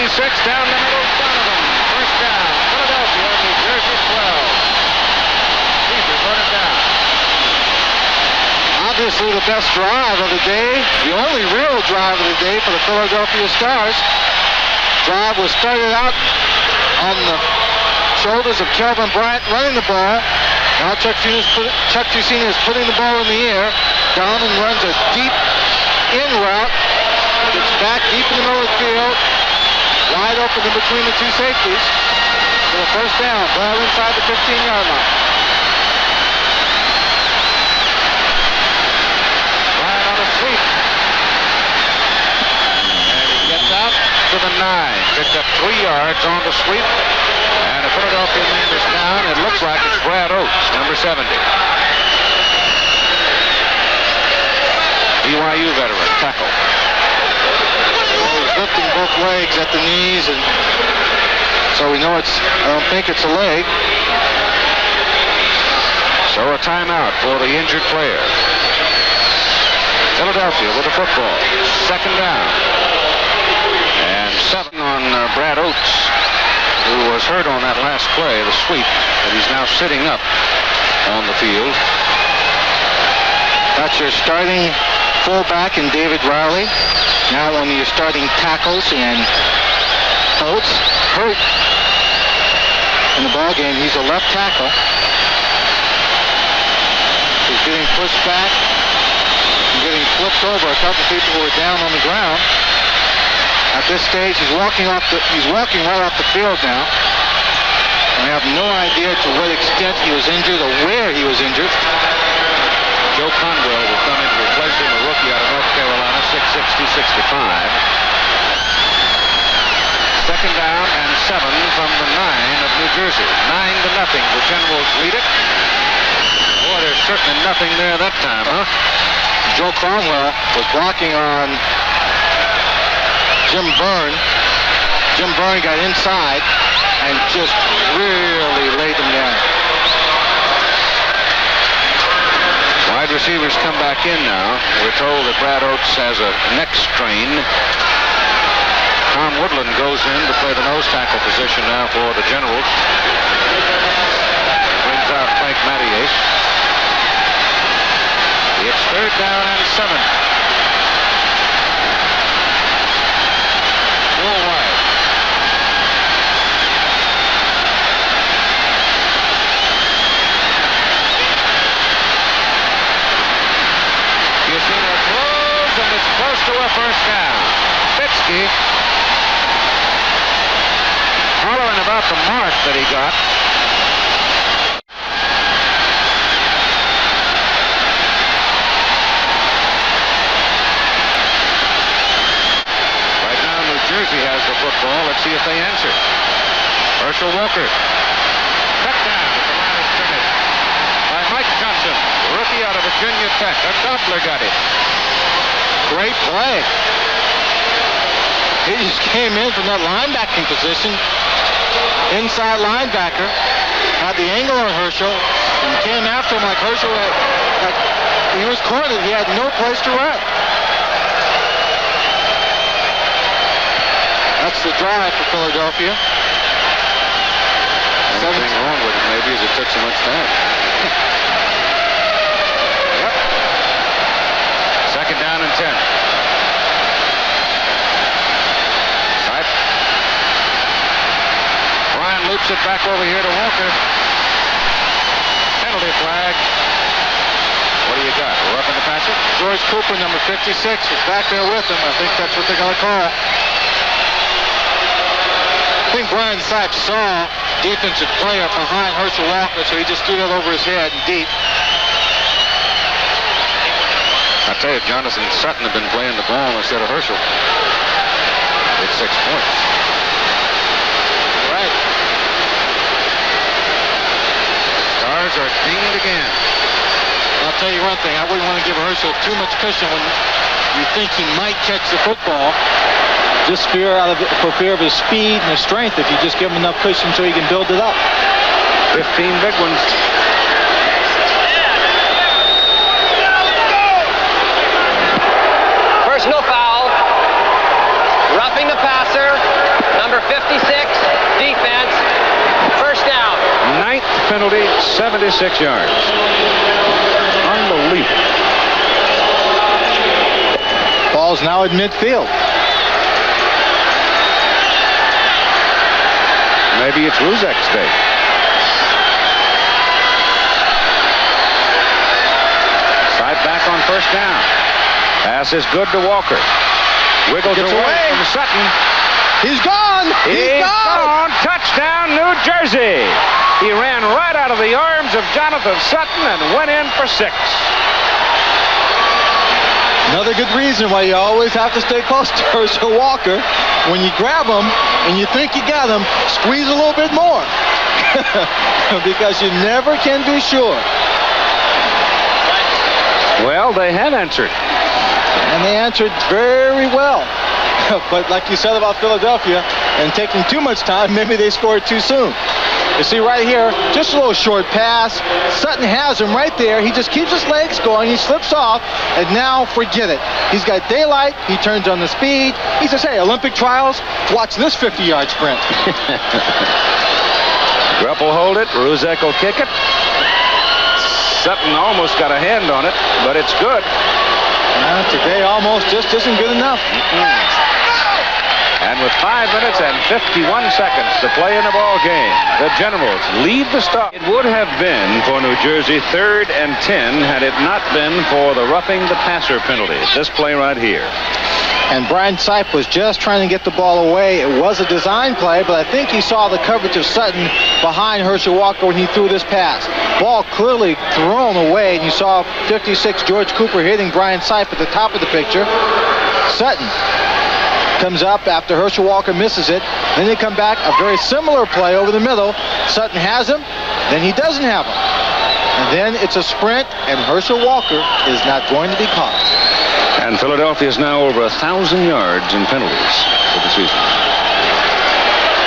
Six down the middle, Donovan. First down, Philadelphia, New Jersey 12. Caesars run it down. Obviously the best drive of the day, the only real drive of the day for the Philadelphia Stars. Drive was started out on the shoulders of Kelvin Bryant running the ball. Now Chuck Fusina is putting the ball in the air. Donovan runs a deep in route. Gets back deep in the middle of the field. Wide open in between the 2 safeties for the first down. Ball inside the 15-yard line. Bryant on a sweep. And he gets out to the 9. Picked up 3 yards on the sweep. And the Philadelphia man is down. It looks like it's Brad Oates, number 70. BYU veteran, tackle. Lifting both legs at the knees, and so we know I don't think it's a leg. So a timeout for the injured player. Philadelphia with the football. 2nd down. And 7 on Brad Oates, who was hurt on that last play, the sweep, but he's now sitting up on the field. That's your starting fullback in David Riley. Now one of your starting tackles in Oates, hurt in the ball game. He's a left tackle. pushed back and getting flipped over. A couple people who were down on the ground. At this stage, he's walking right off the field now. And we have no idea to what extent he was injured or where he was injured. Joe Conwell will come in to replace him, a rookie out of North Carolina, 6'6", 265. Second down and 7 from the 9 of New Jersey. 9-0. The Generals lead it. Boy, there's certainly nothing there that time, huh? Joe Cromwell was blocking on Jim Byrne. Jim Byrne got inside and just really laid him down. Wide receivers come back in now. We're told that Brad Oates has a neck strain. Tom Woodland goes in to play the nose tackle position now for the Generals. Brings out Frank Mattias. It's third down and 7. Full wide. Giacchino throws, and it's close to a first down. Fitzke hollering about the mark that he got. Right now, New Jersey has the football. Let's see if they answer. Herschel Walker. Cut down at the line of scrimmage by Mike Johnson, rookie out of Virginia Tech. A Dobler got it. Great play. He just came in from that linebacking position. Inside linebacker. Had the angle on Herschel and came after him like Herschel he was cornered. He had no place to run. That's the drive for Philadelphia. The only thing wrong with it maybe is it took so much time. Yep. Second down and 10. Sight. Brian loops it back over here to Walker. Penalty flag. What do you got? Roughing the passer? George Cooper, number 56, is back there with him. I think that's what they're going to call. I think Brian Sipes saw defensive player behind Herschel Walker, so he just threw that over his head and deep. I tell you, Jonathan Sutton had been playing the ball instead of Herschel. It's 6 points. Right. Stars are dinged again. I'll tell you one thing. I wouldn't want to give Herschel too much cushion when you think he might catch the football. Just for fear of his speed and his strength, if you just give him enough cushion so he can build it up. 15 big ones. Personal foul. Roughing the passer. Number 56. Defense. First down. 9th penalty, 76 yards. Unbelievable. Ball's now at midfield. Maybe it's Ruzek's day. Side back on first down. Pass is good to Walker. Wiggles away from Sutton. He's gone. He's gone. Touchdown, New Jersey. He ran right out of the arms of Jonathan Sutton and went in for 6. Another good reason why you always have to stay close to Herschel Walker. When you grab him and you think you got him, squeeze a little bit more. Because you never can be sure. Well, they have answered. And they answered very well. But like you said about Philadelphia, and taking too much time, maybe they scored too soon. You see right here, just a little short pass. Sutton has him right there. He just keeps his legs going. He slips off, and now forget it. He's got daylight. He turns on the speed. He says, hey, Olympic trials, watch this 50-yard sprint. Rupp will hold it. Ruzek will kick it. Sutton almost got a hand on it, but it's good. Today almost just isn't good enough. And with 5 minutes and 51 seconds to play in the ball game, the Generals lead the Stars. It would have been for New Jersey 3rd and 10 had it not been for the roughing the passer penalty. This play right here. And Brian Sipe was just trying to get the ball away. It was a design play, but I think he saw the coverage of Sutton behind Herschel Walker when he threw this pass. Ball clearly thrown away, and you saw 56 George Cooper hitting Brian Sipe at the top of the picture. Sutton comes up after Herschel Walker misses it. Then they come back, a very similar play over the middle. Sutton has him, then he doesn't have him. And then it's a sprint, and Herschel Walker is not going to be caught. And Philadelphia is now over 1,000 yards in penalties for the season.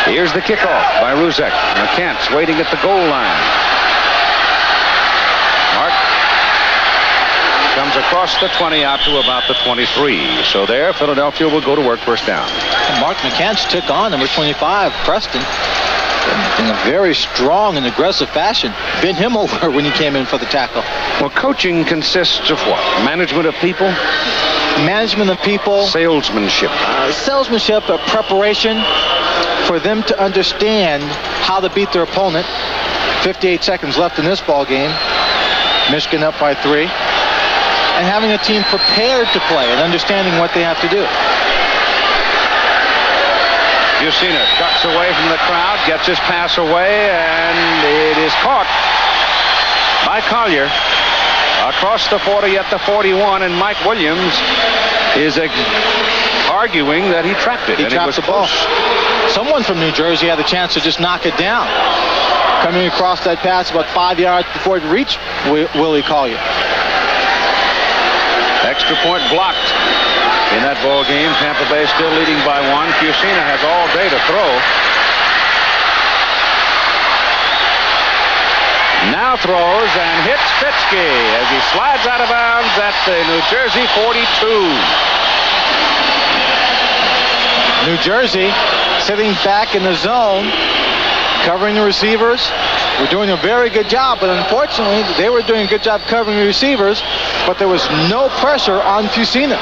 Here's the kickoff by Ruzek. McCants waiting at the goal line. Mark comes across the 20 out to about the 23. So there, Philadelphia will go to work first down. And Mark McCants took on number 25, Preston, in a very strong and aggressive fashion. Bent him over when he came in for the tackle. Well, coaching consists of what? Management of people? Management of people. Salesmanship. Salesmanship, preparation for them to understand how to beat their opponent. 58 seconds left in this ball game. Michigan up by 3. And having a team prepared to play and understanding what they have to do. Fusina ducks away from the crowd, gets his pass away, and it is caught by Collier across the 40 at the 41, and Mike Williams is arguing that he trapped it. He trapped the ball. Someone from New Jersey had a chance to just knock it down. Coming across that pass about 5 yards before it reached Willie Collier. Extra point blocked. In that ball game, Tampa Bay still leading by 1. Fusina has all day to throw. Now throws and hits Fitzke as he slides out of bounds at the New Jersey 42. New Jersey sitting back in the zone, covering the receivers. We're doing a very good job, but unfortunately, they were doing a good job covering the receivers, but there was no pressure on Fusina.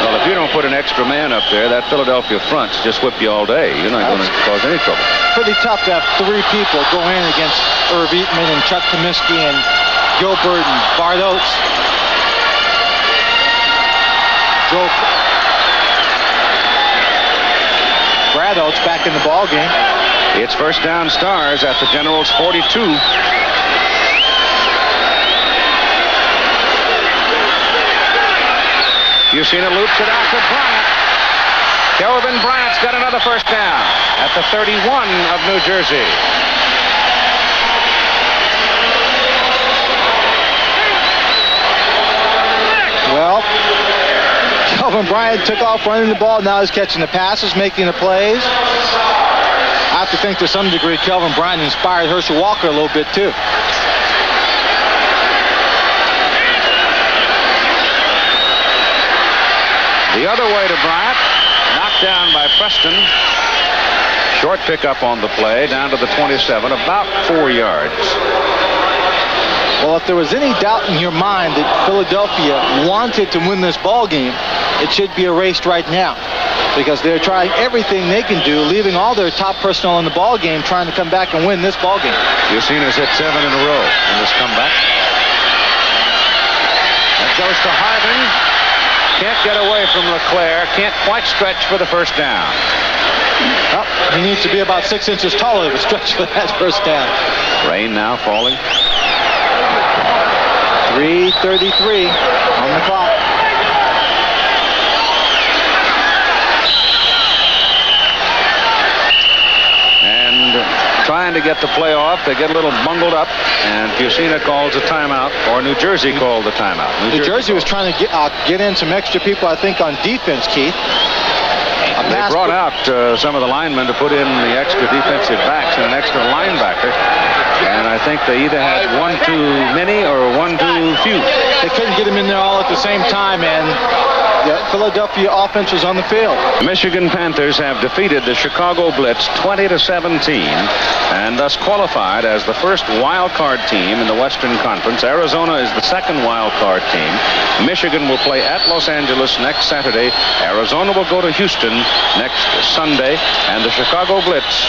Well, if you don't put an extra man up there, that Philadelphia front's just whip you all day. You're not going to cause any trouble. Pretty tough to have 3 people go in against Irv Eatman and Chuck Comiskey and Gilbert and Bart Oates. Brad Oates back in the ball game. It's first down Stars at the Generals 42. Fusina loops it out to Bryant. Kelvin Bryant's got another first down at the 31 of New Jersey. Well, Kelvin Bryant took off running the ball. Now he's catching the passes, making the plays. I have to think to some degree Kelvin Bryant inspired Herschel Walker a little bit too. The other way to Bryant, knocked down by Preston. Short pickup on the play, down to the 27, about 4 yards. Well, if there was any doubt in your mind that Philadelphia wanted to win this ball game, it should be erased right now, because they're trying everything they can do, leaving all their top personnel in the ball game, trying to come back and win this ball game. Fusina's hit 7 in a row in this comeback. That goes to Harvin. Can't get away from LeClaire. Can't quite stretch for the first down. Well, he needs to be about 6 inches taller to stretch for that first down. Rain now falling. 3:33 on the clock. Trying to get the play off. They get a little bungled up, and Fusina calls a timeout, or New Jersey called the timeout. New Jersey was trying to get in some extra people, I think, on defense, Keith. They brought out some of the linemen to put in the extra defensive backs and an extra linebacker, and I think they either had one too many or one too few. They couldn't get him in there all at the same time, and the Philadelphia offense was on the field. The Michigan Panthers have defeated the Chicago Blitz 20-17 and thus qualified as the first wild card team in the Western Conference. Arizona is the second wild card team. Michigan will play at Los Angeles next Saturday. Arizona will go to Houston next Sunday, and the Chicago Blitz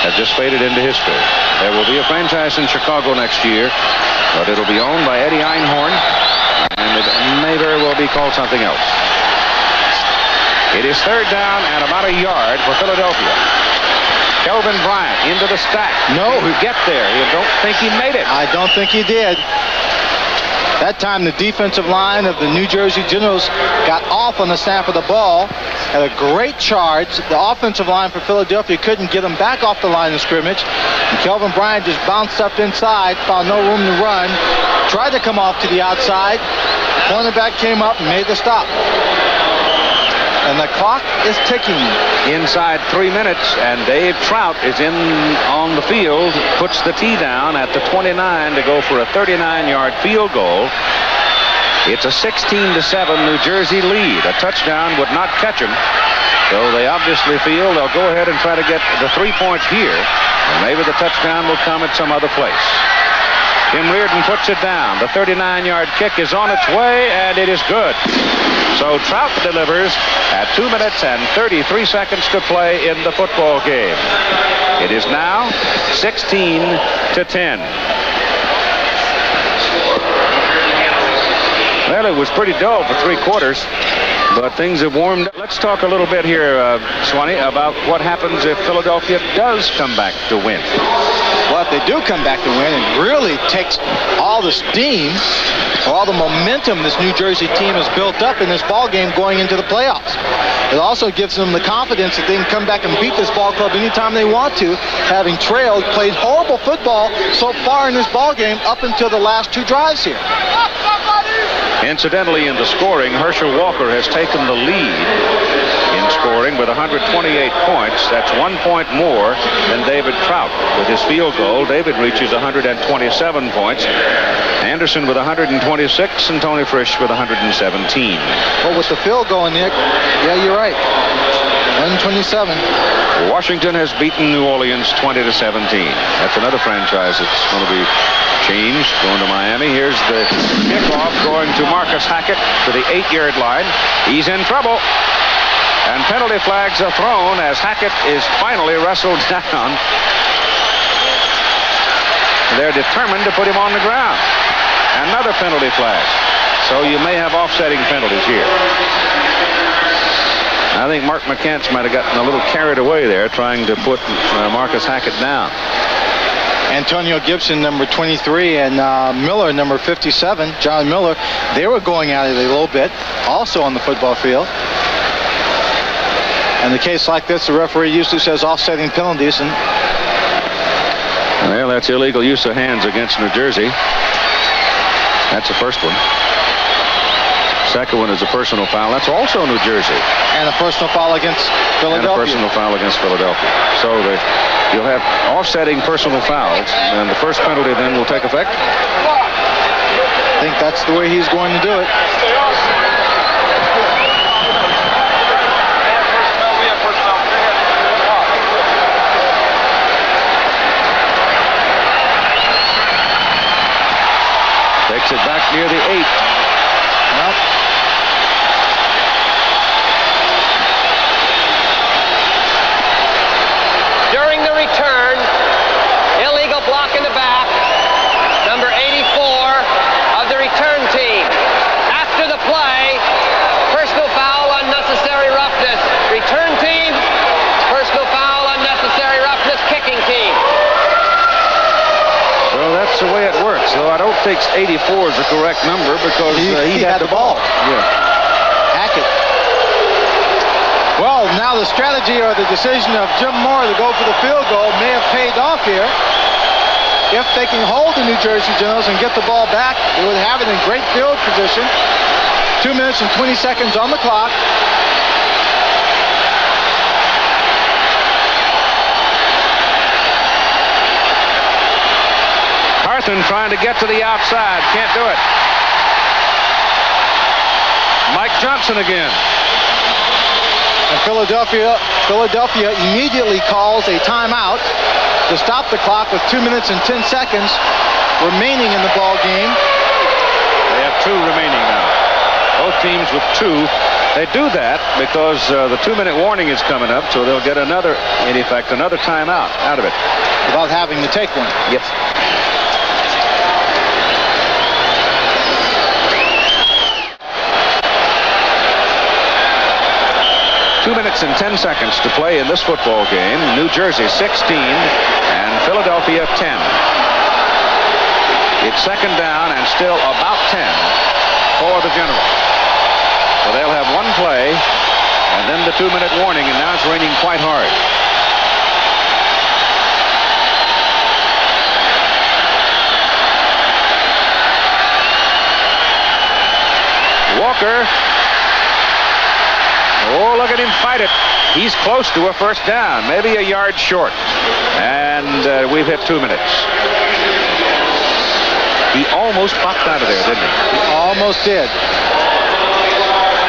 has just faded into history. There will be a franchise in Chicago next year, but it'll be owned by Eddie Einhorn, and it may very well be called something else. It is third down and about a yard for Philadelphia. Kelvin Bryant into the stack. No. He get there. You don't think he made it. I don't think he did. That time the defensive line of the New Jersey Generals got off on the snap of the ball. Had a great charge. The offensive line for Philadelphia couldn't get him back off the line of scrimmage. And Kelvin Bryant just bounced up inside, found no room to run, tried to come off to the outside. The cornerback came up and made the stop. And the clock is ticking. Inside 3 minutes, and Dave Trout is in on the field, puts the tee down at the 29 to go for a 39-yard field goal. It's a 16-7 New Jersey lead. A touchdown would not catch him, so they obviously feel they'll go ahead and try to get the 3 points here, and maybe the touchdown will come at some other place. Tim Reardon puts it down. The 39-yard kick is on its way, and it is good. So Trout delivers at 2 minutes and 33 seconds to play in the football game. It is now 16-10. Well, it was pretty dull for 3 quarters, but things have warmed up. Let's talk a little bit here, Swanee, about what happens if Philadelphia does come back to win. Well, if they do come back to win, it really takes all the steam or all the momentum this New Jersey team has built up in this ball game going into the playoffs. It also gives them the confidence that they can come back and beat this ball club anytime they want to, having trailed, played horrible football so far in this ball game up until the last 2 drives here. Incidentally, in the scoring, Herschel Walker has taken the lead in scoring with 128 points. That's 1 point more than David Trout. With his field goal, David reaches 127 points. Anderson with 126 and Tony Frisch with 117. Well, with the field goal, Nick, yeah, you're right. 127. Washington has beaten New Orleans 20-17. That's another franchise that's going to be changed, going to Miami. Here's the kickoff going to Marcus Hackett to the 8-yard line. He's in trouble. And penalty flags are thrown as Hackett is finally wrestled down. They're determined to put him on the ground. Another penalty flag. So you may have offsetting penalties here. I think Mark McCants might have gotten a little carried away there trying to put Marcus Hackett down. Antonio Gibson, number 23, and Miller, number 57, John Miller, they were going at it a little bit, also on the football field. In a case like this, the referee usually says offsetting penalties. And well, that's illegal use of hands against New Jersey. That's the first one. Second one is a personal foul. That's also New Jersey. And a personal foul against Philadelphia. And a personal foul against Philadelphia. So you'll have offsetting personal fouls, and the first penalty then will take effect. I think that's the way he's going to do it. Takes it back near the 8. Well, during the return, illegal block in the back, number 84 of the return team. After the play, personal foul, unnecessary roughness. Return team, personal foul, unnecessary roughness, kicking team. Well, that's the way it works. Though I don't think 84 is the correct number because he had the ball. Yeah. Hackett. Well, now the strategy or the decision of Jim Moore to go for the field goal may have paid off here. If they can hold the New Jersey Generals and get the ball back, they would have it in great field position. 2 minutes and 20 seconds on the clock. Carthen trying to get to the outside. Can't do it. Mike Johnson again. And Philadelphia immediately calls a timeout to stop the clock with 2 minutes and 10 seconds remaining in the ball game. They have 2 remaining now. Both teams with 2. They do that because the 2-minute warning is coming up, so they'll get another timeout out of it. Without having to take one. Yes. Two minutes and 10 seconds to play in this football game. New Jersey 16 and Philadelphia 10. It's second down and still about 10 for the Generals. So they'll have one play and then the 2-minute warning, and now it's raining quite hard. Walker. Oh, look at him fight it. He's close to a first down, maybe a yard short. And we've hit 2 minutes. He almost popped out of there, didn't he? He almost did.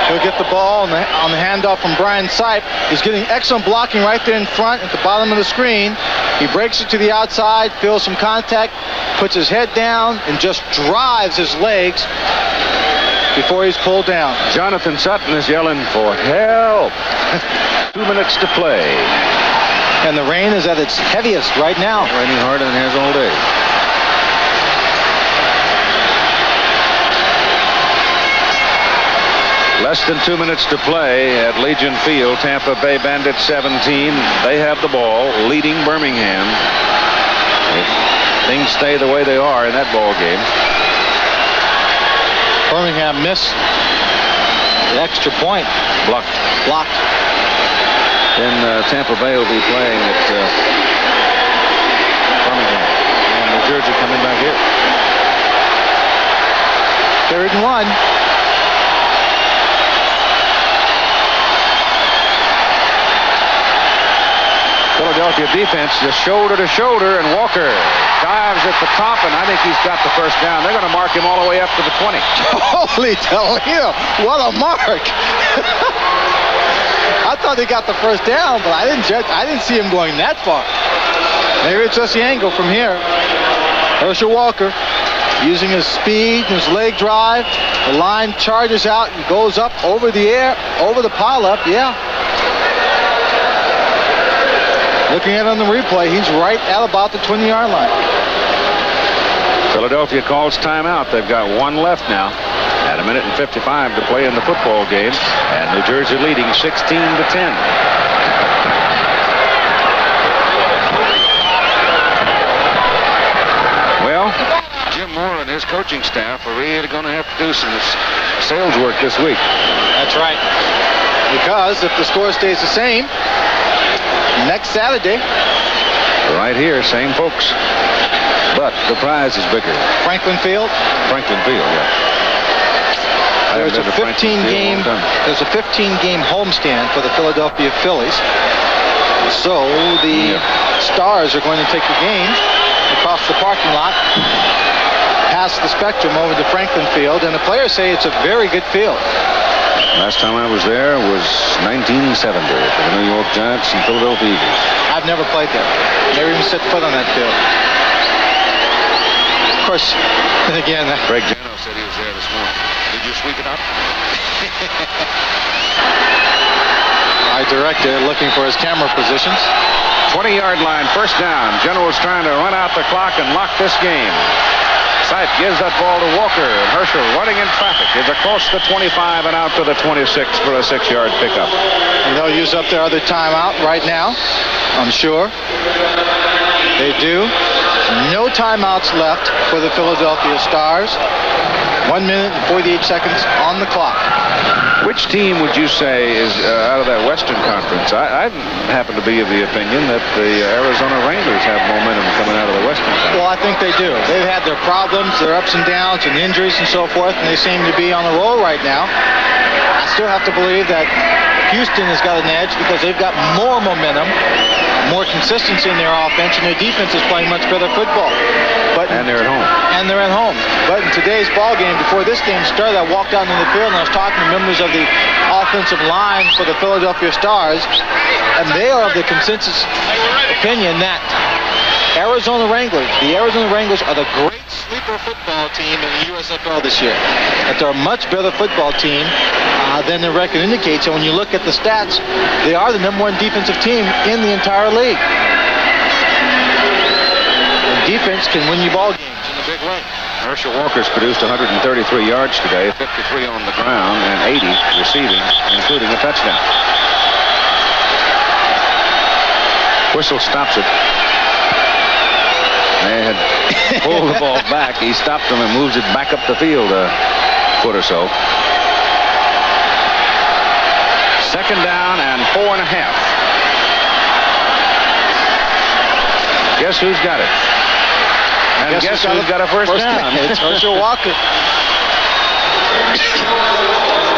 He'll get the ball on the handoff from Brian Sipe. He's getting excellent blocking right there in front at the bottom of the screen. He breaks it to the outside, feels some contact, puts his head down, and just drives his legs before he's pulled down. Jonathan Sutton is yelling for help. 2 minutes to play. And the rain is at its heaviest right now. Raining harder than it has all day. Less than 2 minutes to play at Legion Field. Tampa Bay Bandits 17. They have the ball, leading Birmingham. If things stay the way they are in that ball game. Birmingham missed the extra point. Blocked. Then Tampa Bay will be playing at Birmingham. And New Jersey coming back here. 3rd and 1. Philadelphia defense just shoulder to shoulder, and Walker dives at the top, and I think he's got the first down. They're going to mark him all the way up to the 20. Holy Toledo, what a mark. I thought he got the first down, but I didn't see him going that far. Maybe it's just the angle from here. Herschel Walker using his speed and his leg drive. The line charges out and goes up over the air, over the pile-up, yeah. Looking at it on the replay, he's right at about the 20-yard line. Philadelphia calls timeout. They've got 1 left now. At 1 minute and 55 to play in the football game. And New Jersey leading 16-10. Well, Jim Moore and his coaching staff are really going to have to do some sales work this week. That's right. Because if the score stays the same, next Saturday. Right here, same folks. But the prize is bigger. Franklin Field? Franklin Field, yeah. There's a 15-game homestand for the Philadelphia Phillies. So the Stars are going to take the game across the parking lot, past the Spectrum over to Franklin Field, and the players say it's a very good field. Last time I was there was 1970 for the New York Giants and Philadelphia Eagles. I've never played there. Never even set foot on that field. Of course, and again, Greg Jano said he was there this morning. Did you sweep it up? My director looking for his camera positions. 20-yard line, first down. General's trying to run out the clock and lock this game. Sipe gives that ball to Walker. Herschel running in traffic. Is across the 25 and out to the 26 for a 6-yard pickup. And they'll use up their other timeout right now, I'm sure. They do. No timeouts left for the Philadelphia Stars. 1 minute and 48 seconds on the clock. Which team would you say is out of that Western Conference? I happen to be of the opinion that the Arizona Wranglers have momentum coming out of the Western Conference. Well, I think they do. They've had their problems, their ups and downs, and injuries and so forth, and they seem to be on the roll right now. I still have to believe that Houston has got an edge because they've got more momentum, more consistency in their offense, and their defense is playing much better football. And they're at home. And they're at home. But in today's ball game, before this game started, I walked out into the field and I was talking to members of the offensive line for the Philadelphia Stars, and they are of the consensus opinion that the Arizona Wranglers are the great sleeper football team in the USFL this year. That they're a much better football team than their record indicates. And when you look at the stats, they are the #1 defensive team in the entire league. And defense can win you ball games in a big way. Herschel Walker's produced 133 yards today, 53 on the ground, and 80 receiving, including a touchdown. Whistle stops it. They had pulled the ball back. He stops them and moves it back up the field a foot or so. Second down and 4.5. Guess who's got it? And guess who's got a first down? It's Herschel Walker.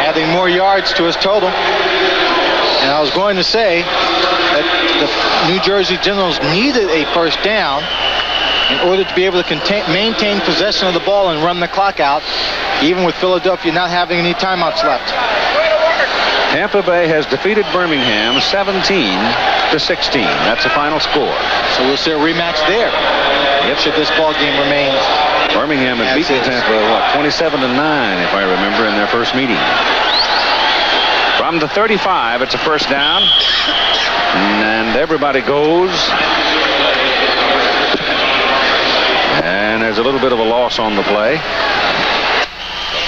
Adding more yards to his total. And I was going to say that the New Jersey Generals needed a first down in order to be able to maintain possession of the ball and run the clock out, even with Philadelphia not having any timeouts left. Tampa Bay has defeated Birmingham 17-16. That's the final score. So we'll see a rematch there. Should this ball game remain. Birmingham had beaten Tampa, 27-9, if I remember, in their first meeting. From the 35, it's a first down. And everybody goes. And there's a little bit of a loss on the play.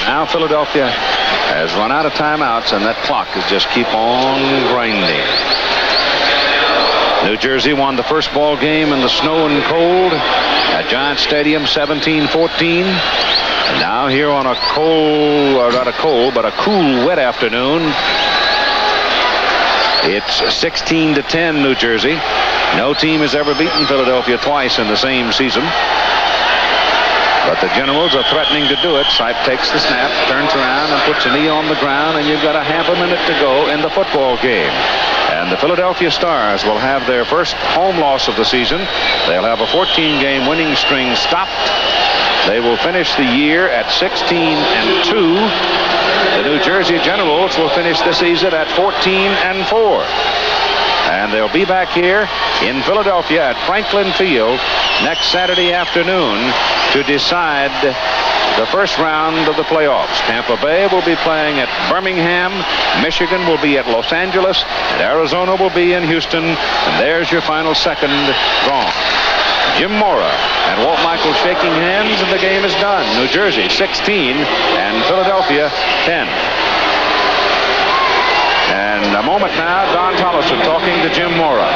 Now Philadelphia has run out of timeouts, and that clock is just keep on grinding. New Jersey won the first ball game in the snow and cold at Giant Stadium, 17-14. And now here on a cold, or not a cold, but a cool, wet afternoon, it's 16-10 New Jersey. No team has ever beaten Philadelphia twice in the same season. But the Generals are threatening to do it. Sipe takes the snap, turns around, and puts a knee on the ground, and you've got a half a minute to go in the football game. And the Philadelphia Stars will have their first home loss of the season. They'll have a 14-game winning string stopped. They will finish the year at 16-2. The New Jersey Generals will finish the season at 14-4. And they'll be back here in Philadelphia at Franklin Field next Saturday afternoon to decide the first round of the playoffs. Tampa Bay will be playing at Birmingham. Michigan will be at Los Angeles. And Arizona will be in Houston. And there's your final second gone. Jim Mora and Walt Michaels shaking hands, and the game is done. New Jersey 16 and Philadelphia 10. And a moment now, Don Tolleson talking to Jim Mora.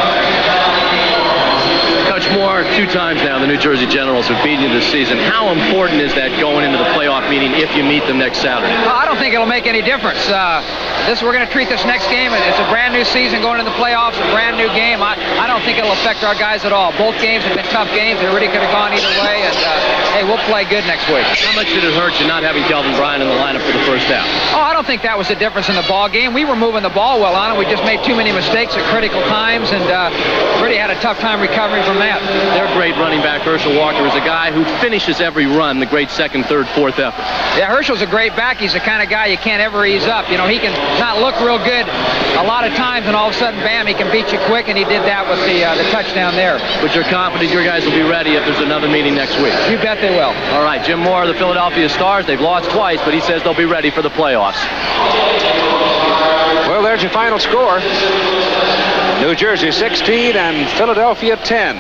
Coach Moore, 2 times now the New Jersey Generals have beaten you this season. How important is that going into the playoff meeting if you meet them next Saturday? Well, I don't think it'll make any difference. We're going to treat this next game. It's a brand new season going into the playoffs, a brand new game. I don't think it'll affect our guys at all. Both games have been tough games. They really could have gone either way. And hey, we'll play good next week. How much did it hurt you not having Kelvin Bryant in the lineup for the first half? Oh, I don't think that was the difference in the ball game. We were moving the ball well on it. We just made too many mistakes at critical times, and really had a tough time recovering from that. Their great running back, Herschel Walker, is a guy who finishes every run, the great second, third, fourth effort. Yeah, Herschel's a great back. He's the kind of guy you can't ever ease up. You know, he can not look real good a lot of times, and all of a sudden, bam, he can beat you quick, and he did that with the touchdown there. But you're confident your guys will be ready if there's another meeting next week? You bet they will. All right, Jim Moore, the Philadelphia Stars, they've lost twice, but he says they'll be ready for the playoffs. Well, there's your final score. New Jersey 16 and Philadelphia 10.